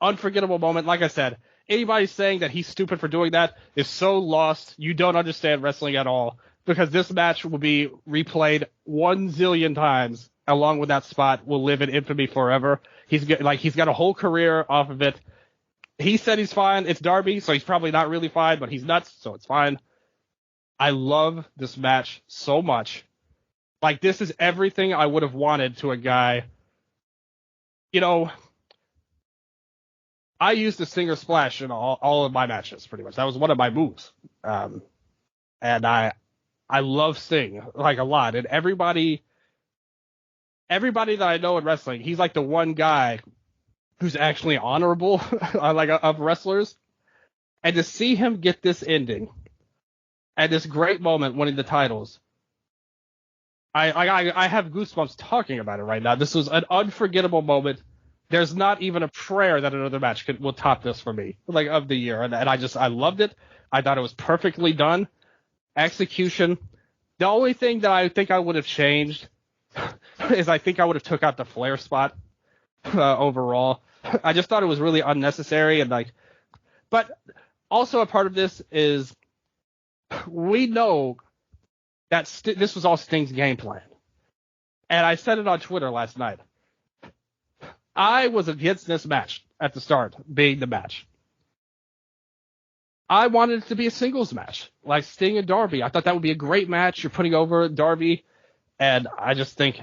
Unforgettable moment. Like I said, anybody saying that he's stupid for doing that is so lost. You don't understand wrestling at all. Because this match will be replayed 1 zillion times along with that spot, will live in infamy forever. He's got a whole career off of it. He said he's fine. It's Darby, so he's probably not really fine, but he's nuts, so it's fine. I love this match so much. Like, this is everything I would have wanted to a guy. I used the Stinger Splash in all of my matches, pretty much. That was one of my moves. And I love Sting, like, a lot. And everybody that I know in wrestling, he's like the one guy who's actually honorable, of wrestlers. And to see him get this ending and this great moment winning the titles, I have goosebumps talking about it right now. This was an unforgettable moment. There's not even a prayer that another match will top this for me, of the year. And I loved it. I thought it was perfectly done. Execution. The only thing that I think I would have changed is I think I would have took out the Flair spot overall. I just thought it was really unnecessary but also a part of this is we know that this was all Sting's game plan. And I said it on Twitter last night. I was against this match at the start being the match. I wanted it to be a singles match, like Sting and Darby. I thought that would be a great match. You're putting over Darby, and I just think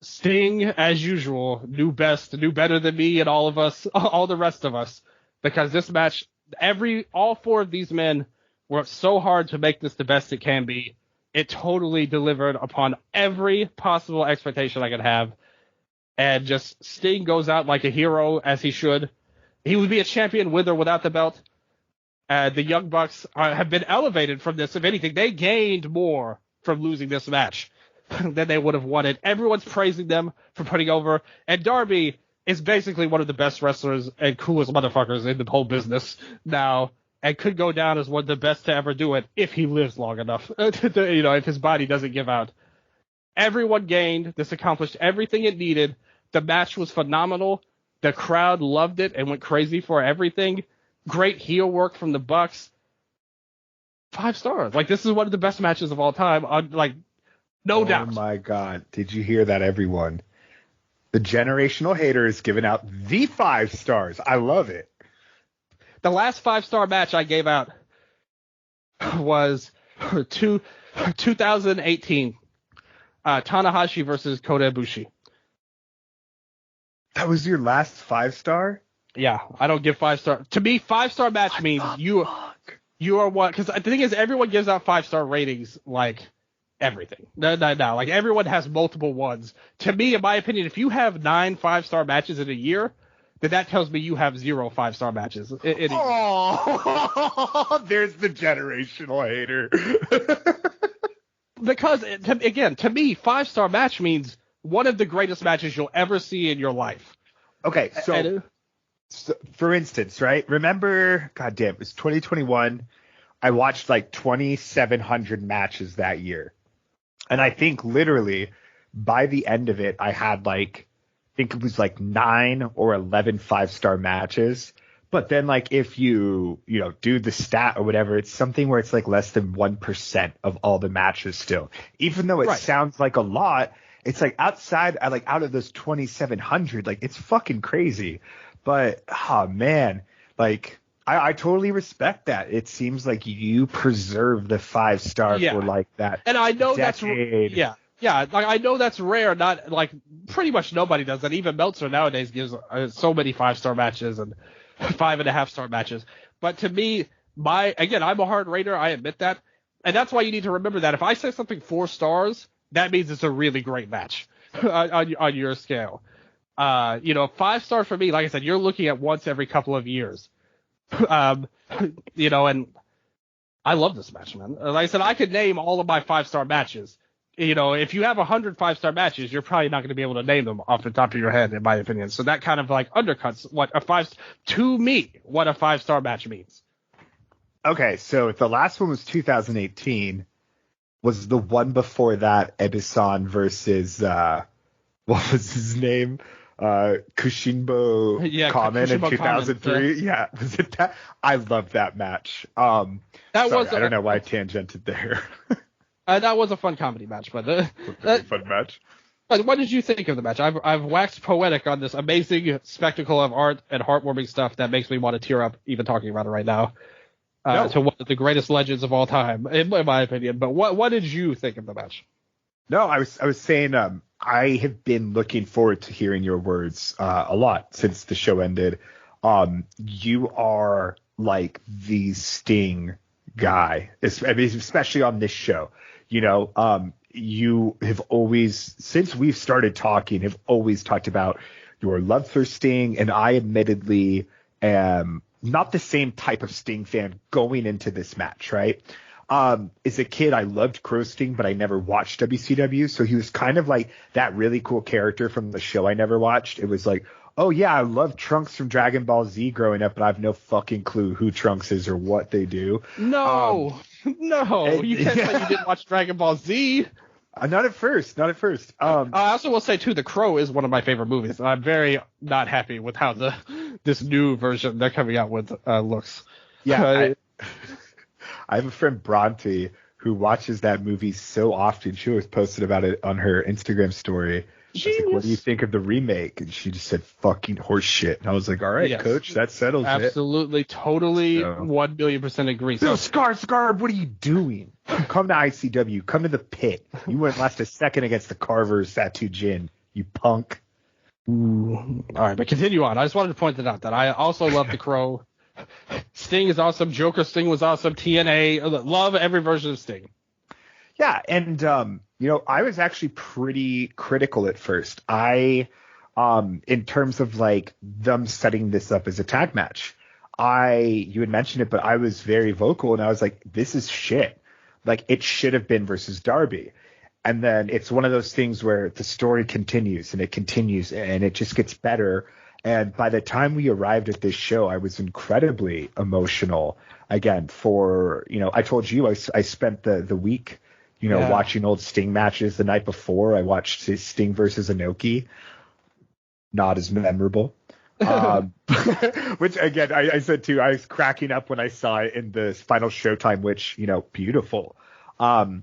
Sting, as usual, knew better than me and all of us, all the rest of us, because this match, all 4 of these men worked so hard to make this the best it can be. It totally delivered upon every possible expectation I could have, and just Sting goes out like a hero, as he should. He would be a champion with or without the belt. The Young Bucks have been elevated from this. If anything, they gained more from losing this match than they would have wanted. Everyone's praising them for putting over. And Darby is basically one of the best wrestlers and coolest motherfuckers in the whole business now, and could go down as one of the best to ever do it if he lives long enough. If his body doesn't give out. Everyone gained. This accomplished everything it needed. The match was phenomenal. The crowd loved it and went crazy for everything. Great heel work from the Bucks. 5 stars. Like, this is one of the best matches of all time. No doubt. Oh my God. Did you hear that, everyone? The generational hater is giving out the 5 stars. I love it. The last 5-star match I gave out was 2018. Tanahashi versus Kota Ibushi. That was your last 5-star? Yeah, I don't give 5-star. To me, 5-star match means you are what? Because the thing is, everyone gives out 5-star ratings like everything. No. Like, everyone has multiple ones. To me, in my opinion, if you have 9 5-star matches in a year, then that tells me you have 0 5-star matches. Oh, there's the generational hater. Because, to me, 5-star match means one of the greatest matches you'll ever see in your life. Okay, so for instance, right? Remember, goddamn, it was 2021. I watched like 2,700 matches that year. And I think literally by the end of it, I had I think it was 9 or 11 5-star matches. But then if you do the stat or whatever, it's something where it's less than 1% of all the matches still. Even though it sounds like a lot, it's outside, out of those 2,700, it's fucking crazy. But, oh man, I totally respect that. It seems like you preserve the 5-star for that. And I know decade. that's I know that's rare. Not pretty much nobody does that. Even Meltzer nowadays gives so many 5-star matches and 5.5-star matches. But to me, I'm a hard rater. I admit that, and that's why you need to remember that if I say something 4 stars, that means it's a really great match on your scale. 5 stars for me, like I said, you're looking at once every couple of years. And I love this match, man. Like I said, I could name all of my 5-star matches. If you have 100 5-star matches, you're probably not going to be able to name them off the top of your head, in my opinion. So that kind of undercuts what a 5-star match means. Okay, so the last one was 2018. Was the one before that Edison versus what was his name? Kushinbo Kamen in 2003. Yeah, was it that? I love that match. I don't know why I tangented there. That was a fun comedy match, but fun match. What did you think of the match? I've waxed poetic on this amazing spectacle of art and heartwarming stuff that makes me want to tear up even talking about it right now. To one of the greatest legends of all time, in my opinion. But what did you think of the match? No, I was saying I have been looking forward to hearing your words a lot since the show ended. You are the Sting guy, especially on this show. You have always, since we've started talking, have always talked about your love for Sting, and I admittedly am not the same type of Sting fan going into this match, right? As a kid, I loved Crow Sting, but I never watched WCW. So he was kind of that really cool character from the show I never watched. It was oh yeah, I love Trunks from Dragon Ball Z growing up, but I have no fucking clue who Trunks is or what they do. No, you can't say you didn't watch Dragon Ball Z. Not at first. I also will say too, The Crow is one of my favorite movies. I'm very not happy with how this new version they're coming out with looks. Yeah, I have a friend Bronte who watches that movie so often. She always posted about it on her Instagram story. I was what do you think of the remake? And she just said fucking horse shit. And I was all right, coach, that settles Absolutely, totally, 1,000,000% agree. So, Scar, what are you doing? Come to ICW. Come to the pit. You wouldn't last a second against the Carvers, Satu Jin, you punk. Ooh. All right, but continue on. I just wanted to point that out, that I also love The Crow. Sting is awesome. Joker Sting was awesome. TNA. Love every version of Sting. Yeah, and I was actually pretty critical at first. In terms of them setting this up as a tag match, you had mentioned it, but I was very vocal and I was like, this is shit. It should have been versus Darby. And then it's one of those things where the story continues and it just gets better. And by the time we arrived at this show, I was incredibly emotional. Again, I told you I spent the week, watching old Sting matches the night before. I watched Sting versus Inoki. Not as memorable. Which again, I said too, I was cracking up when I saw it in the final Showtime, which, beautiful. And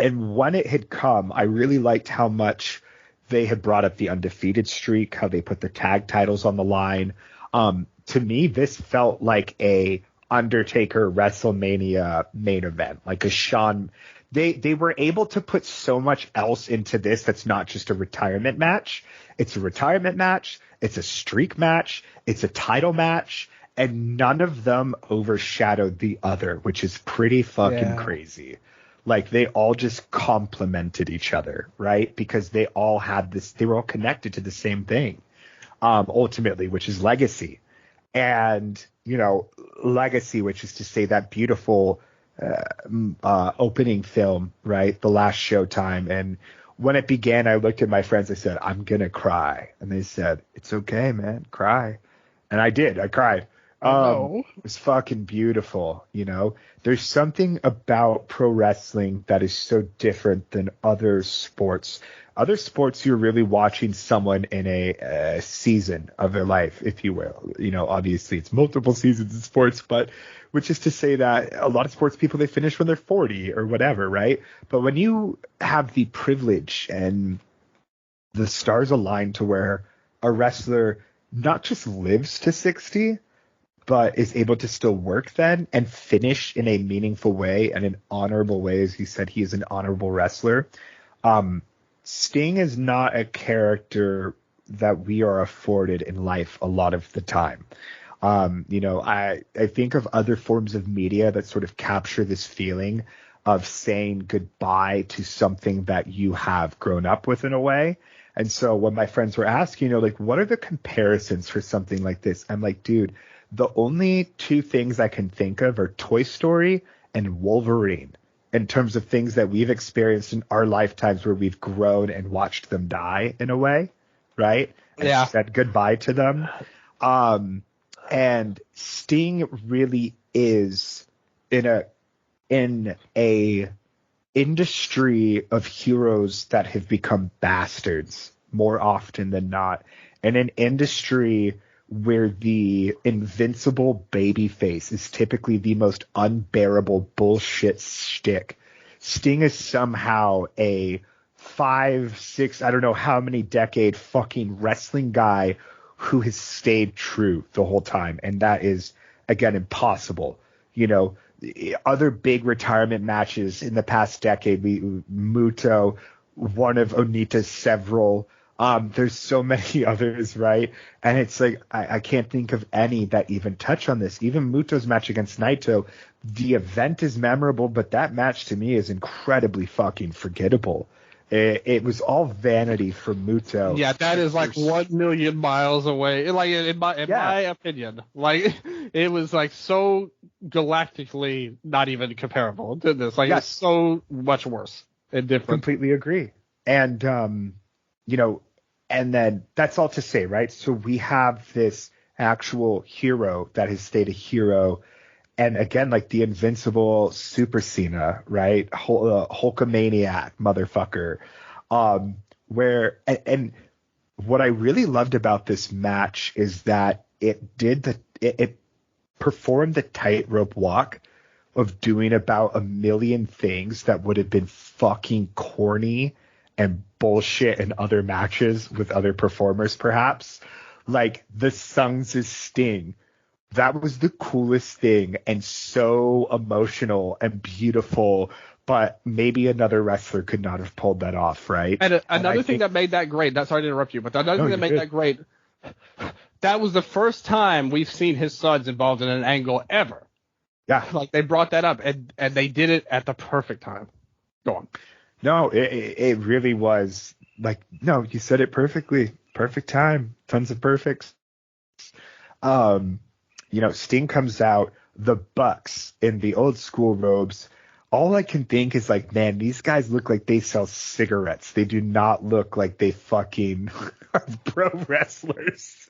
when it had come, I really liked how much they had brought up the undefeated streak, how they put the tag titles on the line. To me, this felt like a Undertaker WrestleMania main event, like a Shawn. They were able to put so much else into this that's not just a retirement match. It's a retirement match. It's a streak match. It's a title match. And none of them overshadowed the other, which is pretty fucking crazy. Like, they all just complemented each other, right? Because they all had this, they were all connected to the same thing, ultimately, which is legacy. And, legacy, which is to say that beautiful opening film, right? The last Showtime. And when it began, I looked at my friends, I said, I'm going to cry. And they said, it's okay, man, cry. And I did, I cried. It was fucking beautiful. There's something about pro wrestling that is so different than other sports. Other sports, you're really watching someone in a season of their life, if you will. Obviously it's multiple seasons in sports, but which is to say that a lot of sports people, they finish when they're 40 or whatever, right? But when you have the privilege and the stars align to where a wrestler not just lives to 60, but is able to still work then and finish in a meaningful way and an honorable way, as you said, he is an honorable wrestler. Sting is not a character that we are afforded in life a lot of the time. I think of other forms of media that sort of capture this feeling of saying goodbye to something that you have grown up with in a way. And so when my friends were asking, what are the comparisons for something like this? I'm like, dude, the only two things I can think of are Toy Story and Wolverine in terms of things that we've experienced in our lifetimes where we've grown and watched them die in a way, right? And said goodbye to them. And Sting really is in a industry of heroes that have become bastards more often than not, and an industry where the invincible babyface is typically the most unbearable bullshit shtick. Sting is somehow a 5, 6, I don't know how many decade fucking wrestling guy who has stayed true the whole time. And that is, again, impossible. Other big retirement matches in the past decade, Muto, one of Onita's several. There's so many others, right? And it's like, I can't think of any that even touch on this. Even Muto's match against Naito, the event is memorable, but that match to me is incredibly fucking forgettable. It was all vanity for Muto. Yeah, that is like 1 million miles away. Like in my opinion, like it was like so galactically not even comparable to this. Like it's so much worse and different. Completely agree. And and then that's all to say, right? So we have this actual hero that has stayed a hero. And again, like the invincible Super Cena, right? Hulkamaniac motherfucker. And what I really loved about this match is that it performed the tightrope walk of doing about a million things that would have been fucking corny and bullshit in other matches with other performers, perhaps. Like the Songs' Sting. That was the coolest thing and so emotional and beautiful, but maybe another wrestler could not have pulled that off, right? And another thing that made that great, sorry to interrupt you, but another thing that made that great, that was the first time we've seen his sons involved in an angle ever. Yeah. Like they brought that up and they did it at the perfect time. Go on. No, it really was like, no, you said it perfectly. Perfect time. Tons of perfects. Sting comes out, the Bucks in the old school robes. All I can think is like, man, these guys look like they sell cigarettes. They do not look like they fucking are pro wrestlers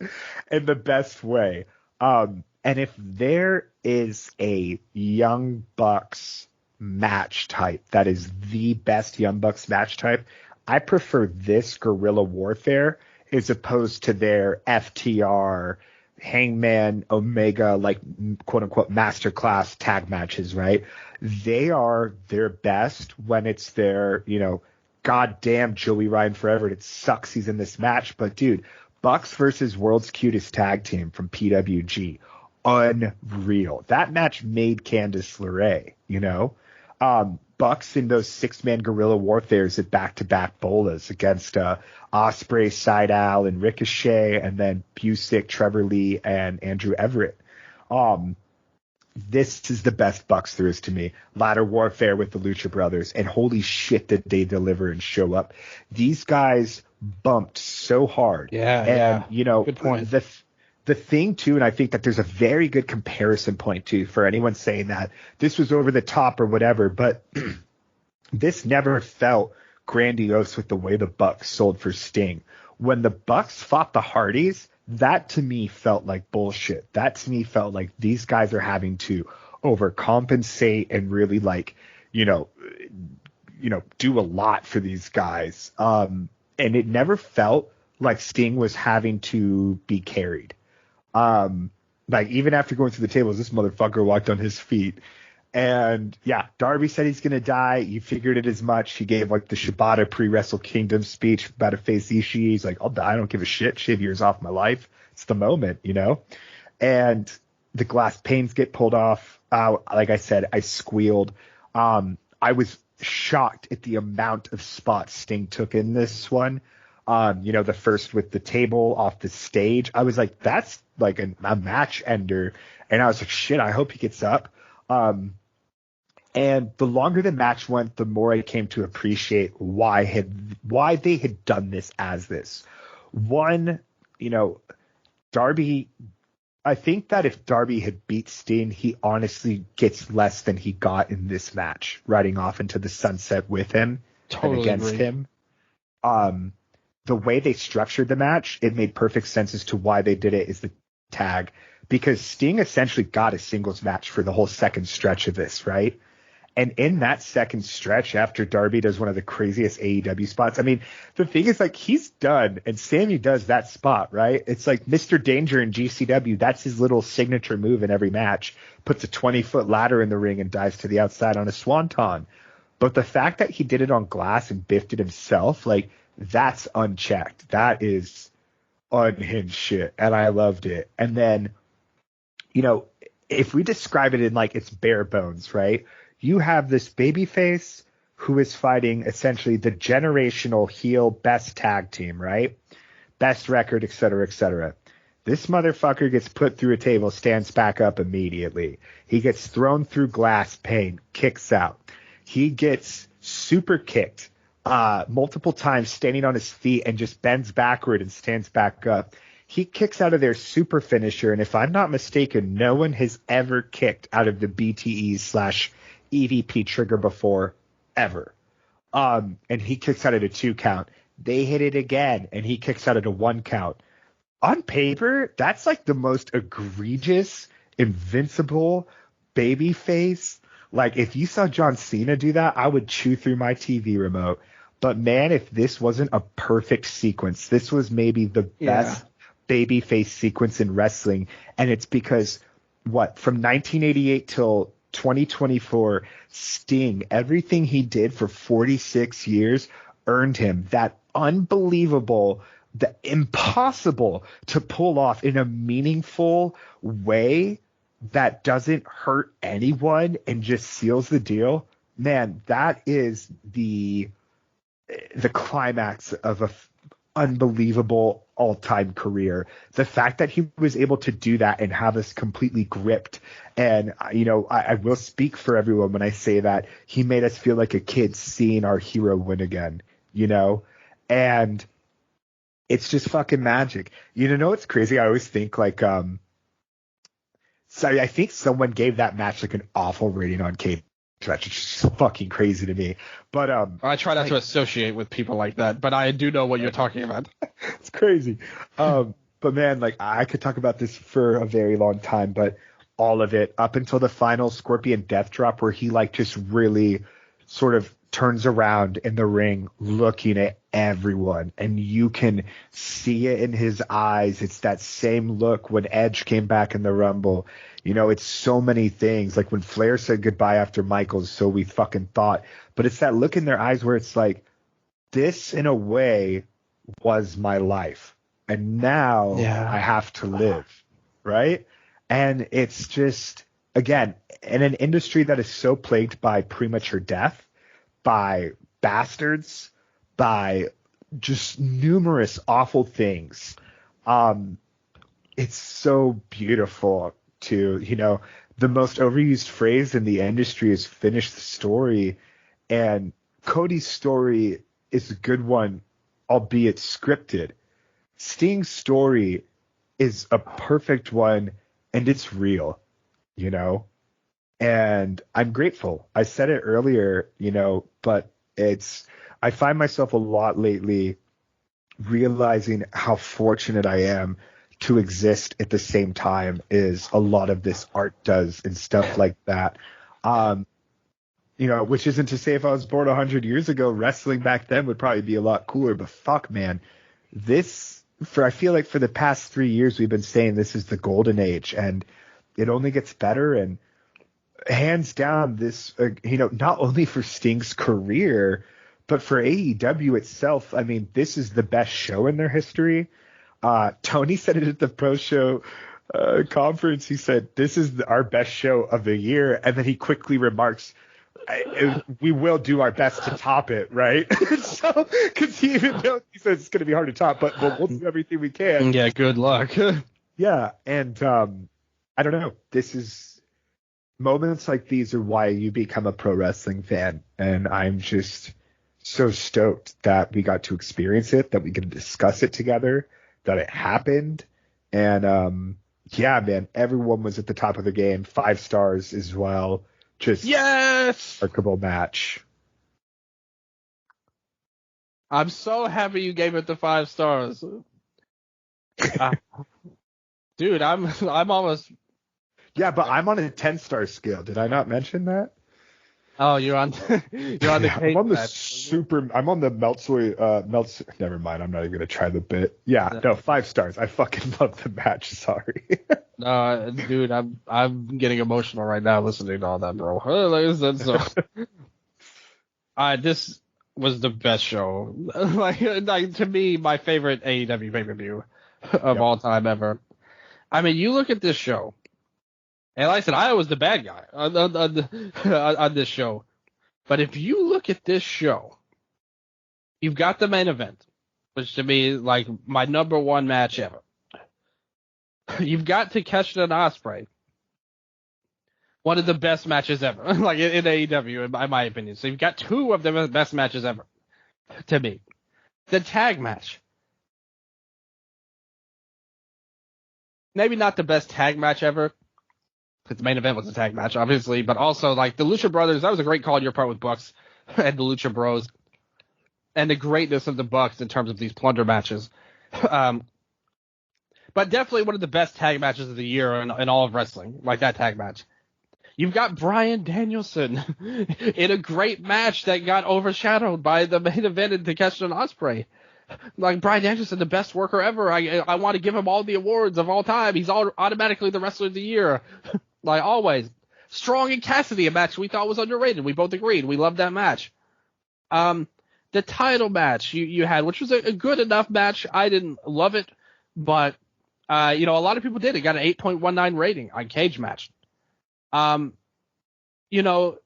in the best way. And if there is a Young Bucks match type that is the best Young Bucks match type, I prefer this guerrilla warfare as opposed to their FTR, Hangman, Omega, like quote unquote masterclass tag matches, right? They are their best when it's their, goddamn Joey Ryan forever. And it sucks he's in this match, but dude, Bucks versus World's Cutest Tag Team from PWG, unreal. That match made Candice LeRae, Bucks in those 6-man guerrilla warfares at back-to-back bolas against Ospreay, Sydal, and Ricochet, and then Busick, Trevor Lee, and Andrew Everett. This is the best Bucks there is to me. Ladder warfare with the Lucha Brothers, and holy shit did they deliver and show up. These guys bumped so hard. Yeah. Good point. The thing too, and I think that there's a very good comparison point too for anyone saying that this was over the top or whatever, but this never felt grandiose with the way the Bucks sold for Sting. When the Bucks fought the Hardys, that to me felt like bullshit. That to me felt like these guys are having to overcompensate and really do a lot for these guys. And it never felt like Sting was having to be carried. Even after going through the tables, this motherfucker walked on his feet. And yeah, Darby said he's going to die. You figured it as much. He gave the Shibata pre-Wrestle Kingdom speech about to face Ishii. He's like, I'll die. I don't give a shit. Shave years off my life. It's the moment, and the glass panes get pulled off. Like I said, I squealed. I was shocked at the amount of spots Sting took in this one. The first with the table off the stage, I was like, that's like a match ender. And I was like, shit, I hope he gets up. And the longer the match went, the more I came to appreciate why they had done this as this. One, Darby, I think that if Darby had beat Sting, he honestly gets less than he got in this match, riding off into the sunset with him and against him. The way they structured the match, it made perfect sense as to why they did it as the tag, because Sting essentially got a singles match for the whole second stretch of this, right? And in that second stretch, after Darby does one of the craziest AEW spots, I mean, the thing is, he's done, and Sammy does that spot, right? It's like Mr. Danger in GCW. That's his little signature move in every match. Puts a 20-foot ladder in the ring and dives to the outside on a swanton. But the fact that he did it on glass and biffed it himself, that's unchecked. That is unhinged shit, and I loved it. And then, if we describe it in its bare bones, right? You have this babyface who is fighting essentially the generational heel best tag team, right? Best record, et cetera, et cetera. This motherfucker gets put through a table, stands back up immediately. He gets thrown through glass pane, kicks out. He gets super kicked multiple times, standing on his feet, and just bends backward and stands back up. He kicks out of their super finisher, and if I'm not mistaken, no one has ever kicked out of the BTE/EVP trigger before, ever. And he kicks out at a 2 count. They hit it again, and he kicks out at a 1 count. On paper, that's the most egregious, invincible babyface. If you saw John Cena do that, I would chew through my TV remote. But man, if this wasn't a perfect sequence, this was maybe the best babyface sequence in wrestling. And it's because from 1988 till 2024, Sting, everything he did for 46 years earned him that unbelievable, the impossible to pull off in a meaningful way that doesn't hurt anyone and just seals the deal. Man, that is the climax of a unbelievable all-time career. The fact that he was able to do that and have us completely gripped. And, I will speak for everyone when I say that he made us feel like a kid seeing our hero win again, and it's just fucking magic. It's crazy. I always think so I think someone gave that match an awful rating on Cage Match, which is just fucking crazy to me. But I try not to associate with people like that, but I do know what you're talking about. It's crazy. But man, I could talk about this for a very long time, but all of it up until the final Scorpion Death Drop, where he like just really sort of turns around in the ring looking at everyone, and you can see it in his eyes. It's that same look when Edge came back in the Rumble. You know, it's so many things. Like when Flair said goodbye after Michaels, so we fucking thought. But it's that look in their eyes where it's like, this in a way was my life, and now I have to live, right? And it's just, again, in an industry that is so plagued by premature death, by bastards, by just numerous awful things, it's so beautiful to, you know, the most overused phrase in the industry is finish the story. And Cody's story is a good one, albeit scripted. Sting's story is a perfect one, and it's real, you know? And I'm grateful. I said it earlier, you know, but I find myself a lot lately realizing how fortunate I am to exist at the same time as a lot of this art does and stuff like that. You know, which isn't to say if I was born 100 years ago, wrestling back then would probably be a lot cooler, but fuck, man, I feel like for the past 3 years, we've been saying this is the golden age, and it only gets better. And hands down, this, you know, not only for Sting's career, but for AEW itself. I mean, this is the best show in their history. Tony said it at the pro show conference. He said, this is our best show of the year. And then he quickly remarks, we will do our best to top it, right? So, because he said it's going to be hard to top, but we'll do everything we can. Yeah, good luck. Yeah, and I don't know. Moments like these are why you become a pro wrestling fan, and I'm just so stoked that we got to experience it, that we can discuss it together, that it happened, and yeah, man, everyone was at the top of the game. 5 stars as well. Just yes, remarkable match. I'm so happy you gave it the 5 stars. Dude, I'm almost. Yeah, but I'm on a 10-star scale. Did I not mention that? Oh, you're on the I'm on the Meltzer. Never mind. I'm not even gonna try the bit. Yeah, no, 5 stars. I fucking love the match. Sorry. Dude, I'm getting emotional right now listening to all that, bro. This was the best show. like to me, my favorite AEW pay-per-view of all time ever. I mean, you look at this show. And like I said, I was the bad guy on this show. But if you look at this show, you've got the main event, which to me is like my number 1 match ever. You've got Takeshita and Ospreay, one of the best matches ever, like in AEW, in my opinion. So you've got 2 of the best matches ever, to me. The tag match. Maybe not the best tag match ever, because the main event was a tag match, obviously, but also like the Lucha Brothers. That was a great call on your part with Bucks and the Lucha Bros, and the greatness of the Bucks in terms of these plunder matches. But definitely one of the best tag matches of the year in all of wrestling, like that tag match. You've got Bryan Danielson in a great match that got overshadowed by the main event in Takeshita and Ospreay. Like, Bryan Danielson, the best worker ever. I want to give him all the awards of all time. He's automatically the wrestler of the year. Like always. Strong and Cassidy, a match we thought was underrated. We both agreed. We loved that match. The title match you had, which was a good enough match. I didn't love it, but you know, a lot of people did. It got an 8.19 rating on Cage Match. You know,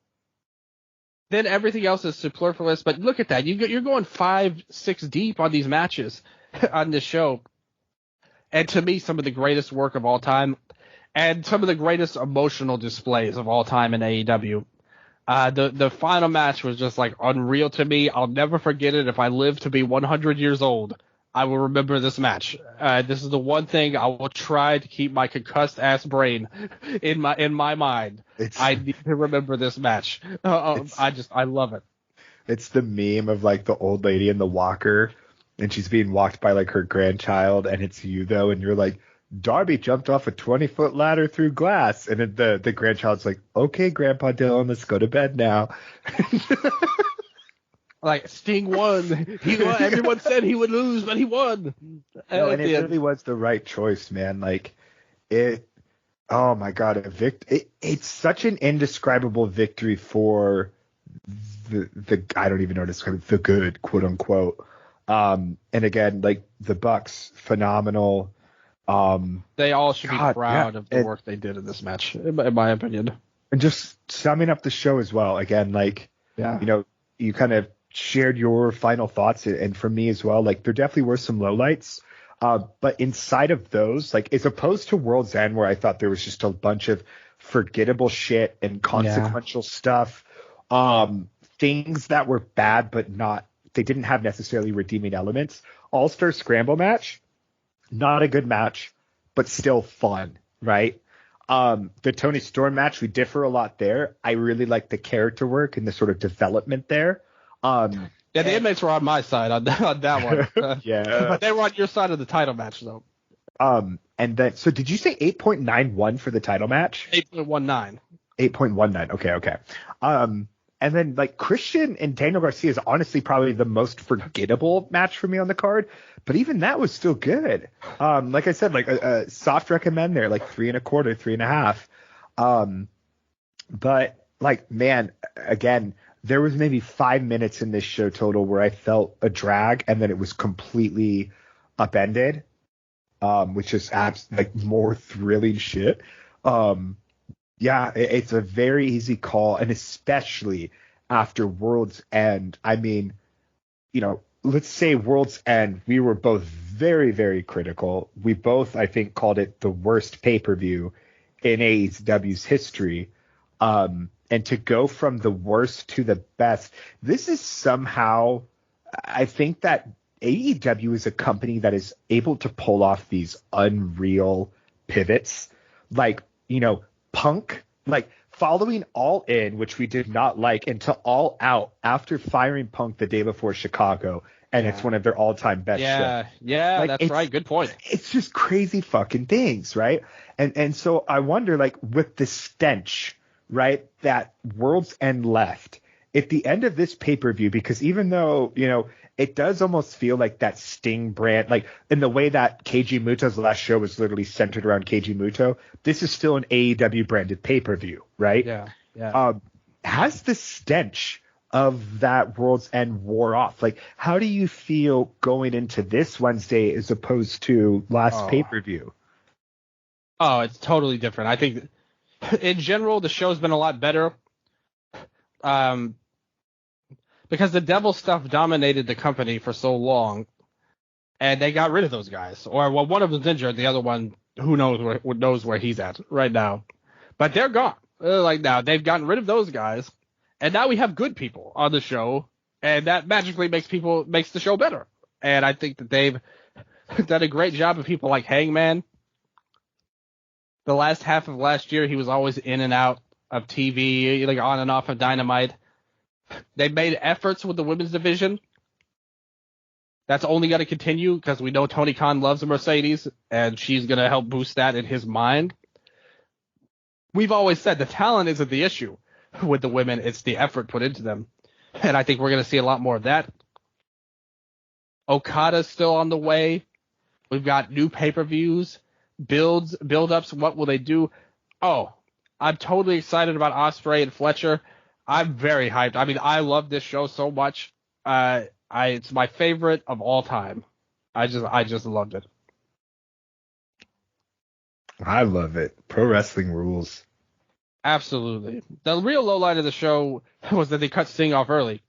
then everything else is superfluous. But look at that. You're going 5-6 deep on these matches on this show. And to me, some of the greatest work of all time, and some of the greatest emotional displays of all time in AEW. The final match was just like unreal to me. I'll never forget it. If I live to be 100 years old, I will remember this match. This is the one thing I will try to keep my concussed ass brain in my mind. I need to remember this match. I love it. It's the meme of like the old lady in the walker, and she's being walked by like her grandchild, and it's you though, and you're like, Darby jumped off a 20-foot ladder through glass, and then the grandchild's like, okay, Grandpa Dylan, let's go to bed now. Like, Sting won. He won. Everyone said he would lose, but he won. No, and it really was the right choice, man. Like, oh my God, it's such an indescribable victory for the I don't even know how to describe it, the good, quote unquote. And again, like, the Bucks, phenomenal. They all should be proud of the work they did in this match, in my opinion. And just summing up the show as well, again, like, you kind of shared your final thoughts, and for me as well, like, there definitely were some lowlights. But inside of those, like, as opposed to World's End, where I thought there was just a bunch of forgettable shit and consequential stuff, things that were bad, but they didn't have necessarily redeeming elements. All-Star Scramble match, not a good match, but still fun, right? The Tony Storm match, we differ a lot there. I really like the character work and the sort of development there. The inmates were on my side on that one. But they were on your side of the title match, though. And then, so did you say 8.91 for the title match? 8.19. 8.19. Okay. And then, like, Christian and Daniel Garcia is honestly probably the most forgettable match for me on the card, but even that was still good. Like I said, like a soft recommend there, like 3.25, 3.5. But, like, man, again, there was maybe 5 minutes in this show total where I felt a drag, and then it was completely upended, which is like more thrilling shit. It's a very easy call, and especially after World's End. I mean, let's say World's End, we were both very, very critical. We both, I think, called it the worst pay-per-view in AEW's history. And to go from the worst to the best, this is somehow, I think that AEW is a company that is able to pull off these unreal pivots. Like, Punk, like, following All In, which we did not like, into All Out after firing Punk the day before Chicago, and it's one of their all-time best shows. Yeah, like, that's right. Good point. It's just crazy fucking things, right? And so I wonder, like, with the stench, right, that World's End left at the end of this pay-per-view, because even though, it does almost feel like that Sting brand, like, in the way that Keiji Muto's last show was literally centered around Keiji Muto, this is still an AEW branded pay-per-view, right? Yeah. Has the stench of that World's End wore off? Like, how do you feel going into this Wednesday as opposed to last pay-per-view? Oh, it's totally different. I think in general, the show's been a lot better. Because the devil stuff dominated the company for so long, and they got rid of those guys. Or, well, one of them's injured, the other one, who knows where he's at right now. But they're gone. Now they've gotten rid of those guys, and now we have good people on the show, and that magically makes the show better. And I think that they've done a great job of people like Hangman. The last half of last year, he was always in and out of TV, like on and off of Dynamite. They made efforts with the women's division. That's only going to continue because we know Tony Khan loves Mercedes, and she's going to help boost that in his mind. We've always said the talent isn't the issue with the women. It's the effort put into them. And I think we're going to see a lot more of that. Okada's still on the way. We've got new pay-per-views, build-ups. What will they do? Oh, I'm totally excited about Ospreay and Fletcher. I'm very hyped. I mean, I love this show so much. It's my favorite of all time. I just loved it. I love it. Pro wrestling rules. Absolutely. The real low line of the show was that they cut Sting off early.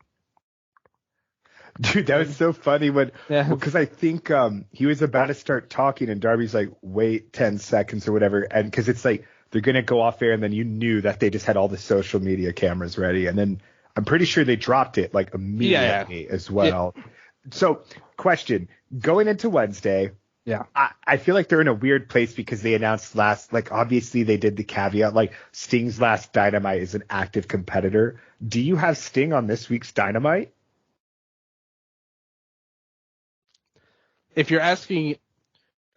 Dude, that was so funny because I think he was about to start talking and Darby's like, wait 10 seconds or whatever. And because it's like, they're going to go off air, and then you knew that they just had all the social media cameras ready. And then I'm pretty sure they dropped it like immediately as well. Yeah. So, question, going into Wednesday, I feel like they're in a weird place because they announced obviously they did the caveat, like Sting's last Dynamite is an active competitor. Do you have Sting on this week's Dynamite? If you're asking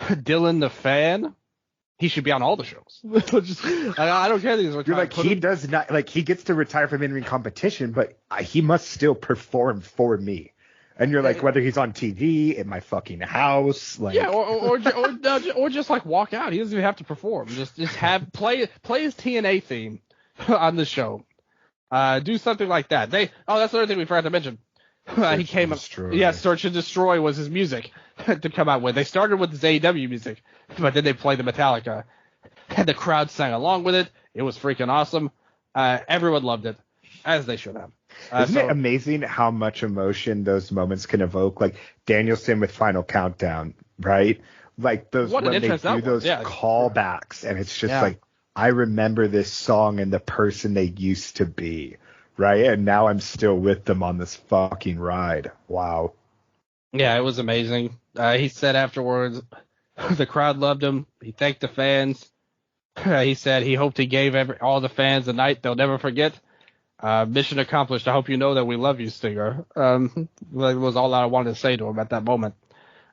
Dylan the fan, he should be on all the shows. I don't care that he's retired. You're like, he does not, like, he gets to retire from in-ring competition, but he must still perform for me. And you're like, whether he's on TV, in my fucking house, like, yeah, or just like walk out. He doesn't even have to perform. Just have play his TNA theme on the show. Do something like that. That's the other thing we forgot to mention. He came up. Yeah, Search and Destroy was his music to come out with. They started with his AEW music, but then they played the Metallica, and the crowd sang along with it. It was freaking awesome. Everyone loved it, as they should have. Isn't it amazing how much emotion those moments can evoke? Like Danielson with Final Countdown, right? Like those when they do those callbacks, and it's just like, I remember this song and the person they used to be, right? And now I'm still with them on this fucking ride. Wow. Yeah, it was amazing. He said afterwards, the crowd loved him. He thanked the fans. He said he hoped he gave all the fans a night they'll never forget. Mission accomplished. I hope you know that we love you, Stinger. That was all I wanted to say to him at that moment.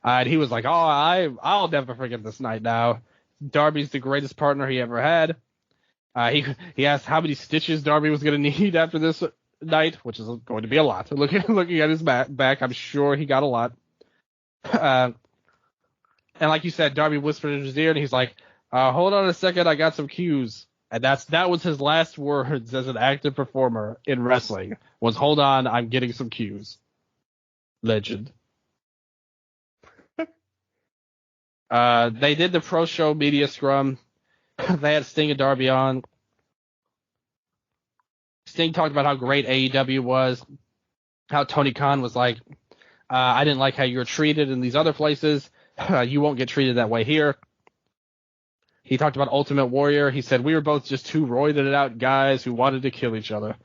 And he was like, I'll never forget this night now. Darby's the greatest partner he ever had. He asked how many stitches Darby was going to need after this night, which is going to be a lot. Looking at his back, I'm sure he got a lot. And like you said, Darby whispered in his ear, and he's like, hold on a second, I got some cues. And that was his last words as an active performer in wrestling, was, hold on, I'm getting some cues. Legend. They did the pro show media scrum. They had Sting and Darby on. Sting talked about how great AEW was, how Tony Khan was like, I didn't like how you were treated in these other places. You won't get treated that way here. He talked about Ultimate Warrior. He said, we were both just two roided out guys who wanted to kill each other.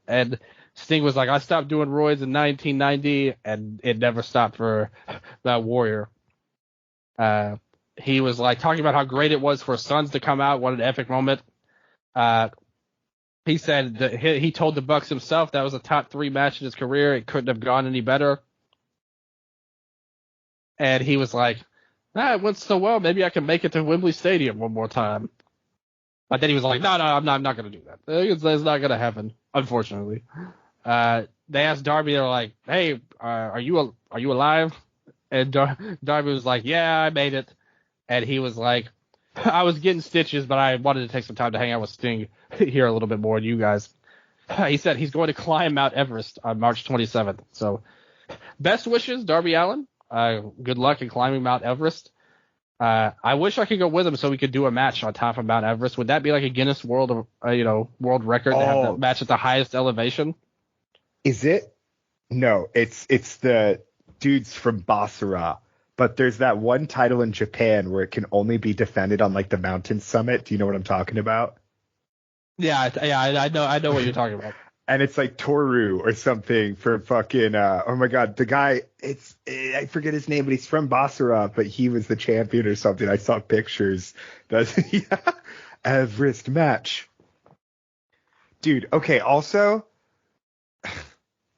And Sting was like, I stopped doing roids in 1990, and it never stopped for that Warrior. He was like talking about how great it was for Sons to come out. What an epic moment. He said that he told the Bucks himself that was a top 3 match in his career. It couldn't have gone any better. And he was like, it went so well. Maybe I can make it to Wembley Stadium one more time. But then he was like, no, I'm not going to do that. It's not going to happen, unfortunately. They asked Darby, they were like, hey, are you alive? And Darby was like, yeah, I made it. And he was like, I was getting stitches, but I wanted to take some time to hang out with Sting here a little bit more than you guys. He said he's going to climb Mount Everest on March 27th. So best wishes, Darby Allin. Good luck in climbing Mount Everest. I wish I could go with him so we could do a match on top of Mount Everest. Would that be like a Guinness world record to have that match at the highest elevation? Is it? No, it's the dudes from Basra. But there's that one title in Japan where it can only be defended on like the mountain summit. Do you know what I'm talking about? Yeah, I know what you're talking about. And it's like Toru or something for fucking oh my god, the guy, I forget his name, but he's from Basra, but he was the champion or something. I saw pictures. Everest match. Dude, okay, also,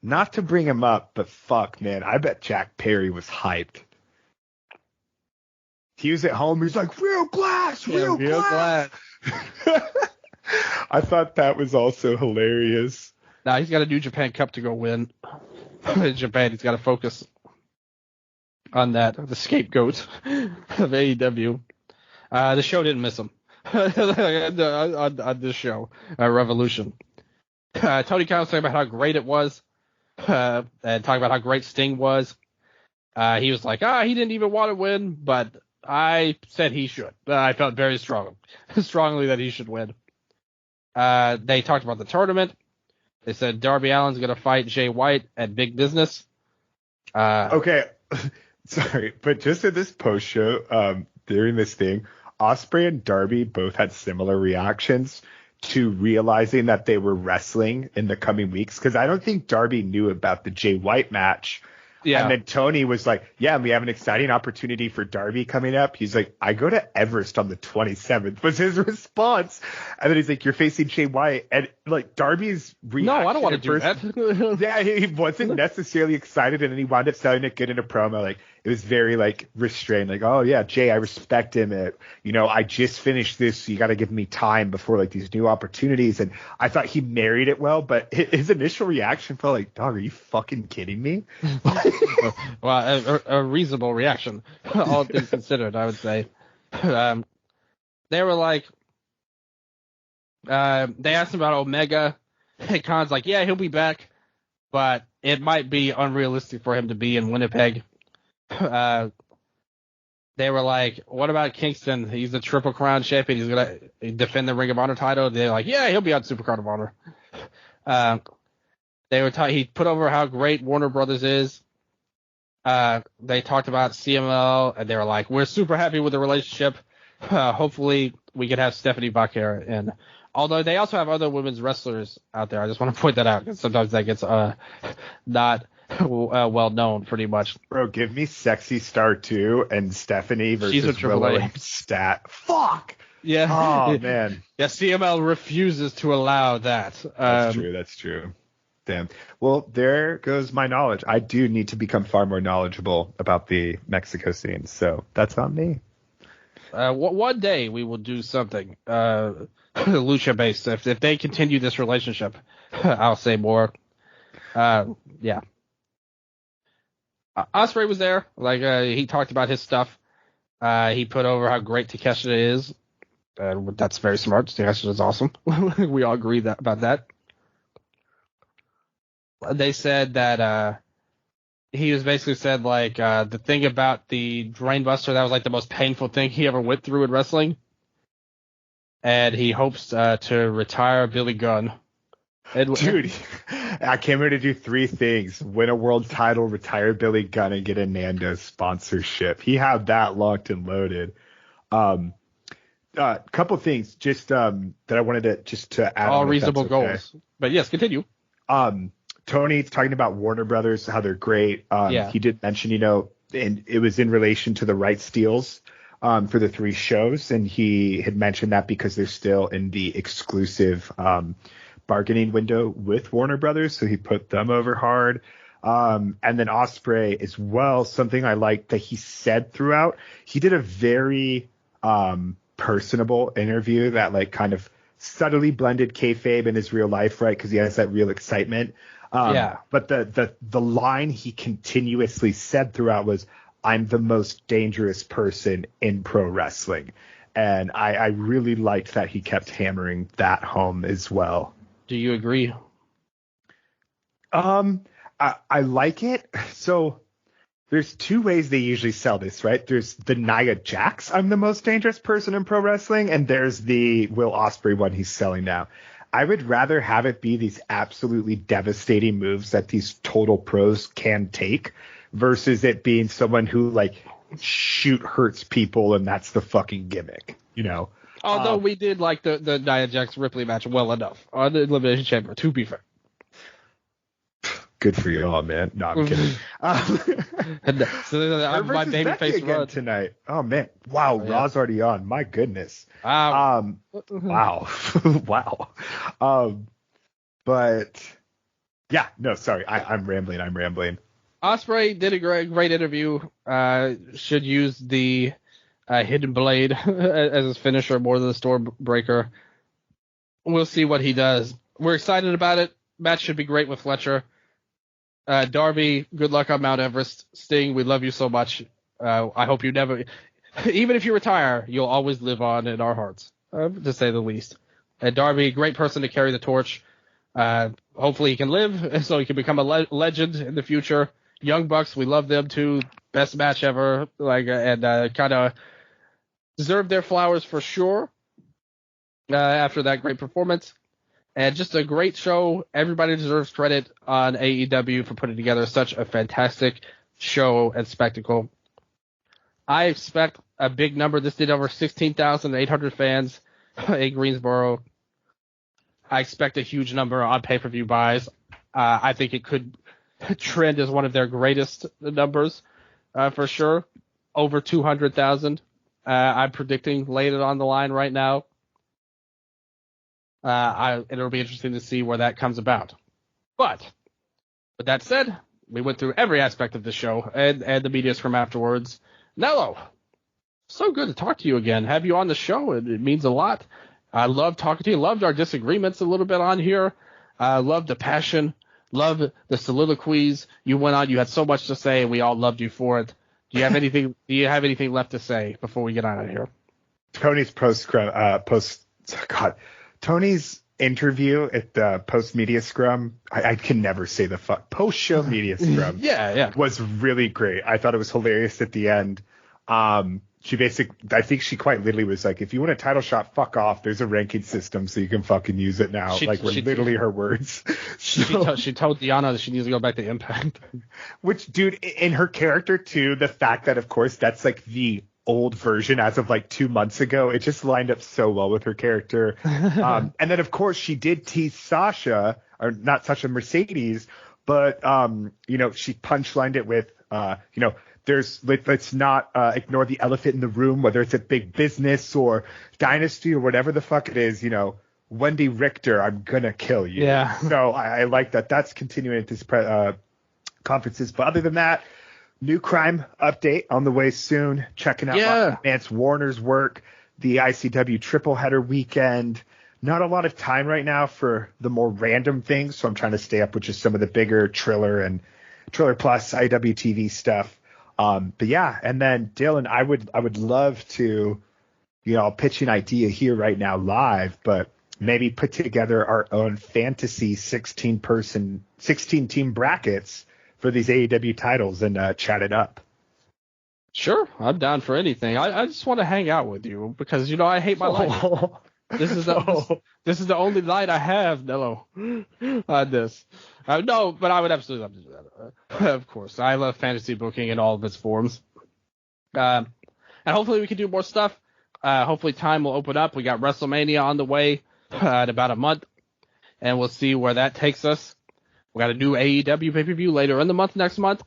not to bring him up, but fuck, man, I bet Jack Perry was hyped. He was at home, he's like, real glass. I thought that was also hilarious. Now he's got a New Japan Cup to go win. In Japan, he's got to focus on that, the scapegoat of AEW. The show didn't miss him on this show, Revolution. Tony Khan was talking about how great it was, and talking about how great Sting was. He was like, he didn't even want to win, but I said he should. I felt very strongly that he should win. They talked about the tournament. They said Darby Allin's going to fight Jay White at Big Business. Okay, sorry, but just at this post show, during this thing, Ospreay and Darby both had similar reactions to realizing that they were wrestling in the coming weeks. Because I don't think Darby knew about the Jay White match Yeah. And then Tony was like, yeah, we have an exciting opportunity for Darby coming up. He's like, I go to Everest on the 27th was his response. And then he's like, you're facing Shay Wyatt. And like Darby's reaction. No, I don't want to do that. Yeah, he wasn't necessarily excited. And then he wound up selling it good in a promo. Like it was very like restrained. Like, oh yeah, Jay, I respect him. I just finished this. So you got to give me time before like these new opportunities. And I thought he married it well, but his initial reaction felt like, dog, are you fucking kidding me? Well, a reasonable reaction, all things considered, I would say. They were like, they asked him about Omega. And Khan's like, yeah, he'll be back, but it might be unrealistic for him to be in Winnipeg. They were like, what about Kingston? He's the Triple Crown champion. He's going to defend the Ring of Honor title. They're like, yeah, he'll be on Supercard of Honor. He put over how great Warner Brothers is. They talked about CML, and they were like, we're super happy with the relationship. Hopefully we could have Stephanie Bachera in. Although they also have other women's wrestlers out there. I just want to point that out because sometimes that gets not well known pretty much. Bro, give me Sexy Star 2 and Stephanie versus Willow and Stat. Fuck! Yeah. Oh, man. Yeah, CML refuses to allow that. That's true. Damn. Well, there goes my knowledge. I do need to become far more knowledgeable about the Mexico scene, so that's on me. One day we will do something lucha based. If they continue this relationship, I'll say more. Yeah. Ospreay was there. Like he talked about his stuff. He put over how great Takeshita is. That's very smart. Takeshita is awesome. We all agree about that. They said that he was basically said like the thing about the Drainbuster, that was like the most painful thing he ever went through in wrestling, and he hopes to retire Billy Gunn. Dude, I came here to do three things: win a world title, retire Billy Gunn, and get a Nando's sponsorship. He had that locked and loaded. Couple things just that I wanted to add. All reasonable goals, but yes, continue. Tony's talking about Warner Brothers, how they're great. He did mention, and it was in relation to the rights deals for the three shows, and he had mentioned that because they're still in the exclusive bargaining window with Warner Brothers, so he put them over hard. And then Ospreay as well, something I liked that he said throughout. He did a very personable interview that like kind of subtly blended kayfabe in his real life, right? Because he has that real excitement. But the line he continuously said throughout was, I'm the most dangerous person in pro wrestling. And I really liked that he kept hammering that home as well. Do you agree? I like it. So there's two ways they usually sell this, right? There's the Nia Jax, I'm the most dangerous person in pro wrestling, and there's the Will Ospreay one he's selling now. I would rather have it be these absolutely devastating moves that these total pros can take versus it being someone who like hurts people and that's the fucking gimmick, Although we did like the Nia Jax Ripley match well enough on the Elimination Chamber, to be fair. Good for you all, man. No, I'm kidding. So I'm my babyface run tonight. Oh man, wow, yeah. Raw's already on. My goodness. Wow. Wow. But yeah, no, sorry, I'm rambling. Ospreay did a great interview. Should use the hidden blade as his finisher more than the Stormbreaker. We'll see what he does. We're excited about it. Match should be great with Fletcher. Darby, good luck on Mount Everest. Sting, we love you so much. I hope you never, even if you retire, you'll always live on in our hearts, to say the least. And Darby, great person to carry the torch. Hopefully he can live so he can become a legend in the future. Young Bucks, we love them too. Best match ever. And kind of deserve their flowers for sure after that great performance. And just a great show. Everybody deserves credit on AEW for putting together such a fantastic show and spectacle. I expect a big number. This did over 16,800 fans in Greensboro. I expect a huge number on pay-per-view buys. I think it could trend is one of their greatest numbers, for sure. Over 200,000. I'm predicting later on the line right now. It'll be interesting to see where that comes about. But with that said, we went through every aspect of the show and the media scrum afterwards. Nello, so good to talk to you again. Have you on the show. It means a lot. I love talking to you. Loved our disagreements a little bit on here. Loved the passion. Loved the soliloquies you went on. You had so much to say, and we all loved you for it. Do you have anything left to say before we get out of here? Tony's Tony's interview at the post media scrum. I can never say the post show media scrum. yeah. Was really great. I thought it was hilarious at the end. I think she quite literally was like, if you want a title shot, fuck off. There's a ranking system, so you can fucking use it now. Literally her words. She told Deanna that she needs to go back to Impact. Which, dude, in her character too, the fact that, of course, that's like the old version as of like 2 months ago, it just lined up so well with her character. And then, of course, she did tease Sasha, or not Sasha, Mercedes, but, she punchlined it with, let's not ignore the elephant in the room, whether it's a big business or dynasty or whatever the fuck it is, Wendy Richter, I'm gonna kill you. Yeah. So I like that. That's continuing at this conferences. But other than that, new crime update on the way soon. Checking out Vance Warner's work, the ICW triple header weekend. Not a lot of time right now for the more random things, so I'm trying to stay up with just some of the bigger Triller and Triller Plus IWTV stuff. But yeah, and then Dylan, I would love to, I'll pitch an idea here right now live, but maybe put together our own fantasy 16 team brackets for these AEW titles and chat it up. Sure, I'm down for anything. I just want to hang out with you because I hate my life. This is the only night I have, Nello, on this. No, but I would absolutely love to do that. Of course, I love fantasy booking in all of its forms. And hopefully we can do more stuff. Hopefully time will open up. We got WrestleMania on the way in about a month, and we'll see where that takes us. We got a new AEW pay-per-view later in the month next month.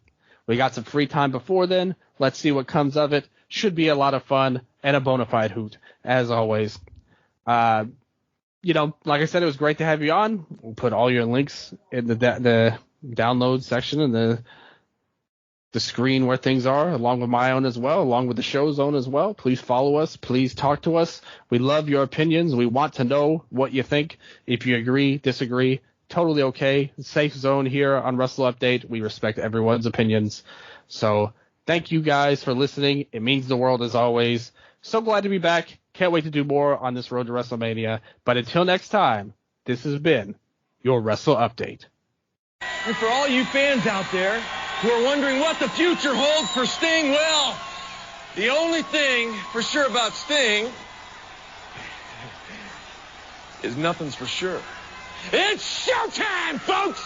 We got some free time before then. Let's see what comes of it. Should be a lot of fun and a bona fide hoot, as always. Like I said, it was great to have you on. We'll put all your links in the download section and the screen where things are, along with my own as well, along with the show's own as well. Please follow us. Please talk to us. We love your opinions. We want to know what you think. If you agree, disagree, totally okay. Safe zone here on Wrestle Update. We respect everyone's opinions. So thank you guys for listening. It means the world as always. So glad to be back. Can't wait to do more on this road to WrestleMania. But until next time, this has been your Wrestle Update. And for all you fans out there who are wondering what the future holds for Sting, well, the only thing for sure about Sting is nothing's for sure. It's showtime, folks!